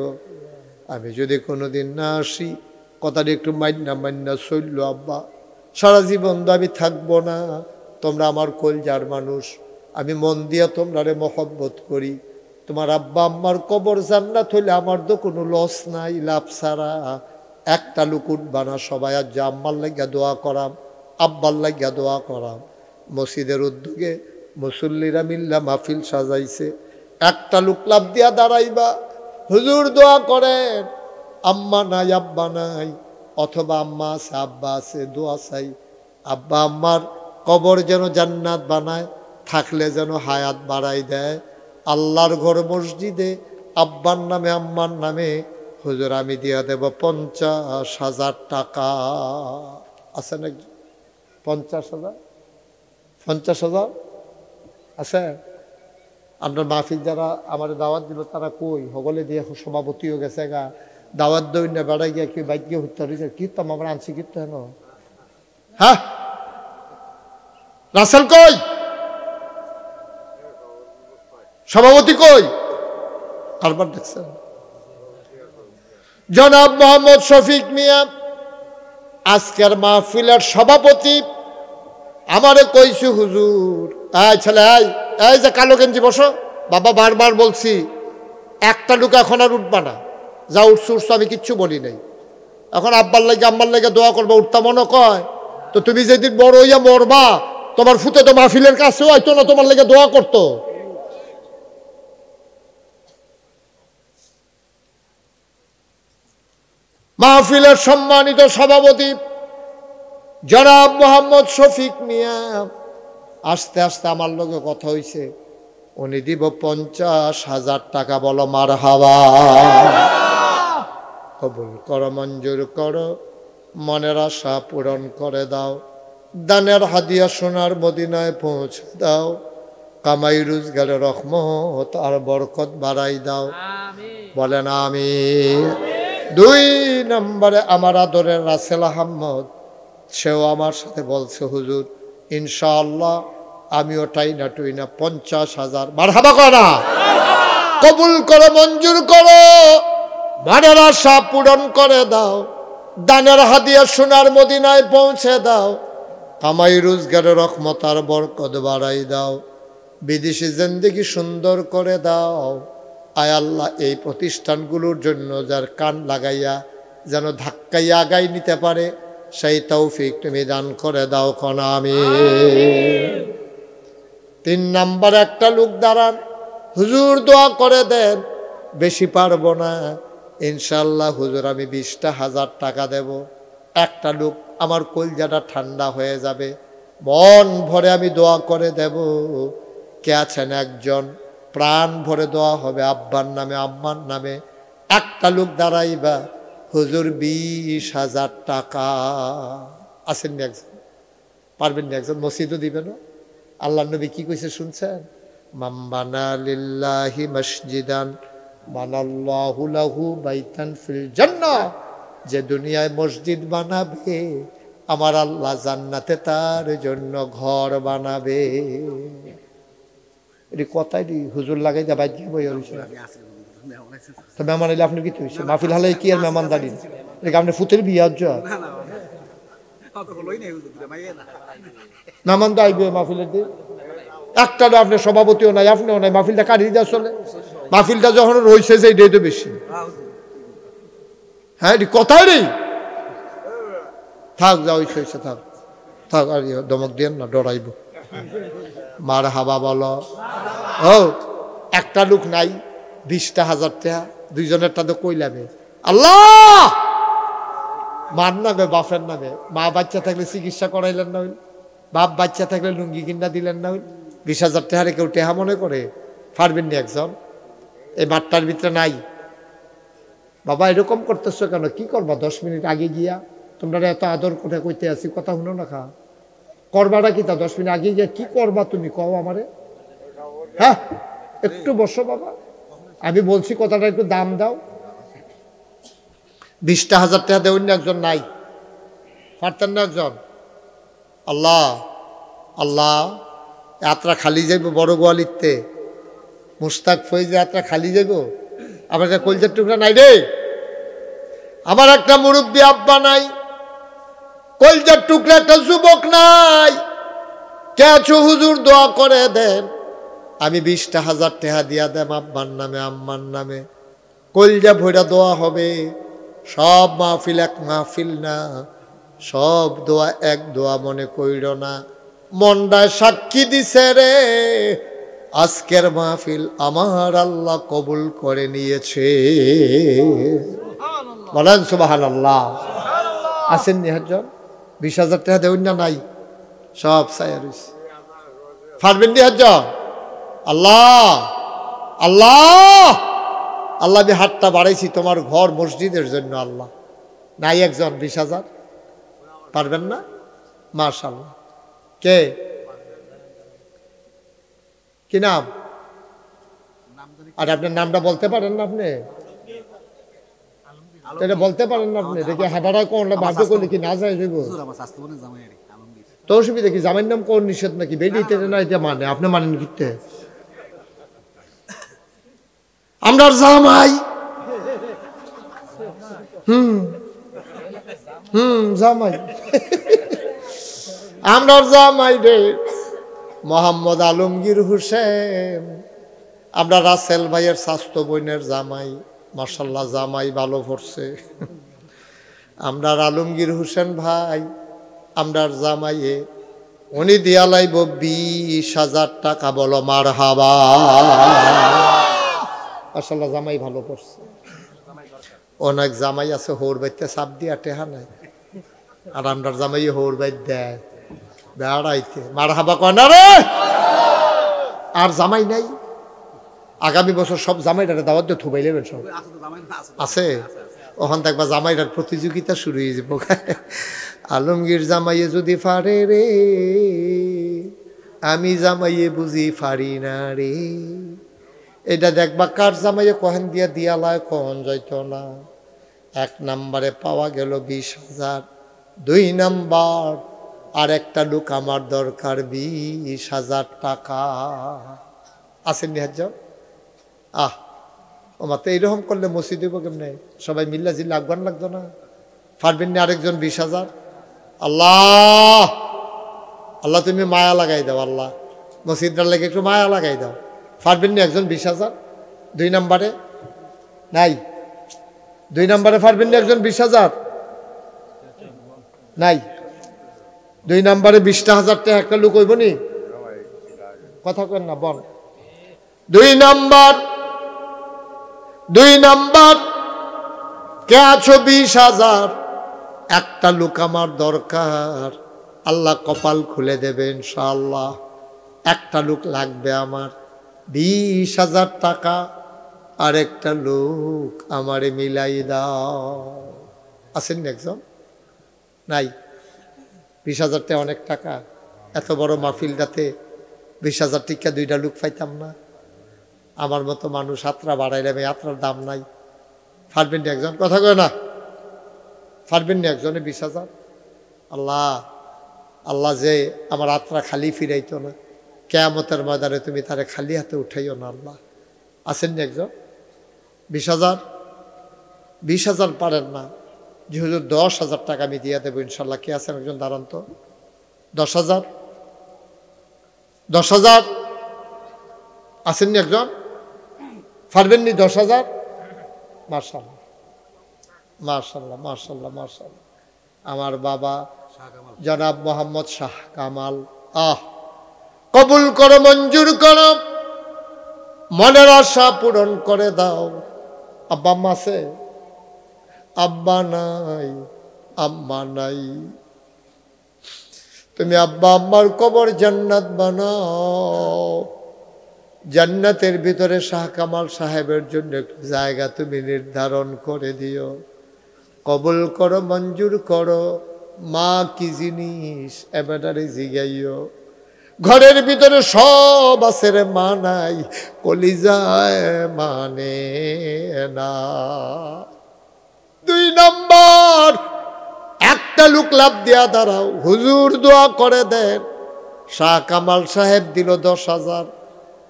Speaker 1: আমি যদি কোনোদিন না আসি, কথাটা একটু মান্না মান্না চলল আব্বা, সারা জীবন তো আমি থাকবো না, তোমরা আমার কলজার মানুষ, আমি মন দিয়া তোমরারে মহব্বত করি, তোমার আব্বা আম্মার কবর জান্নাত হইলে আমার তো কোনো লস নাই, লাভ ছাড়া। একটা লুক উঠবা না সবাই, আর যে আম্মার লাগিয়া দোয়া করাম, আব্বার লাগিয়া দোয়া করাম। মসজিদের উদ্যোগে মুসল্লিরা মিল্লা মাহফিল সাজাইছে, একটা লুক লাভ দিয়া দাঁড়াইবা, হুজুর দোয়া করেন, আম্মা নাই আব্বা নাই, অথবা আম্মা আছে আব্বা আছে, দোয়া চাই আব্বা আম্মার কবর যেন জান্নাত বানায়, থাকলে যেন হায়াত বাড়াই দেয়। আল্লাহর ঘর মসজিদে আব্বার নামে আম্মার নামে হুজুর আমি দিয়া দেব 50,000 টাকা। আছে নাকি 50,000? 50,000 আছে? আপনার মাহফিল যারা আমার দাওয়াত দিল তারা কই হগলে দিয়ে সভাপতিও গেছে গা, দাওয়াত দই না বেড়াই গিয়া কি বাইক গিয়ে হত্যা হয়েছে, কীর্তন আমরা আনছি কীর্তন। হ্যাঁ রাসেল কই, সভাপতি কই? কারবার দেখছেন? জনাব মোহাম্মদ শফিক মিয়া আজকের মাহফিলের সভাপতি। আমারে কইছে হুজুর, এই ছেলে এই যে কালো গেঞ্জি বসো, বাবা বারবার বলছি একটা লুক এখন আর উঠবা না, যা উঠছো উঠছো, আমি কিচ্ছু বলি নাই। এখন আব্বার লাগে আম্মার লাগে দোয়া করবা, উঠতা মনে কয় তো তুমি যেদিন বড় হইয়া মরবা, তোমার ফুতে তো মাহফিলের কাছেও হয়তো না, তোমার লাগে দোয়া করতো। মাহফিলের সম্মানিত সভাপতি জনাব মোহাম্মদ শফিক মিয়া, আস্তে আস্তে আমার লগে কথা হইছে, উনি দিব 50,000 টাকা। বলো মারহাবা। কবুল করো, মঞ্জুর করো, মনের আশা পূরণ করে দাও, দানের হাদিয়া সোনার মদিনায় পৌঁছে দাও, কামাই রোজগারের রহমত আর বরকত বাড়াই দাও, বলেন আমিন। 2 নম্বরে আমার আদরের রাসেল আহমদ, সেও আমার সাথে বলছে হুজুর ইনশাআল্লাহ আমিও টাইনা টুইনা 50,000 মারহাবা করা, কবুল করো, মঞ্জুর করো, মনের আশা পূরণ করে দাও, দানের হাদিয়া সোনার মদিনায় পৌঁছে দাও, কামাই রোজগারের রহমত আর বরকত বাড়াই দাও, বিদেশি জিন্দেগি সুন্দর করে দাও। আয় আল্লাহ, এই প্রতিষ্ঠানগুলোর জন্য যার কান লাগাইয়া যেন ধাক্কাইয়া আগাই নিতে পারে সেই তৌফিক তুমি দান করে দাও, কোন আমিন। 3 নম্বর একটা লোক দাঁড়ান, হুজুর দোয়া করে দেন, বেশি পারবো না, ইনশাল্লাহ হুজুর আমি 20,000 টাকা দেব। একটা লোক আমার কলজাটা ঠান্ডা হয়ে যাবে, মন ভরে আমি দোয়া করে দেব। কে আছেন একজন? প্রাণ ভরে দোয়া হবে আব্বার নামে আম্মার নামে। একটা লোক দাঁড়াইবা, হুজুর 20,000 টাকা। আসেন নি একজন? পারবেন না একজন? মসজিদও দিবেন। আল্লাহ নবী কি কইছে শুনছেন? মান বানা লিল্লাহি মসজিদান বানাল্লাহু লাহু বাইতান ফিল জান্নাহ। যে দুনিয়ায় মসজিদ বানাবে আমার আল্লাহ জান্নাতে তার জন্য ঘর বানাবে। এটি কথাই হুজুর লাগাই যা বাইক বই হয়েছে। তো মেহমান এলে আপনি কি হয়েছে? মাহফিল হালে কি আর মেহমান দাঁড়িয়ে এটা আপনি ফুতের বিয়ে মেহমান তো আইবে মাহফিলের দিন। একটা আপনি সভাপতিও নাই, আপনিও নাই, মাহফিলটা কাটিয়ে দেওয়া চলে। মাহফিলটা যখন রয়েছে যে এটাই তো বেশি। হ্যাঁ এটি কথাই নেই। থাক যা হয়েছে হয়েছে, থাক থাক, আর দমক দিয়ে না, ডরাইব। মার হাবা বলো। ও একটা লোক নাই, 20,000 টাকা, দুইজনেরটা তো কইলামে। আল্লাহ মার নামে বাপের নামে, মা বাচ্চা থাকলে চিকিৎসা করাইলেন না, বাপ বাচ্চা থাকলে লুঙ্গি কিনা দিলেন না, 20,000 টাকারে কেউ টেহা মনে করে? পারবেন নি একজন? এই মাঠটার ভিতরে নাই। বাবা এরকম করতেছো কেন? কি করবা 10 মিনিট আগে গিয়া? তোমরা এত আদর করে কইতে আসি, কথা শুনো না খা। করবাটা কি তা? 10 মিনিট আগে গিয়া কি করবা তুমি কও আমারে? হ্যাঁ একটু বসো বাবা, আমি বলছি কথাটা একটু দাম দাও। 20,000 টাকা দেউন না একজন? নাই, পারতেন না একজন? আল্লাহ আল্লাহ, যাত্রা খালি যাইব বড় গোয়ালিতে, মুস্তাক ফয়েজ যাত্রা খালি যাইব। আমার একটা কলজার টুকরা নাই রে, আমার একটা মুরব্বী আব্বা নাই, কলজার টুকরা একটা যুবক নাই। কে আছো হুজুর দোয়া করে দেন, আমি 20,000 টাকা দিয়া দেব আব্বার নামে আম্মার নামে, কলজা ভইরা দোয়া হবে। সব মাহফিল এক মাহফিল না, সব দোয়া এক দোয়া মনে কইর না। মনটায় সাক্ষী দিছে রে, আজকের মাহফিল আমার আল্লাহ কবুল করে নিয়েছে। বলেন সুবহানাল্লাহ। আছেন নি একজন? 20,000 টাকা দেউন না? নাই, সব চাইয়া রইছে। পারবেন নি একজন? আল্লাহ আল্লাহ আল্লাহ, আমি হাতটা বাড়াইছি তোমার ঘর মসজিদের জন্য আল্লাহ। নাই একজন? 20,000 পারবেন না? মাশাআল্লাহ। কে? কি নাম? আর আপনার নামটা বলতে পারেন না আপনি? এটা বলতে পারেন না আপনি? দেখি হাবারা কোন বাধ্য করলে কি না যায় দেব তো অসুবিধা কি? জামাইয়ের নাম কোন নিষেধ নাকি? বেরিয়ে না এটা মানে আপনি মানেন কিতে? আমরা জামাই, জামাই, আমরা জামাই রে মোহাম্মদ আলমগীর হোসেন, আমরা রাসেল ভাইয়ের স্বাস্থ্য বোনের জামাই। মাশাআল্লাহ জামাই ভালো পড়ছে। আমরা আলমগীর হোসেন ভাই, আমরা জামাইয়ে উনি দিয়া লাইব 20,000 টাকা। বলো মারহাবা। মাশাআল্লাহ জামাই ভালো পড়ছে। অনেক জামাই আছে হোর বাইতে চাপ দিয়া টেহা নাই, আর আমরা জামাই হোর বাইত দেয় বেড়াইতে। মারহাবা কয় না রে? আর জামাই নাই? আগামী বছর সব জামাইটারে দাওয়াত দিয়ে থুবাই নেবেন সব। আছে ওখান দেখবা জামাইটার প্রতিযোগিতা শুরু হয়ে যাব। আলমগীর জামাইয়ে যদি পারে রে, আমি জামাইয়ে বুঝি পারি না রে। এটা দেখবা কার জামাইয়ে কহেন দিয়া দিয়ালায় কখন যাইত না। 1 নম্বরে পাওয়া গেল 20,000, 2 নাম্বার আর একটা লোক আমার দরকার 20,000 টাকা। আসেন নি হাজ? ও মাত্র এইরকম করলে মসজিদ হইব কেমনে? সবাই মিল্লা জিল্লা আফগান লাগতো না? পারবেন না আরেকজন 20,000? আল্লাহ আল্লাহ তুমি মায়া লাগাই দাও, আল্লাহ মসজিদটার লেগে একটু মায়া লাগাই দাও। পারবেন না একজন 20,000? 2 নম্বরে নাই? 2 নম্বরে পারবেন না একজন 20,000? নাই। 2 নম্বরে 20,000 টাকা একটা লোক হইব নি? কথা কেন না বল। 2 নম্বর কে আছো? 20,000 একটা লোক আমার দরকার, আল্লাহ কপাল খুলে দেবে ইনশাআল্লাহ। একটা লোক লাগবে আমার, 20,000 টাকা আর একটা লোক আমারে মিলাই দাও। আছেন না একজন? নাই। 20,000 টাকা অনেক টাকা। এত বড় মাহফিলটাতে 20,000 টাকা 2টা লোক পাইতাম না? আমার মতো মানুষ যাত্রা বাড়াইলাম, যাত্রার দাম নাই। পারবেন না একজন? কথা কয় না? পারবেন না একজনে 20,000? আল্লাহ আল্লাহ যে আমার যাত্রা খালি ফিরাইতো না, কিয়ামতের ময়দানে তুমি তারে খালি হাতে উঠাইও না আল্লাহ। আছেন না একজন? 20,000? 20,000 পারেন না? যে হুজুর 10,000 টাকা আমি দিয়ে দেবো ইনশাল্লাহ। কে আছেন একজন? দাঁড়ান তো। 10,000? 10,000 আছেন না একজন? পারবেন নি 10,000? মাশাআল্লাহ মাশাআল্লাহ মাশাআল্লাহ মাশাআল্লাহ। আমার বাবা জনাব মোহাম্মদ শাহ কামাল, কবুল করো, মঞ্জুর করো, মনের আশা পূরণ করে দাও। আব্বা আম্মা আছে? আব্বা নাই, আম্মা নাই। তুমি আব্বা আম্মার কবর জান্নাত বানাও। জান্নাতের ভিতরে শাহ কামাল সাহেবের জন্য একটু জায়গা তুমি নির্ধারণ করে দিও। কবুল করো, মঞ্জুর করো। মা কি জিনিস এবারে জিগাইও। ঘরের ভিতরে সব আছে রে, মা নাই, কলিজায় মানে না। 2 নম্বর, একটা লোক লাভ দিয়া দাঁড়াও, হুজুর দোয়া করে দেন। শাহ কামাল সাহেব দিল 10,000।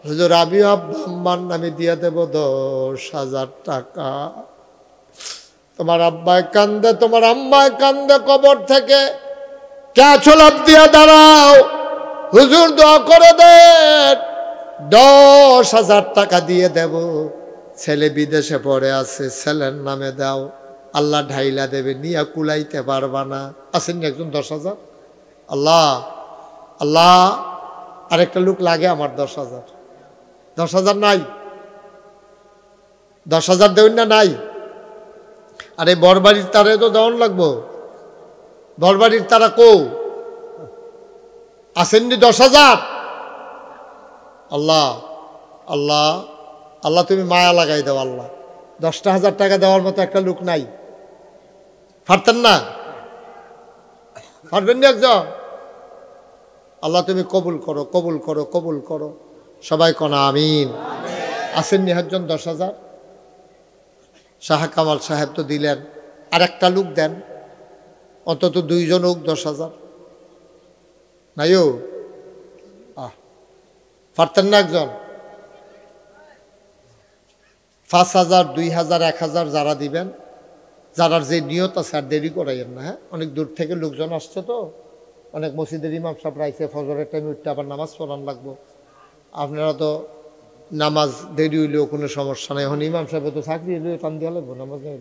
Speaker 1: হুজুর আমিও আব্বা আম্মার নামে দিয়ে দেব 10,000 টাকা। তোমার আব্বায় কান্দে, তোমার আম্মায় কান্দে কবর থেকে, কে লাভ দিয়া দাঁড়াও, হুজুর দোয়া করে দেন, 10,000 টাকা দিয়ে দেব। ছেলে বিদেশে পড়ে আছে, ছেলের নামে দাও, আল্লাহ ঢাইলা দেবে, নিয়ে কুলাইতে পারবা না। আসেননি একজন 10,000? আল্লাহ আল্লাহ, আরেকটা লোক লাগে আমার 10,000। 10,000 নাই? 10,000 দেবেন না? নাই? আরে বরবাড়ির তারে তো দেওয়ান লাগবো। বরবাড়ির তারা কো আসেননি 10,000? আল্লাহ আল্লাহ আল্লাহ, তুমি মায়া লাগাই দাও আল্লাহ। 10,000 টাকা দেওয়ার মতো একটা লোক নাই? পারতেন না? পারবেন না একজন? আল্লাহ তুমি কবুল করো, কবুল করো, কবুল করো। সবাই কোন আমিন। আসেননি একজন 10,000? শাহ কামাল সাহেব তো দিলেন, আর একটা লোক দেন, অন্তত 2 জন হোক 10,000। নাইও? পারতেন না একজন? 5,000, 2,000, 1,000 যারা দিবেন, যারা যে নিয়ত আছে, আর দেরি করাইয়েন না। হ্যাঁ, অনেক দূর থেকে লোকজন আসছে তো, অনেক মসজিদের ইমাম সাহেব রাইছে, ফজরের টাইমে উঠতে আবার নামাজ পড়ান লাগবো। আপনারা তো নামাজ দেরি হইলেও কোনো সমস্যা নেই। এখন ইমাম সাহেব তো চাকরি হইলেও টান দেওয়া লাগবো, নামাজ নেই।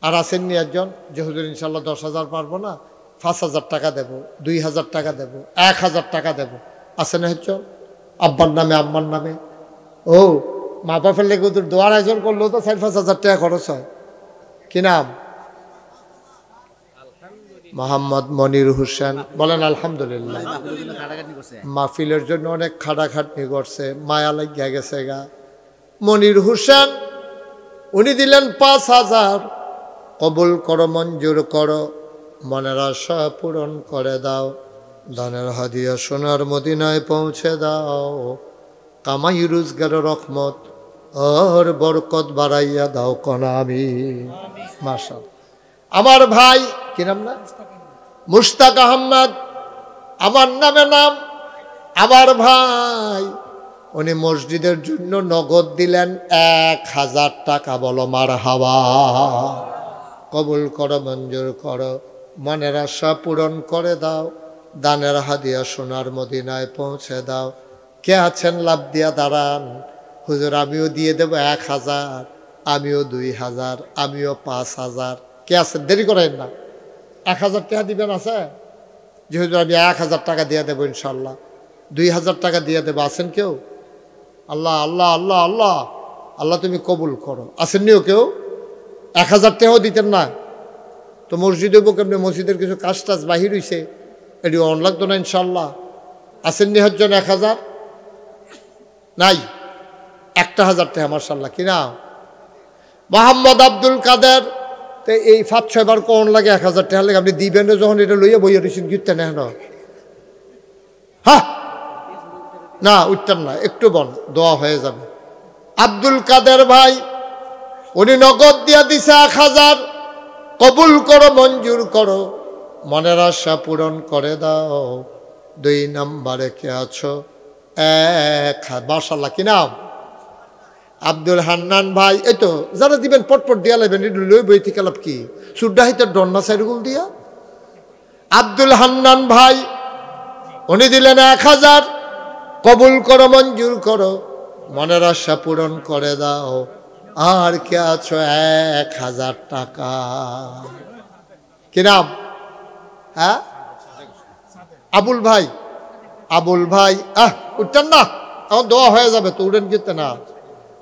Speaker 1: আর আসেননি একজন যে হুজুর ইনশাল্লাহ 10,000 পারবো না, 5,000 টাকা দেবো, 2,000 টাকা দেবো, 1,000 টাকা দেবো। আসেন হচ্ছে আব্বার নামে আম্মার নামে। ও মা বাপের লেগে ওদের দোয়ার আয়োজন করলেও তো 4-5,000 টাকা খরচ হয়। কি নাম? মোহাম্মদ মনির হোসেন। বলেন আলহামদুলিল্লাহ। মাহফিলের জন্য অনেক খাটাখাটনি করছে, মায়া লাগিয়া গেছে গা। মনির হোসেন উনি দিলেন 5,000। কবুল করো, মঞ্জুর করো, মনের আশা পূরণ করে দাও, দানের হাদিয়া সোনার মদিনায় পৌঁছে দাও, কামাই রোজগারের রহমত আর বরকত বাড়াইয়া দাও কোন আমিন। মাশাআল্লাহ। আমার ভাই কি নাম? না মুশতাক আহমদ, আমার নামে নাম। আমার ভাই উনি মসজিদের জন্য নগদ দিলেন 1,000 টাকা। বলো মারহাবা। কবুল করো, মঞ্জুর করো, মনের আশা পূরণ করে দাও, দানের হাদিয়া সোনার মদিনায় পৌঁছে দাও। কে আছেন লাভ দিয়া দাঁড়ান? হুজুর আমিও দিয়ে দেব 1,000, আমিও 2,000, আমিও 5,000। কে আছেন? দেরি করেন না। 1,000 টাকা দিবেন? আছে যে হুজুর আমি 1,000 টাকা দিয়ে দেবো ইনশাল্লাহ, 2,000 টাকা দিয়ে দেবো। আছেন কেউ? আল্লাহ আল্লাহ আল্লাহ আল্লাহ আল্লাহ তুমি কবুল করো। আসেননিও কেউ? 1,000 টাকাও দিতেন না তো মসজিদে বউ কেমনি? মসজিদের কিছু কাজ টাজ বাহির হইছে, এটি অন লাগতো না ইনশাল্লাহ। আসেননি হচ্ছেন 1,000? নাই? 1,000 টাকা মাশাআল্লাহ। কিনা মোহাম্মদ আব্দুল কাদের, তো এই 5-6 বার কোন লাগে 1,000 টাকা লাগে? আপনি দিবেন যখন এটা লইয়া বইয়া রয়েছেন, গিরতে না হেন? হ্যাঁ না, উঠতেন না, একটু বন, দোয়া হয়ে যাবে। আব্দুল কাদের ভাই উনি নগদ দিয়া দিছে 1,000। কবুল করো, মঞ্জুর করো, মনের আশা পূরণ করে দাও। 2 নম্বরে কে আছো? মাশাআল্লাহ। কি নাম? আব্দুল হান্নান ভাই। এই তো যারা দিবেন পটপট দিয়া লাগবেন, লই বই থেকে লাভ কি? সুড্ডাহিতে ডন্না সাইডগুল দিয়া। আব্দুল হান্নান ভাই উনি দিলেন 1,000। কবুল করো, মঞ্জুর করো, মনের আশা পূরণ করে দাও। আর কে আছো? 1,000 টাকা। কি নাম? হ্যাঁ আবুল ভাই। আবুল ভাই উঠতেন না, এখন দোয়া হয়ে যাবে তো, উঠেন কিন্তু না।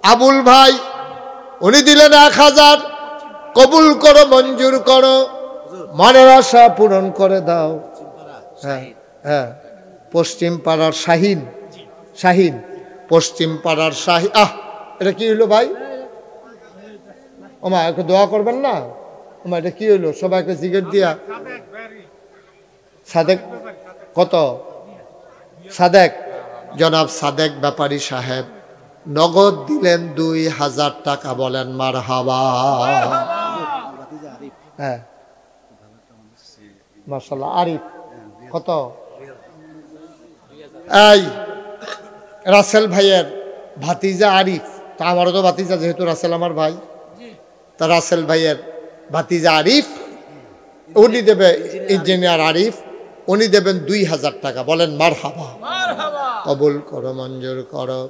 Speaker 1: আবুল ভাই উনি দিলেন 1,000। কবুল করো, মঞ্জুর করো, মনের আশা পূরণ করে দাও। হ্যাঁ হ্যাঁ, পশ্চিম পাড়ার শাহিন, শাহিন পশ্চিম পাড়ার শাহিন। এটা কি হইলো ভাই? ওমা একটু দোয়া করবেন না? ওমা এটা কি হইলো? সবাইকে জিজ্ঞেস দিয়া। সাদেক কত? সাদেক, জনাব সাদেক ব্যাপারী সাহেব নগদ দিলেন 2000 টাকা। বলেন মারহাবা। হ্যাঁ মাশাআল্লাহ। আরিফ কত? এই রাসেল ভাইয়ের ভাতিজা আরিফ, তা আমারও তো ভাতিজা, যেহেতু রাসেল আমার ভাই, তা রাসেল ভাইয়ের ভাতিজা আরিফ, উনি দেবে, ইঞ্জিনিয়ার আরিফ, উনি দেবেন 2000 টাকা। বলেন মারহাবা। কবুল করো, মঞ্জুর করো,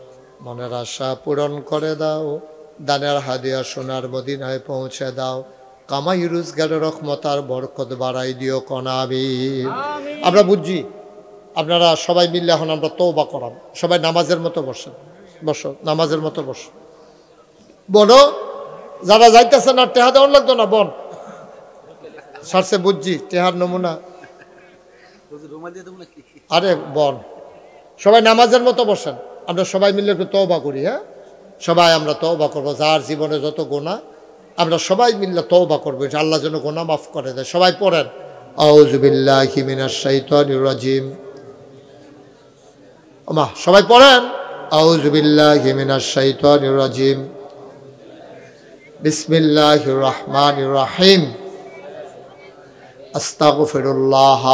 Speaker 1: মনের আশা পূরণ করে দাও, দানের হাদিয়া সোনার মদিনায় পৌঁছে দাও, কামাই রোজগারের রহমত আর বরকত বাড়াই দিও কনাবি। আমরা বুঝছি আপনারা সবাই মিললে এখন আমরা তওবা করান। সবাই নামাজের মতো বসেন, বসো, নামাজের মতো বসো। বনো যারা যাইতেছে না, টেহা দেওয়ার লাগতো না, বন সারছে, বুঝছি টেহার নমুনা। আরে বন, সবাই নামাজের মতো বসেন, আমরা সবাই মিলে একটু তওবা করি। হ্যাঁ সবাই আমরা তওবা করবো, যার জীবনে যত গুনাহ আমরা সবাই মিলে তওবা করবো, আল্লাহ যেন গুনাহ মাফ করে দেয়। সবাই পড়েন আউযু বিল্লাহি মিনাশ শাইতানির রাজিম। ওমা সবাই পড়েন আউযু বিল্লাহি মিনাশ শাইতানির রাজিম, বিসমিল্লাহির রহমানির রহিম, আস্তাগফিরুল্লাহ।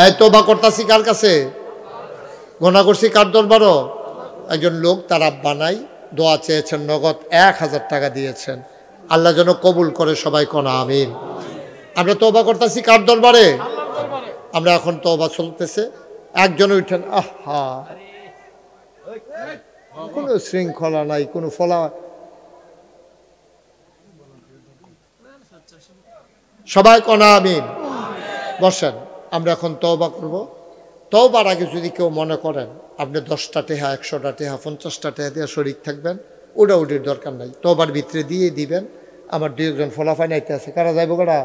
Speaker 1: এই তওবা করতেছি কার কাছে? গুনাহ করছি কার দরবারও? একজন লোক তার আব্বা নাই, দোয়া চেয়েছেন, নগদ 1000 টাকা দিয়েছেন, আল্লাহ যেন কবুল করে। সবাই কোন আমিন। আমরা তওবা করতেছি কার দরবারে? আমরা এখন তওবা চলতেছে। একজন উঠেন, আহা কোনো শৃঙ্খলা নাই, কোনো ফলা। সবাই কোন আমিন। বসেন, আমরা এখন তওবা করব। তওবার আগে যদি কেউ মনে করেন আপনি 10টা টেহা, 100টা টেহা, 50টা টেহা দিয়ে শরীক থাকবেন, ওটা দরকার নাই, তওবার ভিতরে দিয়ে দিবেন। আমার 2 জন ফলাফাই নাইতে আছে, কারা যাইব? কারা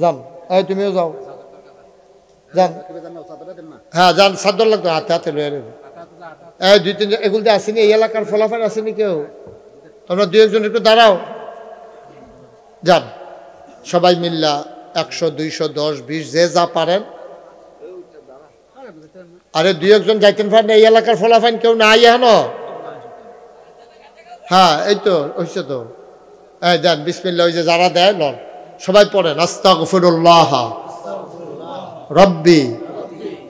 Speaker 1: যান? এই তুমিও যাও, যান। হ্যাঁ যান, সাদর লাগতো, হাতে হাতে লয়ে নেবে। এই 2-3 জন এগুলো আসেনি, এই এলাকার ফলাফাই আসেনি কেউ? তোমরা 2 জন একটু দাঁড়াও, যান সবাই মিল্লা 100, 200, 10, 20 যে যা পারেন। আরে 2 জন যাইতেন পারেন, এই এলাকার ফলাফাইন কেউ নাই এখনো? হ্যাঁ এই তো হইছে তো। এই যান, বিসমিল্লাহ। ওই যে যারা দেয় লন, সবাই পড়েন আস্তাগফিরুল্লাহ রব্বি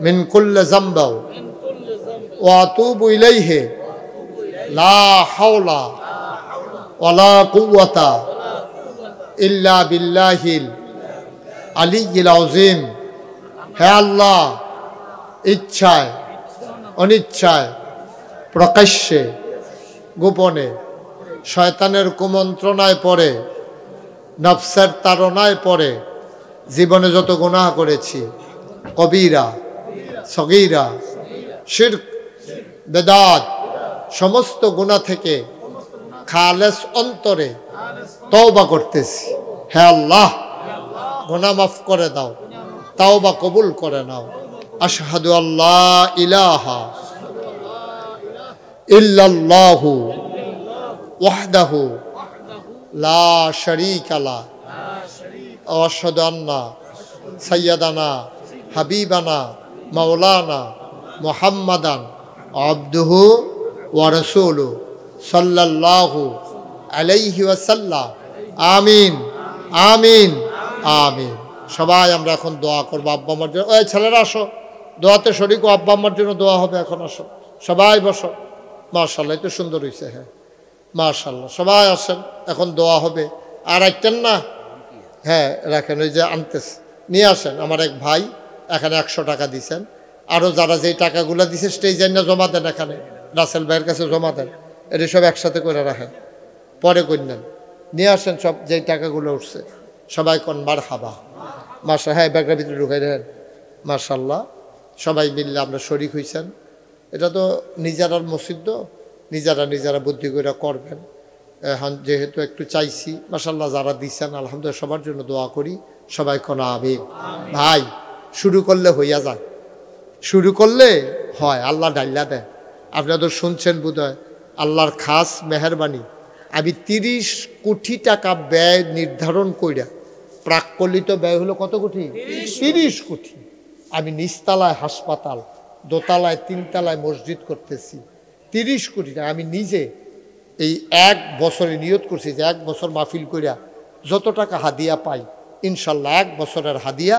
Speaker 1: মিন কুল্লি যামবি ওয়া আতুবু ইলাইহি লা হাওলা ওয়ালা কুওয়াতা ইল্লা বিল্লাহিল আলিয়্যিল আযীম। হে আল্লাহ, ইচ্ছায় অনিচ্ছায়, প্রকাশ্যে গোপনে, শয়তানের কুমন্ত্রণায় পড়ে, নফসের তাড়নায় পড়ে জীবনে যত গুনাহ করেছি, কবিরা সগীরা, শিরক বেদাত, সমস্ত গুনাহ থেকে খালেস অন্তরে তওবা করতেছি। হে আল্লাহ, গুনাহ মাফ করে দাও, তওবা কবুল করে নাও। আশহাদু আল্লা ইলাহা ইল্লাল্লাহু ওয়াহদাহু লা শারীকা লা ওয়া আশহাদু আন্না সাইয়্যিদানা হাবিবানা মাওলানা মুহাম্মাদান আবদুহু ওয়া রাসূলুহু সাল্লাল্লাহু আলাইহি ওয়াসাল্লাম। আমিন আমিন আমিন। সবাই আমরা এখন দোয়া করবো আব্বা আম্মার জন্য। ওই ছেলেরা আসো, দোয়াতে শরীক, আব্বা আম্মার জন্য দোয়া হবে। এখন আসো, সবাই বসো। মাশাআল্লাহ, এত সুন্দর হয়েছে। হ্যাঁ মাশাআল্লাহ, সবাই আসেন, এখন দোয়া হবে। আর রাখতেন না? হ্যাঁ রাখেন, ওই যে আনতেছে, নিয়ে আসেন। আমার এক ভাই এখানে 100 টাকা দিয়েছেন, আরও যারা যেই টাকাগুলো দিছে স্টেজে না জমা দেন, এখানে রাসেল ভাইয়ের কাছে জমা দেন। এটা সব একসাথে করে রাখেন, পরে করলেন, নিয়ে আসেন সব যেই টাকাগুলো উঠছে। সবাই কোন মারহাবা। মাশা, হ্যাঁ ব্যাগের ভিতরে ঢুকাই দেন। মাশাআল্লাহ, সবাই মিললে আমরা শরীক হয়েছেন। এটা তো নিজেরার মসজিদ, নিজেরা বুদ্ধি করে করবেন। এখন যেহেতু একটু চাইছি, মাশাআল্লাহ যারা দিচ্ছেন আলহামদুলিল্লাহ, সবার জন্য দোয়া করি সবাই কোন আমিন। ভাই শুরু করলে হইয়া যায়, শুরু করলে হয়, আল্লাহ ডাইলা দেয়। আপনাদের শুনছেন বোধহয়, আল্লাহর খাস মেহেরবানি, আমি 30 কোটি টাকা ব্যয় নির্ধারণ কইরা, প্রাক্কলিত ব্যয় হলো কত কোটি? 30 কোটি। আমি নিচতলায় হাসপাতাল, দোতলায় 3তলায় মসজিদ করতেছি, 30 কোটি টাকা। আমি নিজে এই 1 বছরে নিয়ত করছি যে 1 বছর মাহফিল কইরা যত টাকা হাদিয়া পাই, ইনশাল্লাহ 1 বছরের হাদিয়া